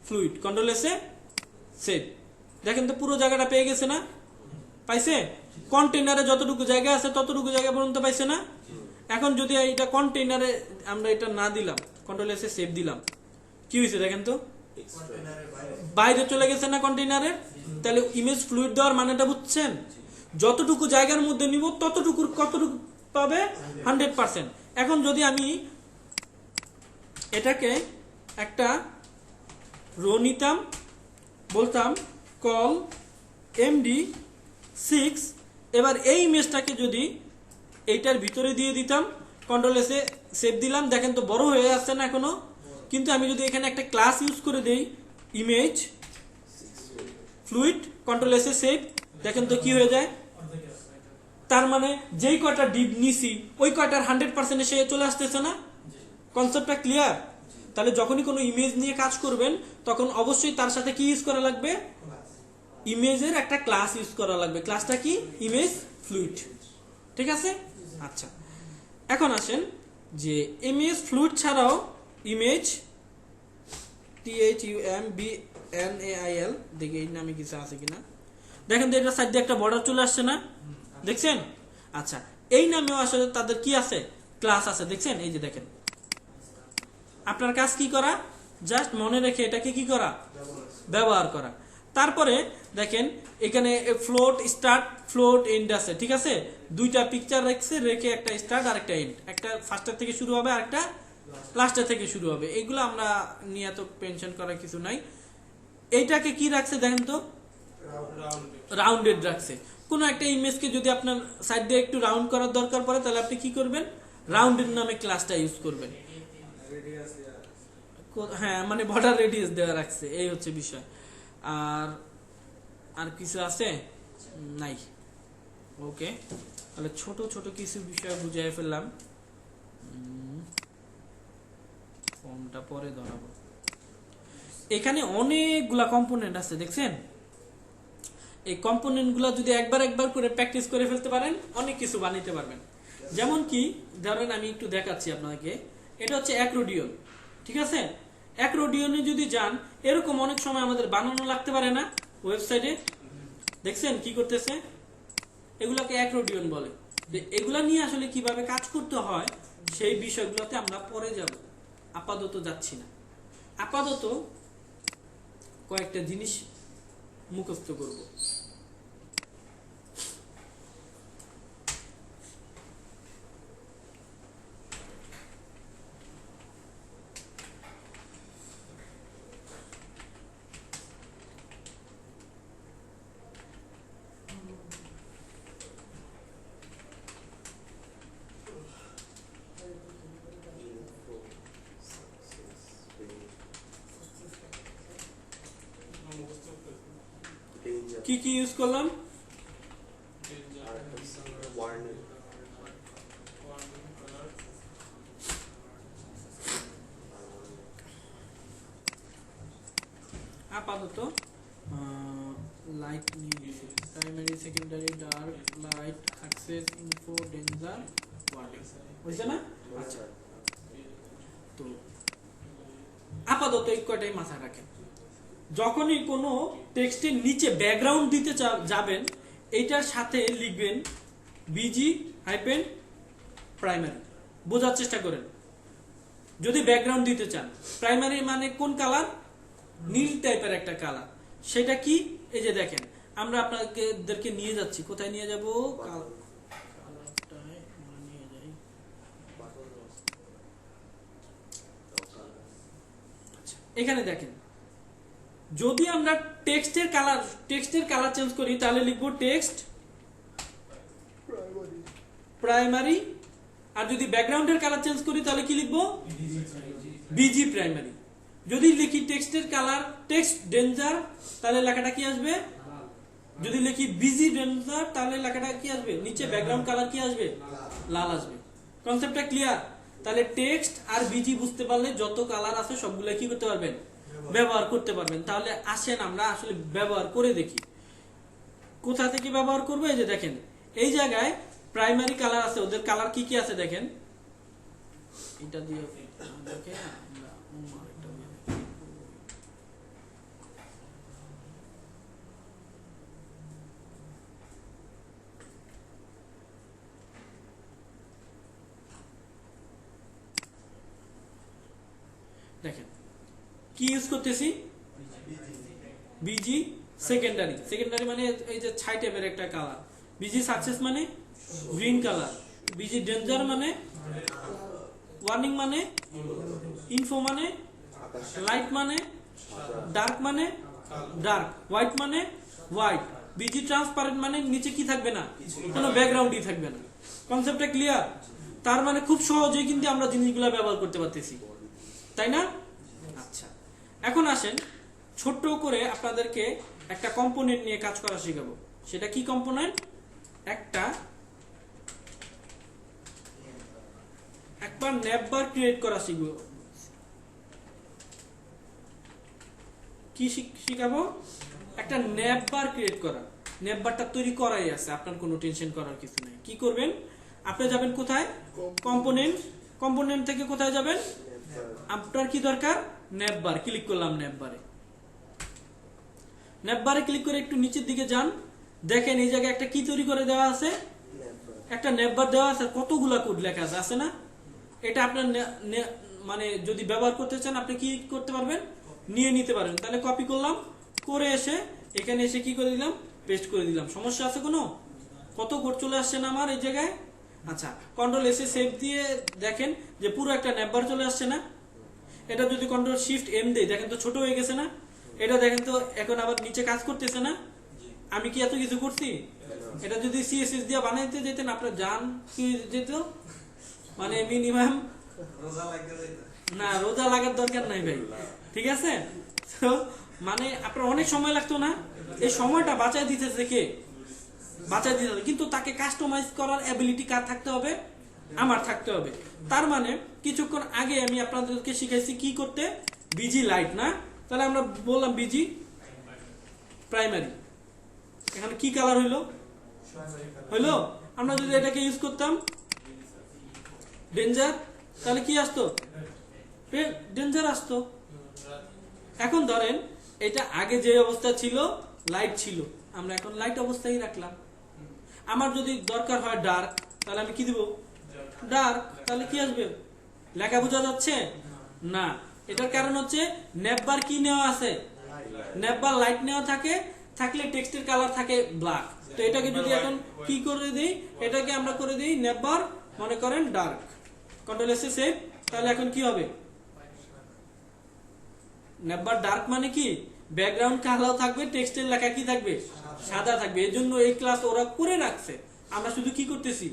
ফ্লুইড কন্ট্রোল এসে সেভ। দেখেন তো পুরো জায়গাটা পেয়ে গেছে না, পাইছে? কন্টেইনারে যতটুকু জায়গা আছে ততটুকু জায়গা পর্যন্ত পাইছে না। এখন যদি এটা কন্টেইনারে আমরা এটা না দিলাম, কন্ট্রোল এসে সেভ দিলাম, কি হয়েছে দেখেন তো, বাইরে চলে গেছে না কন্টেইনারে। তাহলে ইমেজ ফ্লুইড দেওয়ার মানেটা বুঝছেন, যতটুকু জায়গার মধ্যে নিব ততটুকু কতটুকু পাবে, 100%। এখন যদি আমি এটাকে একটা রো নিতাম, বলতাম কল MD6, এবার এই ইমেজটাকে যদি এইটার ভিতরে দিয়ে দিতাম, কন্ট্রোল এসে সেভ দিলাম, দেখেন তো বড় হয়ে আসছে না এখনো। কিন্তু আমি যদি এখানে একটা ক্লাস ইউজ করে দেই ইমেজ ফ্লুইড কন্ট্রোল এসে সেভ, দেখেন তো কি হয়ে যায়। তার মানে যেই কয়টা ডিপ নিছি ওই কয়টার 100% এসে চলে আসতেছে না। কনসেপ্টটা ক্লিয়ার? তাহলে যখনই কোনো ইমেজ নিয়ে কাজ করবেন তখন অবশ্যই তার সাথে কি ইউজ করা লাগবে, ইমেজের একটা ক্লাস ইউজ করা লাগবে। ক্লাসটা কি, ইমেজ ফ্লুইড, ঠিক আছে? আচ্ছা, এখন আসেন যে ইমেজ ফ্লুইড ছাড়াও ইমেজ THUMBNAIL, দেখি এই নামে কিছু আছে কিনা। দেখেন তো এটা সাইড দিয়ে একটা বর্ডার চলে আসছে না, দেখছেন? আচ্ছা, এই নামেও আসলে তাদের কি আছে, ক্লাস আছে, দেখছেন? এই যে দেখেন, আপনার কাজ কি করা, জাস্ট মনে রেখে এটাকে কি করা, ব্যবহার করা। তারপরে দেখেন এখানে ফ্লোট স্টার্ট, ফ্লোট এন্ড আছে, ঠিক আছে? দুইটা পিকচার রেখে একটা স্টার্ট আর একটা এন্ড, একটা ফার্স্টের থেকে শুরু হবে আর একটা লাস্টের থেকে শুরু হবে। এগুলো আমরা নিয়ে তো টেনশন করার কিছু নাই। এইটাকে কি রাখছে দেখেন তো, রাউন্ডেড রাখছে। কোন একটা ইমেজকে যদি আপনার সাইড দিয়ে একটু রাউন্ড করার দরকার পড়ে তাহলে আপনি কি করবেন, রাউন্ডেড নামে ক্লাসটা ইউজ করবেন। হ্যাঁ, মানে বর্ডার রেডিয়াস দেওয়া রাখছে, এই হচ্ছে বিষয়। আর কিছু আছে নাই? ওকে, তাহলে ছোট ছোট কিছু বিষয় বুঝিয়ে ফেললাম। ফর্মটা পরে ধরাবো। এখানে অনেকগুলা কম্পোনেন্ট আছে, দেখছেন? এই কম্পোনেন্ট গুলা যদি একবার করে প্র্যাকটিস করে ফেলতে পারেন অনেক কিছু বানাইতে পারবেন। যেমন কি ধরেন আমি একটু দেখাচ্ছি আপনাকে, এটা হচ্ছে অ্যাক্রোডিয়ন, ঠিক আছে? অ্যাক্রোডিয়নে যদি যান এরকম অনেক সময় আমাদের বানানো লাগতে পারে না ওয়েবসাইটে, দেখছেন কি করতেছে, এগুলাকে অ্যাক্রোডিয়ন বলে। এগুলা নিয়ে আসলে কিভাবে কাজ করতে হয় সেই বিষয়গুলোতে আমরা পরে যাব, আপাতত যাচ্ছি না। আপাতত কয়েকটা জিনিস মুখস্থ করব। কি কি ইউজ করলাম, আপাতত লাইট নিয়ে নিয়েছি, primary secondary dark light access info danger warning, বুঝছে না? আচ্ছা, তো আপাতত এই কয়টাই মাথায় রাখেন। যখনই কোনো টেক্সটের নিচে ব্যাকগ্রাউন্ড দিতে যাবেন, এইটার সাথে লিখবেন বিজি হাইপেন প্রাইমারি। বোঝার চেষ্টা করেন যদি ব্যাকগ্রাউন্ড দিতে চান। প্রাইমারি মানে কোন কালার? নীল টাইপের একটা কালার। সেটা কি? এই যে দেখেন, আমরা আপনাদেরকে নিয়ে যাচ্ছি, কোথায় নিয়ে যাব? কালারটায় আমরা নিয়ে যাই। এখানে দেখেন, যদি আমরা টেক্সটের কালার চেঞ্জ করি তাহলে লিখবো টেক্সট প্রাইমারি, আর যদি ব্যাকগ্রাউন্ডের কালার চেঞ্জ করি তাহলে কি লিখবো? Busy primary. যদি লিখি টেক্সটের কালার টেক্সট ডেঞ্জার তাহলে লেখাটা কি আসবে? যদি লিখি বিজি ডেঞ্জার তাহলে লেখাটা কি আসবে? নিচে ব্যাকগ্রাউন্ড কালার কি আসবে? লাল আসবে। কনসেপ্টটা ক্লিয়ার? তাহলে টেক্সট আর বিজি বুঝতে পারলে যত কালার আছে সবগুলো কি করতে পারবেন? ব্যবহার করতে পারবেন। তাহলে আসেন আমরা আসলে ব্যবহার করে দেখি। কোথা থেকে ব্যবহার করবো? এই যে দেখেন, এই জায়গায় প্রাইমারি কালার আছে, ওদের কালার কি কি আছে দেখেন। এটা দিয়ে দেখে আমরা আরেকটা দিয়ে দেখি। দেখেন কি ইউজ করতেছি? Busy secondary. সেকেন্ডারি মানে এই যে ছাই টাইপের একটা কালার। বিজি সাকসেস মানে গ্রিন কালার। বিজি ডেঞ্জার মানে ওয়ার্নিং, মানে ইনফো, মানে লাইট, মানে ডার্ক, মানে ডার্ক, হোয়াইট মানে হোয়াইট। বিজি ট্রান্সপারেন্ট মানে নিচে কি থাকবে না? কোনো ব্যাকগ্রাউন্ডই থাকবে না। কনসেপ্টটা ক্লিয়ার? তার মানে খুব সহজেই কিন্তু আমরা জিনিসগুলো ব্যবহার করতে পারতেছি, তাই না? আচ্ছা, এখন আসেন ছোট্ট করে আপনাদেরকে একটা কম্পোনেন্ট নিয়ে কাজ করা শেখাবো। সেটা কি কম্পোনেন্ট? একবার নেভবার ক্রিয়েট করা শিখবো। কি শিখাবো? একটা নেভবার ক্রিয়েট করা। নেভবারটা তৈরি করাই আছে, আপনার কোনো টেনশন করার কিছু নেই। কি করবেন? আপনি যাবেন কোথায়? কম্পোনেন্ট। কম্পোনেন্ট থেকে কোথায় যাবেন? আপনার কি দরকার? নেভবার। ক্লিক করলাম নেভবারে। নেভবারে ক্লিক করে একটু নিচের দিকে যান, দেখেন এই জায়গায় একটা কি তৈরি করে দেওয়া আছে? একটা নেভবার দেওয়া আছে, কতগুলা কোড লেখা আছে না? এটা আপনার মানে যদি ব্যবহার করতে চান আপনি কি করতে পারবেন? নিয়ে নিতে পারবেন। তাহলে কপি করলাম, করে এসে এখানে এসে কি করে দিলাম? পেস্ট করে দিলাম। সমস্যা আছে কোনো? কত কোড চলে আসছে না আমার এই জায়গায়? আচ্ছা, কন্ট্রোল এসে সেভ দিয়ে দেখেন যে পুরো একটা নেভবার চলে আসছে না? এটা যদি কন্ট্রোল শিফট এম দেই, দেখেন তো ছোট হয়ে গেছে না? এটা দেখেন তো এখন আবার নিচে কাজ করতেছে না? আমি কি এত কিছু করছি? এটা যদি সিএসএস দিয়ে বানাইতে যেতেন আপনার জান কি যেত, মানে মিনিমাম না, রোজা লাগার দরকার নাই ভাই, ঠিক আছে? তো মানে আপনার অনেক সময় লাগতো না? এই সময়টা বাঁচাই দিতেছে কে? বাঁচাই দিতে হবে, কিন্তু তাকে কাস্টমাইজ করার অ্যাবিলিটি কার থাকতে হবে? আমার থাকতে হবে। তার মানে কিছুক্ষণ আগে আমি আপনাদেরকে শিখাইছি কি করতে? বিজি লাইট না? তাহলে আমরা বললাম বিজি প্রাইমারি। এখানে কি কালার হইলো? আমরা যদি এটাকে ইউজ করতাম ডেঞ্জার, তাহলে কি আসতো? ডেঞ্জার আসতো। এখন ধরেন এটা আগে যে অবস্থা ছিল লাইট ছিল, আমরা এখন লাইট অবস্থায় রাখলাম। আমার যদি দরকার হয় ডার্ক, তাহলে আমি কি দিব? ডার্ক। তাহলে কি আসবে? লেখা বোঝা যাচ্ছে না? এটার কারণ হচ্ছে নেভবার কি নেওয়া আছে? নেভবার লাইট নেওয়া থাকলে টেক্সটের কালার থাকে ব্ল্যাক। তো এটাকে যদি এখন কি করে দেই? এটাকে আমরা করে দিই নেভবার, মনে করেন ডার্ক। Control S save. তাহলে এখন কি হবে? নেভবার ডার্ক মানে কি? ব্যাকগ্রাউন্ড কালো থাকবে, টেক্সটের লেখা কি থাকবে? সাদা থাকবে। এর জন্য এই ক্লাস ওরা করে রাখছে, আমরা শুধু কি করতেছি?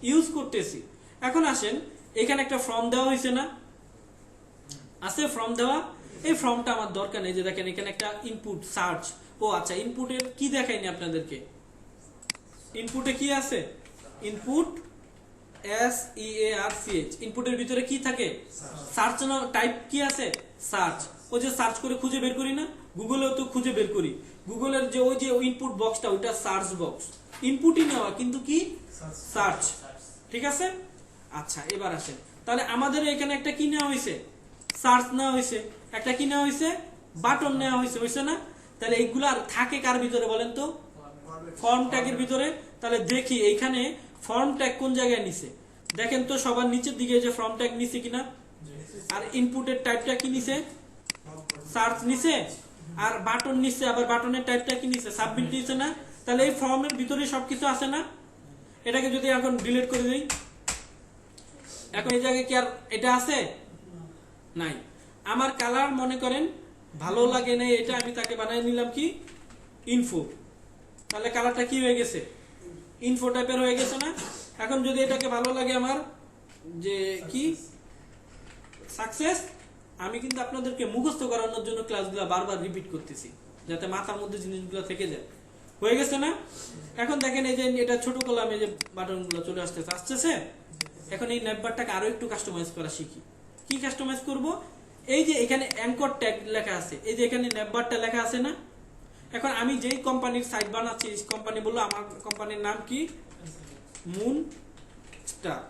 ইউজ করতেছি। এখন আসেন, এখানে একটা ফর্ম দেওয়া হয়েছে না? আছে ফর্ম দেওয়া? এই ফর্মটা আমার দরকার নেই। যে দেখেন এখানে একটা ইনপুট সার্চ। ও আচ্ছা, ইনপুটের কি দেখাইনি আপনাদেরকে? ইনপুটে কি আছে? Input SEARCH। ইনপুটের ভিতরে কি থাকে? সার্চ টাইপ কি আছে? সার্চ। ওই যে সার্চ করে খুঁজে বের করি না, গুগলেও তো খুঁজে বের করি, গুগলের যে ওই যে ইনপুট বক্সটা ওইটা সার্চ বক্স, ইনপুটই নেওয়া কিন্তু কি সার্চ, ঠিক আছে। আচ্ছা এবার আসেন, তাহলে আমাদের এখানে একটা কি নেওয়া হয়েছে, সার্চ নেওয়া হয়েছে, একটা কি নেওয়া হয়েছে, বাটন নেওয়া হয়েছে, হয়েছে না? তাহলে এইগুলো আর থাকে কার ভিতরে বলেন তো, ফর্ম ট্যাগের ভিতরে। তাহলে দেখি এইখানে ফর্ম ট্যাগ কোন জায়গায় নিছে, দেখেন তো সবার নিচের দিকে যে ফর্ম ট্যাগ নিছে কিনা, আর ইনপুটের টাইপটা কি নিছে, সার্চ নিছে, আর বাটন নিছে, আবার বাটনের টাইপটা কি নিছে, সাবমিট নিছে না? তাহলে এই ফর্মের ভিতরে সবকিছু আছে না? এটাকে যদি এখন ডিলিট করে দিই, এখন এই জায়গায় কি আর এটা আছে? নাই। আমার কালার মনে করেন ভালো লাগে না, এটা আমি তাকে বানিয়ে নিলাম কি ইনফো, তাহলে কালারটা কি হয়ে গেছে, ইনফো টাইপের হয়ে গেছে না? এখন যদি এটাকে ভালো লাগে আমার যে কি সাকসেস, আমি কিন্তু আপনাদেরকে মুখস্থ করানোর জন্য ক্লাসগুলো বারবার রিপিট করতেছি যাতে মাথার মধ্যে জিনিসগুলো থেকে যায়, হয়ে গেছে না? এখন দেখেন এই যে এটা ছোট করলাম, এই যে বাটনগুলো চলে আসতেছে। এখন এই নেটবারটাকে আরো একটু কাস্টমাইজ করা শিখি। কি কাস্টমাইজ করব? এই যে এখানে অ্যাঙ্কর ট্যাগ লেখা আছে, এই যে এখানে নেটবারটা লেখা আছে না? এখন আমি যেই কোম্পানির সাইট বানাচ্ছি, কোম্পানি বললো আমার কোম্পানির নাম কি, মুন স্টার,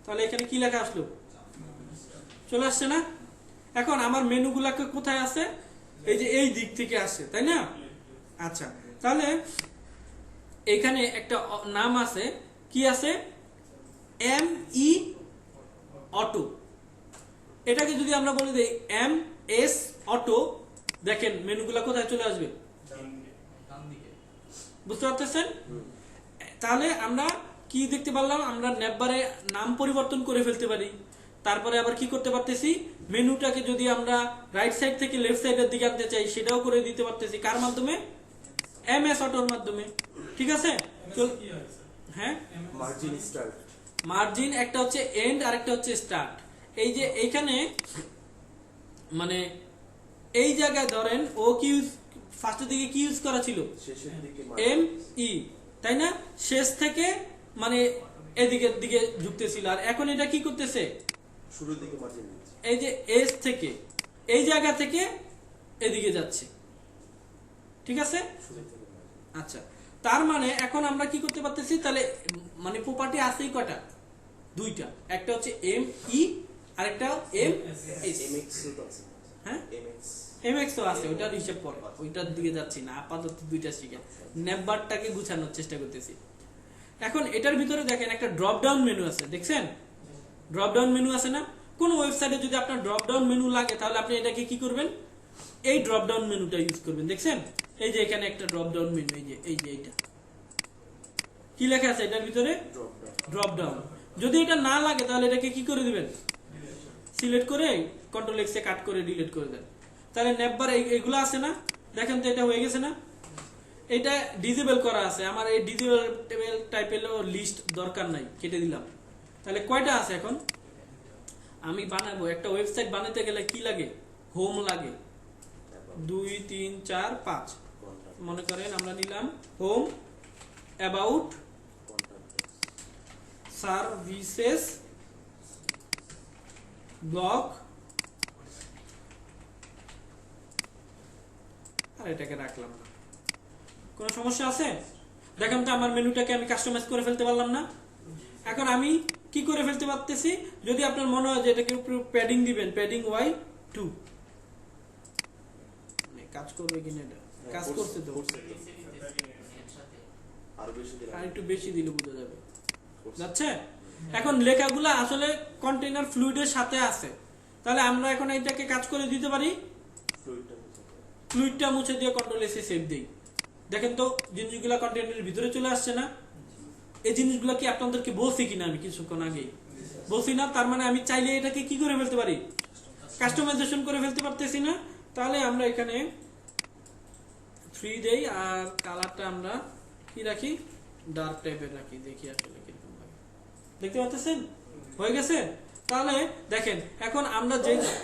তাহলে এখানে কি লেখা আসলো, চলে আসছে না? এখন আমার মেনুগুলাকে কোথায় আছে, এই যে এই দিক থেকে আসে, তাই না? আচ্ছা, তাহলে এখানে একটা নাম আছে, কি আছে, ME অটো। এটাকে যদি আমরা বলে দিই MS অটো, দেখেন মেনুগুলা কোথায় চলে আসবে, বুঝতে পারতেছেন? তাহলে আমরা কি দেখতে পারলাম, আমরা নেটবারে নাম পরিবর্তন করে ফেলতে পারি। তারপরে আবার কি করতে পারতেছি, মেনুটাকে যদি আমরা রাইট সাইড থেকে লেফট সাইডের দিকে আনতে চাই সেটাও করে দিতে পারতেছি, কার মাধ্যমে, MS অটোর মাধ্যমে, ঠিক আছে? হ্যাঁ, মার্জিন স্টার্ট, মার্জিন একটা হচ্ছে এন্ড আর একটা হচ্ছে স্টার্ট। এই যে এইখানে মানে এই জায়গায় ধরেন ও কি ফার্স্টের দিকে কি ইউজ করা ছিল, শেষের দিকে ME, তাই না? শেষ থেকে মানে এদিকের দিকে ঝুঁকতেছিল, আর এখন এটা কি করতেছে, শুরুর দিকে মার্জিন দিচ্ছে, এই যে এস থেকে এই জায়গা থেকে এদিকে যাচ্ছে, ঠিক আছে? শুরু থেকে margin। আচ্ছা, তার মানে এখন আমরা কি করতে পারতেছি, তাহলে মানে প্রপার্টি আছেই কয়টা, দুইটা, একটা হচ্ছে ME আর একটা MS। MX তো আছে, হ্যাঁ, MX MX তো আছে, ওইটার হিসাব পরে, ওইটার দিকে যাচ্ছি না, আপাতত দুইটা শিখে নেটবারটাকে গুছানোর চেষ্টা করতেছি। এখন এটার ভিতরে দেখেন একটা ড্রপ ডাউন মেনু আছে, দেখছেন? ড্রপ ডাউন মেনু আছে না? কোন ওয়েবসাইটে যদি আপনার ড্রপ ডাউন মেনু লাগে তাহলে আপনি এটাকে কি করবেন, এই ড্রপ ডাউন মেনুটা ইউজ করবেন, দেখছেন? এই যে এখানে একটা ড্রপ ডাউন মেনু, এই যে এইটা কি লেখা আছে এটার ভিতরে, ড্রপ ডাউন। যদি এটা না লাগে তাহলে এটাকে কি করে দিবেন, সিলেক্ট করে কন্ট্রোল এক্স এ কাট করে ডিলিট করে দেন। তাহলে নেটবার এগুলো আছে না, দেখেন তো এটা হয়ে গেছে না? এটা ডিজেবল করা আছে, আমার এই ডিজেবল টাইপের লিস্ট দরকার নাই, কেটে দিলাম। তাহলে কয়টা আছে এখন, আমি বানাবো একটা ওয়েবসাইট বানাতে গেলে কি লাগে, হোম লাগে 2 3 4 5, মনে করেন আমরা নিলাম হোম, অ্যাবাউট, সার্ভিসেস, ব্লগ, আর এটাকে রাখলাম না। কোনো সমস্যা আছে? দেখেন তো আমার মেনুটাকে আমি কাস্টমাইজ করে ফেলতে পারলাম না? এখন আমি কি করে ফেলতে পারতেছি, যদি আপনার মনে হয় যে এটাকে প্যাডিং দিবেন, প্যাডিং Y2, কাজ করবে কিনা, এটা কাজ করছে তো, আর একটু বেশি দিলে বোঝা যাবে, যাচ্ছে? এখন লেখাগুলো আসলে কন্টেইনার ফ্লুইডের সাথে আছে, তাহলে আমরা এখন এটাকে কাজ করে দিতে পারি, ফ্লুইডটা মুছে দিয়ে কন্ট্রোল এসে সেভ দেই। দেখেন তো জিনিসগুলো কন্টেইনারের ভিতরে চলে আসছে না? এই জিনিসগুলো কি আপনাদেরকে বলছি কিনা আমি কিছুক্ষণ আগে বলছি না? তার মানে আমি চাইলে এটাকে কি করে ফেলতে পারি, কাস্টমাইজেশন করে ফেলতে পারতেছি না? তাহলে আমরা এখানে 3 দেই, আর কালারটা আমরা কি রাখি, ডার্ক টাইপের রাখি, দেখি আসলে কিরকম লাগে। দেখতে পাচ্ছেন হয়ে গেছে? তাহলে দেখেন এখন আমরা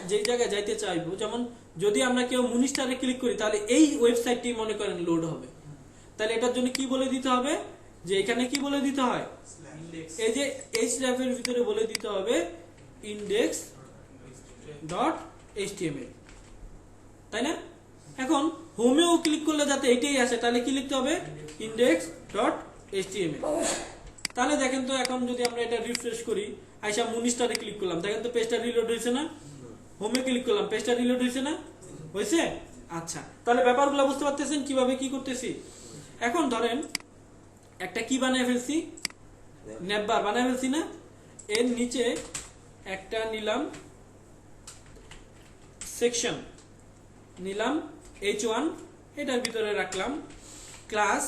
যেই জায়গায় যাইতে চাইবো, যেমন যদি আমরা কেউ মুনিস্টারে ক্লিক করি তাহলে এই ওয়েবসাইটটি মনে করেন লোড হবে, তাহলে এটার জন্য কি বলে দিতে হবে, যে এখানে কি বলে দিতে হয়, এই যে href এর ভিতরে বলে দিতে হবে index.html, তাই না? এখন হোমেও ক্লিক করলে যাতে এটাই আসে তাহলে কি লিখতে হবে, index.html। তাহলে দেখেন তো এখন যদি আমরা এটা রিফ্রেশ করি, আইসা মুনিস্টারে ক্লিক করলাম, দেখেন তো পেজটা রিলোড হয়েছে না? হোমে ক্লিক করলাম, পেজটা রিলোড হয়েছে না? হয়েছে? আচ্ছা, তাহলে ব্যাপারগুলো বুঝতে পারতেছেন কিভাবে কি করতেছি। এখন ধরেন একটা কি বানায় ফেলছি, নেভবার বানায় ফেলছি না? এর নিচে একটা নিলাম সেকশন, নিলাম h1, এটার ভিতরে রাখলাম ক্লাস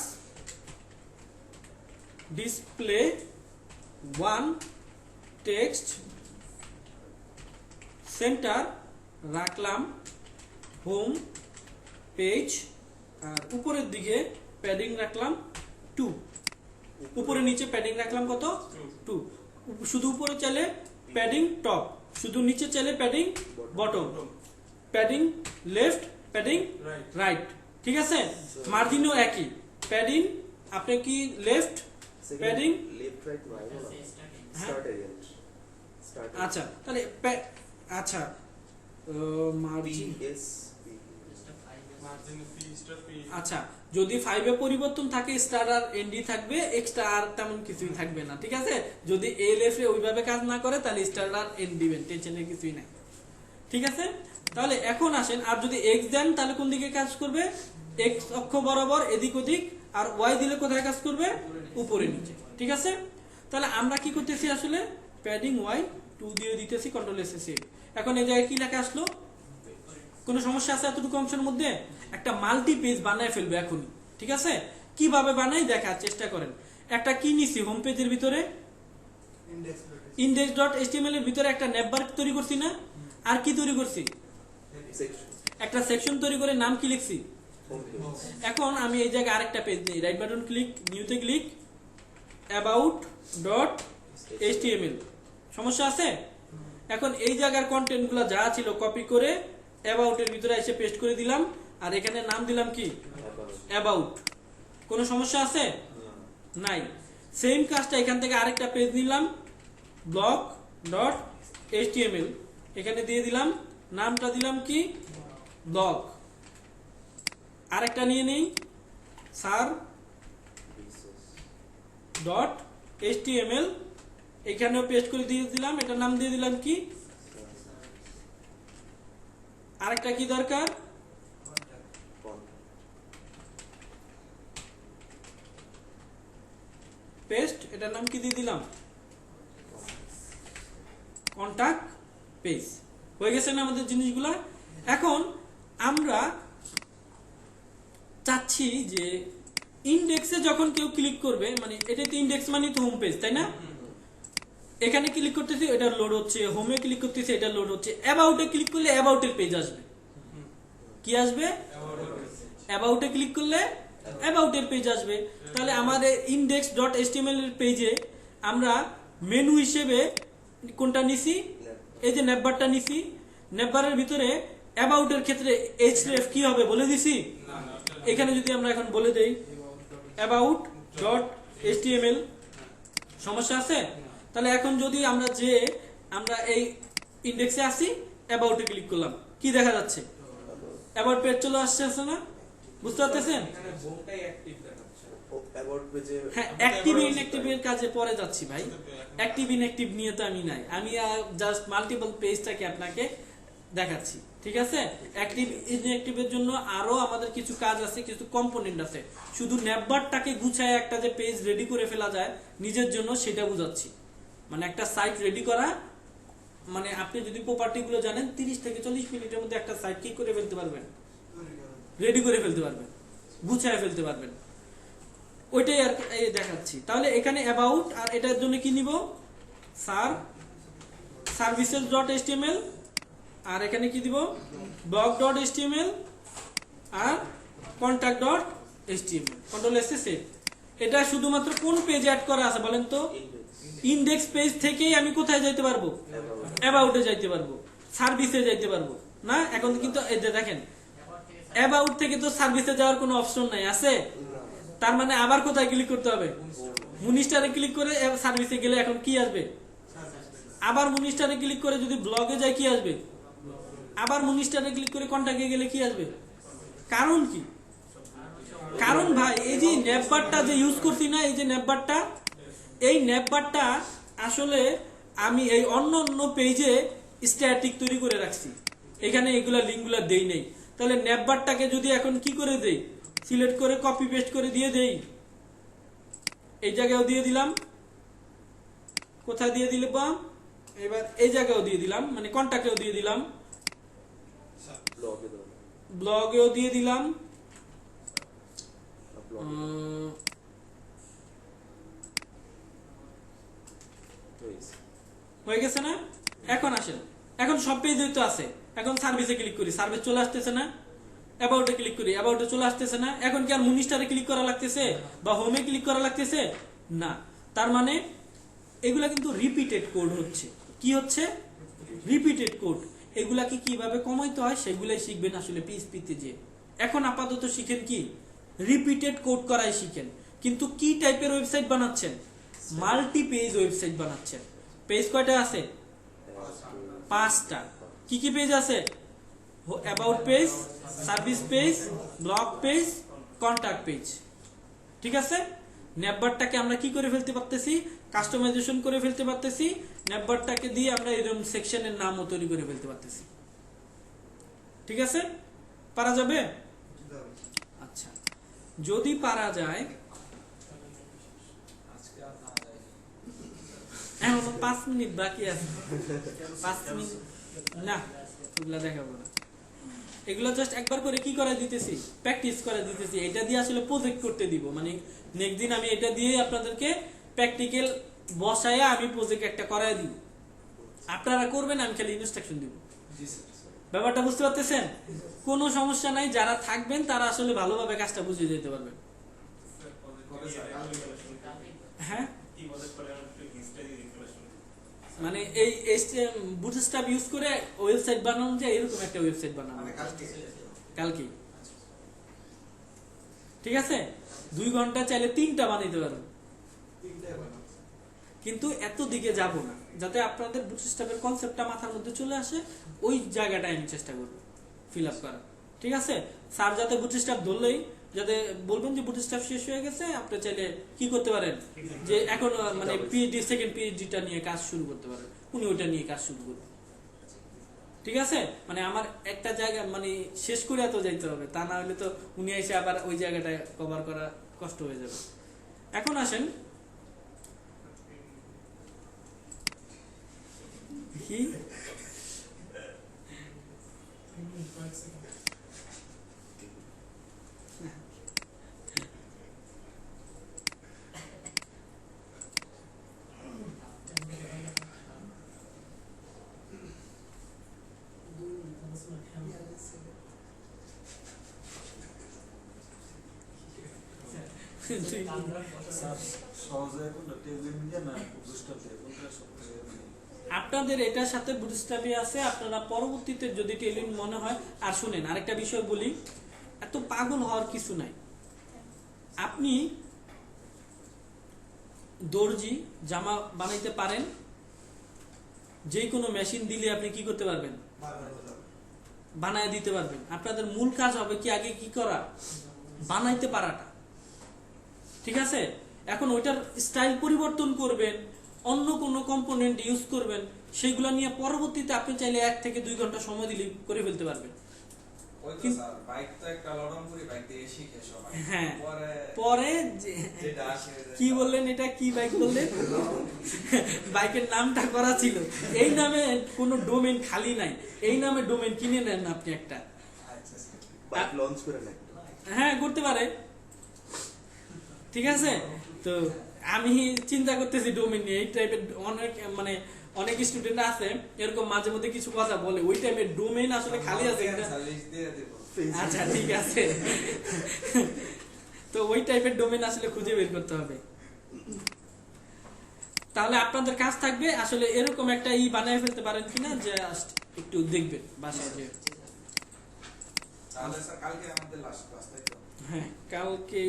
ডিসপ্লে 1 টেক্সট সেন্টার, রাখলাম হোম পেজ, আর উপরের দিকে প্যাডিং রাখলাম 2, উপরে নিচে প্যাডিং রাখলাম কত, 2। শুধু উপরে চাইলে প্যাডিং টপ, শুধু নিচে চাইলে padding bottom, padding left, padding right, ঠিক আছে? মার্জিনও একই, প্যাডিং আপনি কি left padding, left right right start arial start. আচ্ছা তাহলে আচ্ছা মার্জিন, আচ্ছা যদি 5 এ পরিবর্তন থাকে স্টার আর এনডি থাকবে, এক্সট্রা আর তেমন কিছুই থাকবে না, ঠিক আছে? যদি এলএফ এ ওইভাবে কাজ না করে তাহলে স্টার আর এন দিবেন, টেনশনের কিছুই নাই, ঠিক আছে? তাহলে এখন আসেন, আর যদি এক্স দেন তাহলে কোন দিকে কাজ করবে, এক্স অক্ষ বরাবর এদিক ওদিক, আর ওয়াই দিলে কোথায় কাজ করবে, উপরে নিচে, ঠিক আছে? তাহলে আমরা কি করতেছি আসলে, প্যাডিং ওয়াই 2 দিয়ে দিতেছি, কন্ট্রোল এস এস। এখন এই জায়গায় কি লেখা আসলো, কোনো সমস্যা আছে এতটুকু অংশের মধ্যে? একটা মাল্টি পেজ বানায় ফেলবে এখনই, ঠিক আছে? কিভাবে বানাই দেখার চেষ্টা করেন। একটা কি নিছি হোম পেজের ভিতরে, index.html এর ভিতরে একটা নেভবার তৈরি করছি না? আর কি তৈরি করছি, একটা সেকশন তৈরি করে নাম কি লিখছি। এখন আমি এই জায়গায় আরেকটা পেজ নিই, রাইট বাটন ক্লিক, নিউতে ক্লিক, about.html, সমস্যা আছে? এখন এই জায়গার কন্টেন্টগুলো যা ছিল কপি করে অ্যাবাউট এর ভিতরে এসে পেস্ট করে দিলাম, আর এখানে নাম দিলাম কি, অ্যাবাউট। কোনো সমস্যা আছে? নাই। সেম কাজটা এখান থেকে আরেকটা পেজ নিলাম, blog.html, এখানে দিয়ে দিলাম, নামটা দিলাম কি, ব্লগ। আরেকটা নিয়ে নেই, sar.html, এখানেও পেস্ট করে দিয়ে দিলাম, এটার নাম দিয়ে দিলাম কি, আরেকটা কি দরকার, পেস্ট, এটার নাম কি দিয়ে দিলাম, কন্টাক্ট পেজ। হয়ে গেছে না আমাদের জিনিসগুলা? এখন আমরা চাচ্ছি যে ইন্ডেক্সে যখন কেউ ক্লিক করবে, মানে এটা তো ইন্ডেক্স মানে তো হোম পেজ, তাই না? এখানে ক্লিক করতেছি, এটা লোড হচ্ছে, হোমে ক্লিক করতেছি, এটা লোড হচ্ছে, অ্যাবাউটে ক্লিক করলে অ্যাবাউটের পেজ আসবে, কি আসবে, অ্যাবাউটে ক্লিক করলে অ্যাবাউটের পেজ আসবে। তাহলে আমাদের index.html এর পেজে আমরা মেনু হিসেবে কোনটা নিছি, এই যে নেভবারটা নিছি, নেভবারের ভিতরে অ্যাবাউটের ক্ষেত্রে href কি হবে বলে দিছি। এখানে যদি আমরা এখন বলে দেই about.html, সমস্যা আছে? তাহলে এখন যদি আমরা এই ইন্ডেক্সে আসি, অ্যাবাউটে ক্লিক করলাম, কি দেখা যাচ্ছে, অ্যাবাউট পেজ চলে আসছে না? বুঝতে পারতেছেন? হ্যাঁ, অ্যাক্টিভ ইনঅ্যাক্টিভ এর কাজে পরে যাচ্ছি ভাই। অ্যাক্টিভ ইনঅ্যাক্টিভ নিয়ে তো আমি নাই, আমি জাস্ট মাল্টিপল পেজটাকে আপনাকে দেখাচ্ছি, ঠিক আছে? অ্যাক্টিভ ইনঅ্যাক্টিভ এর জন্য আরো আমাদের কিছু কাজ আছে, কিছু কম্পোনেন্ট আছে। শুধু নেভবারটাকে গুছায় একটা যে পেজ রেডি করে ফেলা যায় নিজের জন্য, সেটা বুঝাচ্ছি। মানে একটা সাইট রেডি করা, মানে আপনি যদি প্রপার্টি গুলো জানেন, 30 থেকে 40 মিনিটের মধ্যে একটা সাইট কি করে ফেলতে পারবেন, রেডি করে ফেলতে পারবেন, গুছায় ফেলতে পারবেন, ওইটাই আর দেখাচ্ছি। তাহলে এখানে অ্যাবাউট, আর এটার জন্য কি নিব, services.html, আর এখানে কি দিব, blog.html আর contact.html, কন্ট্রোল এস সেভ। এটা শুধুমাত্র কোন পেজে অ্যাড করা আছে বলেন তো? ইন্ডেক্স পেজ থেকেই আমি কোথায় যাইতে পারবো, অ্যাবাউটে যাইতে পারবো, সার্ভিসে যাইতে পারবো না। এখন কিন্তু এই যে দেখেন, অ্যাবাউট থেকে তো সার্ভিসে যাওয়ার কোনো অপশন নাই, আছে? তার মানে আবার কোথায় ক্লিক করতে হবে, মুনিস্টারে ক্লিক করে সার্ভিসে গেলে এখন কি আসবে, আবার মুনিস্টারে ক্লিক করে যদি ব্লগে যায় কি আসবে, আবার মনি স্টারে ক্লিক করে কন্টাক্টে গেলে কি আসবে? কারণ কি? কারণ ভাই এই যে নেটবারটা যে ইউজ করছি না, এই যে নেটবারটা, এই নেটবারটা আসলে আমি এই অন্য অন্য পেজে স্ট্যাটিক তৈরি করে রাখছি, এখানে এগুলা লিঙ্কগুলা দেই নেই। তাহলে নেটবারটাকে যদি এখন কি করে দেই, সিলেক্ট করে কপি পেস্ট করে দিয়ে দেই, এই জায়গায়ও দিয়ে দিলাম, কোথায় দিয়ে দিলাম, এবার এই জায়গায়ও দিয়ে দিলাম, মানে কন্টাক্টেও দিয়ে দিলাম, ব্লগে দাও, ব্লগেও দিয়ে দিলাম, ব্লগে হয়ে গেছে না? এখন আসেন, এখন সব পেজে তো আছে, এখন সার্ভিসে ক্লিক করি, সার্ভিস চলে আসতেছে না? অ্যাবাউটে ক্লিক করি, অ্যাবাউটে চলে আসতেছে না? এখন কি আর মনিস্টারে ক্লিক করা লাগতেছে বা হোমে ক্লিক করা লাগতেছে না? তার মানে এগুলা কিন্তু রিপিটেড কোড হচ্ছে। কি হচ্ছে? Repeated code. এগুলাকে কিভাবে কমাইতে হয় সেগুলাই শিখবেন আসলে পিএইচপিতে যে। এখন আপাতত শিখেন কি, রিপিটেড কোড করাই শিখেন। কিন্তু কি টাইপের ওয়েবসাইট বানাচ্ছেন? মাল্টি পেজ ওয়েবসাইট বানাচ্ছেন। পেজ কয়টা আছে? 5টা। কি কি পেজ আছে? About page, service page, blog page, contact page. ঠিক আছে? নেটবারটাকে আমরা কি করে ফেলতে পারতেছি? কাস্টমাইজেশন করে ফেলতে পারতেছি। নেটবারটাকে দিয়ে আমরা এরকম সেকশনের নামও তৈরি করে ফেলতে পারতেছি। ঠিক আছে? পারা যাবে? আচ্ছা, যদি পারা যায়, আজকে আর না যায়। এখনো 5 মিনিট বাকি আছে। 5 মিনিট না, এগুলা দেখাবো না। এগুলো জাস্ট একবার করে কি করে দিতেছি, প্র্যাকটিস করে দিতেছি। এটা দিয়ে আসলে প্রজেক্ট করতে দিব, মানে নেক্সট দিন আমি এটা দিয়ে আপনাদেরকে প্র্যাকটিক্যাল বসায় আমি প্রজেক্ট একটা করায় দিব, আপনারা করবেন, আমি খালি ইনস্ট্রাকশন দিব। জি স্যার। ব্যাপারটা বুঝতে পারতেছেন? কোনো সমস্যা নাই, যারা থাকবেন তারা আসলে ভালোভাবে কাজটা বুঝে যেতে পারবেন। হ্যাঁ, মানে এই বুটস্ট্র্যাপ ইউজ করে ওয়েবসাইট বানানো যায়, এরকম একটা ওয়েবসাইট বানানো কালকে। ঠিক আছে? 2 ঘন্টা চাইলে 3টা বানাইতে পারবেন, কিন্তু এত দিকে যাব না, যাতে আপনাদের বুটস্ট্র্যাপের কনসেপ্টটা মাথার মধ্যে চলে আসে, ওই জায়গাটা আমি চেষ্টা করব ফিল আপ করার। ঠিক আছে? স্যার যাতে বুটস্ট্র্যাপ ধরলেই যাতে বলবেন যে বুটস্ট্র্যাপ শেষ হয়ে গেছে, আপনি চাইলে কি করতে পারেন, যে এখন মানে পিএইচডি, সেকেন্ড পিএইচডিটা নিয়ে কাজ শুরু করতে পারেন, উনি ওইটা নিয়ে কাজ শুরু করবেন। ঠিক আছে? মানে আমার একটা জায়গা মানে শেষ করে এত যাইতে হবে, তা না হলে তো উনি এসে আবার ওই জায়গাটা কভার করা কষ্ট হয়ে যাবে। এখন আসেন, কি আপনাদের এটার সাথে বুটস্ট্র্যাপই আছে, আপনারা পরবর্তীতে যদি টেলিন মনে হয়। আর শুনেন, আরেকটা বিষয় বলি, এত পাগল হওয়ার কিছু নাই। আপনি দর্জি জামা বানাইতে পারেন, যে কোনো মেশিন দিলে আপনি কি করতে পারবেন, বানায় দিতে পারবেন। আপনাদের মূল কাজ হবে কি, আগে কি করা, বানাইতে পারাটা। ঠিক আছে? এখন ওইটার স্টাইল পরিবর্তন করবেন, অন্য কোনো কম্পোনেন্ট ইউজ করবেন, সেইগুলো নিয়ে পরবর্তীতে আপনি চাইলে 1 থেকে 2 ঘন্টা সময় দিলে করে ফেলতে পারবেন। ওই তো স্যার, বাইক তো একটা লড়মপুরি বাইক দিয়ে শিখে সবাই। হ্যাঁ, পরে পরে যেটা আসে কি বললেন, এটা কি বাইক বললেন? বাইকের নামটা করা ছিল, এই নামে কোনো ডোমেন খালি নাই, এই নামে ডোমেন কিনে নেন আপনি একটা। আচ্ছা স্যার। বাইক লঞ্চ করে নেয়। হ্যাঁ, করতে পারে। ঠিক আছে? তো আমি চিন্তা করতেছি ডোমেন নিয়ে, এই টাইপের অনেক মানে অনেক স্টুডেন্ট আছে এরকম মাঝে মধ্যে কিছু কথা বলে, ওই টাইপের ডোমেন আসলে খালি আছে কিনা। লিস্ট দিয়ে দেব। আচ্ছা, ঠিক আছে। তো ওই টাইপের ডোমেন আসলে খুঁজে বের করতে হবে। তাহলে আপনাদের কাজ থাকবে আসলে এরকম একটা বানায় ফেলতে পারেন কিনা, যে একটু দেখবেন বাসায় যে। তাহলে স্যার কালকে আমাদের লাস্ট ক্লাস, তাই তো? হ্যাঁ, কালকে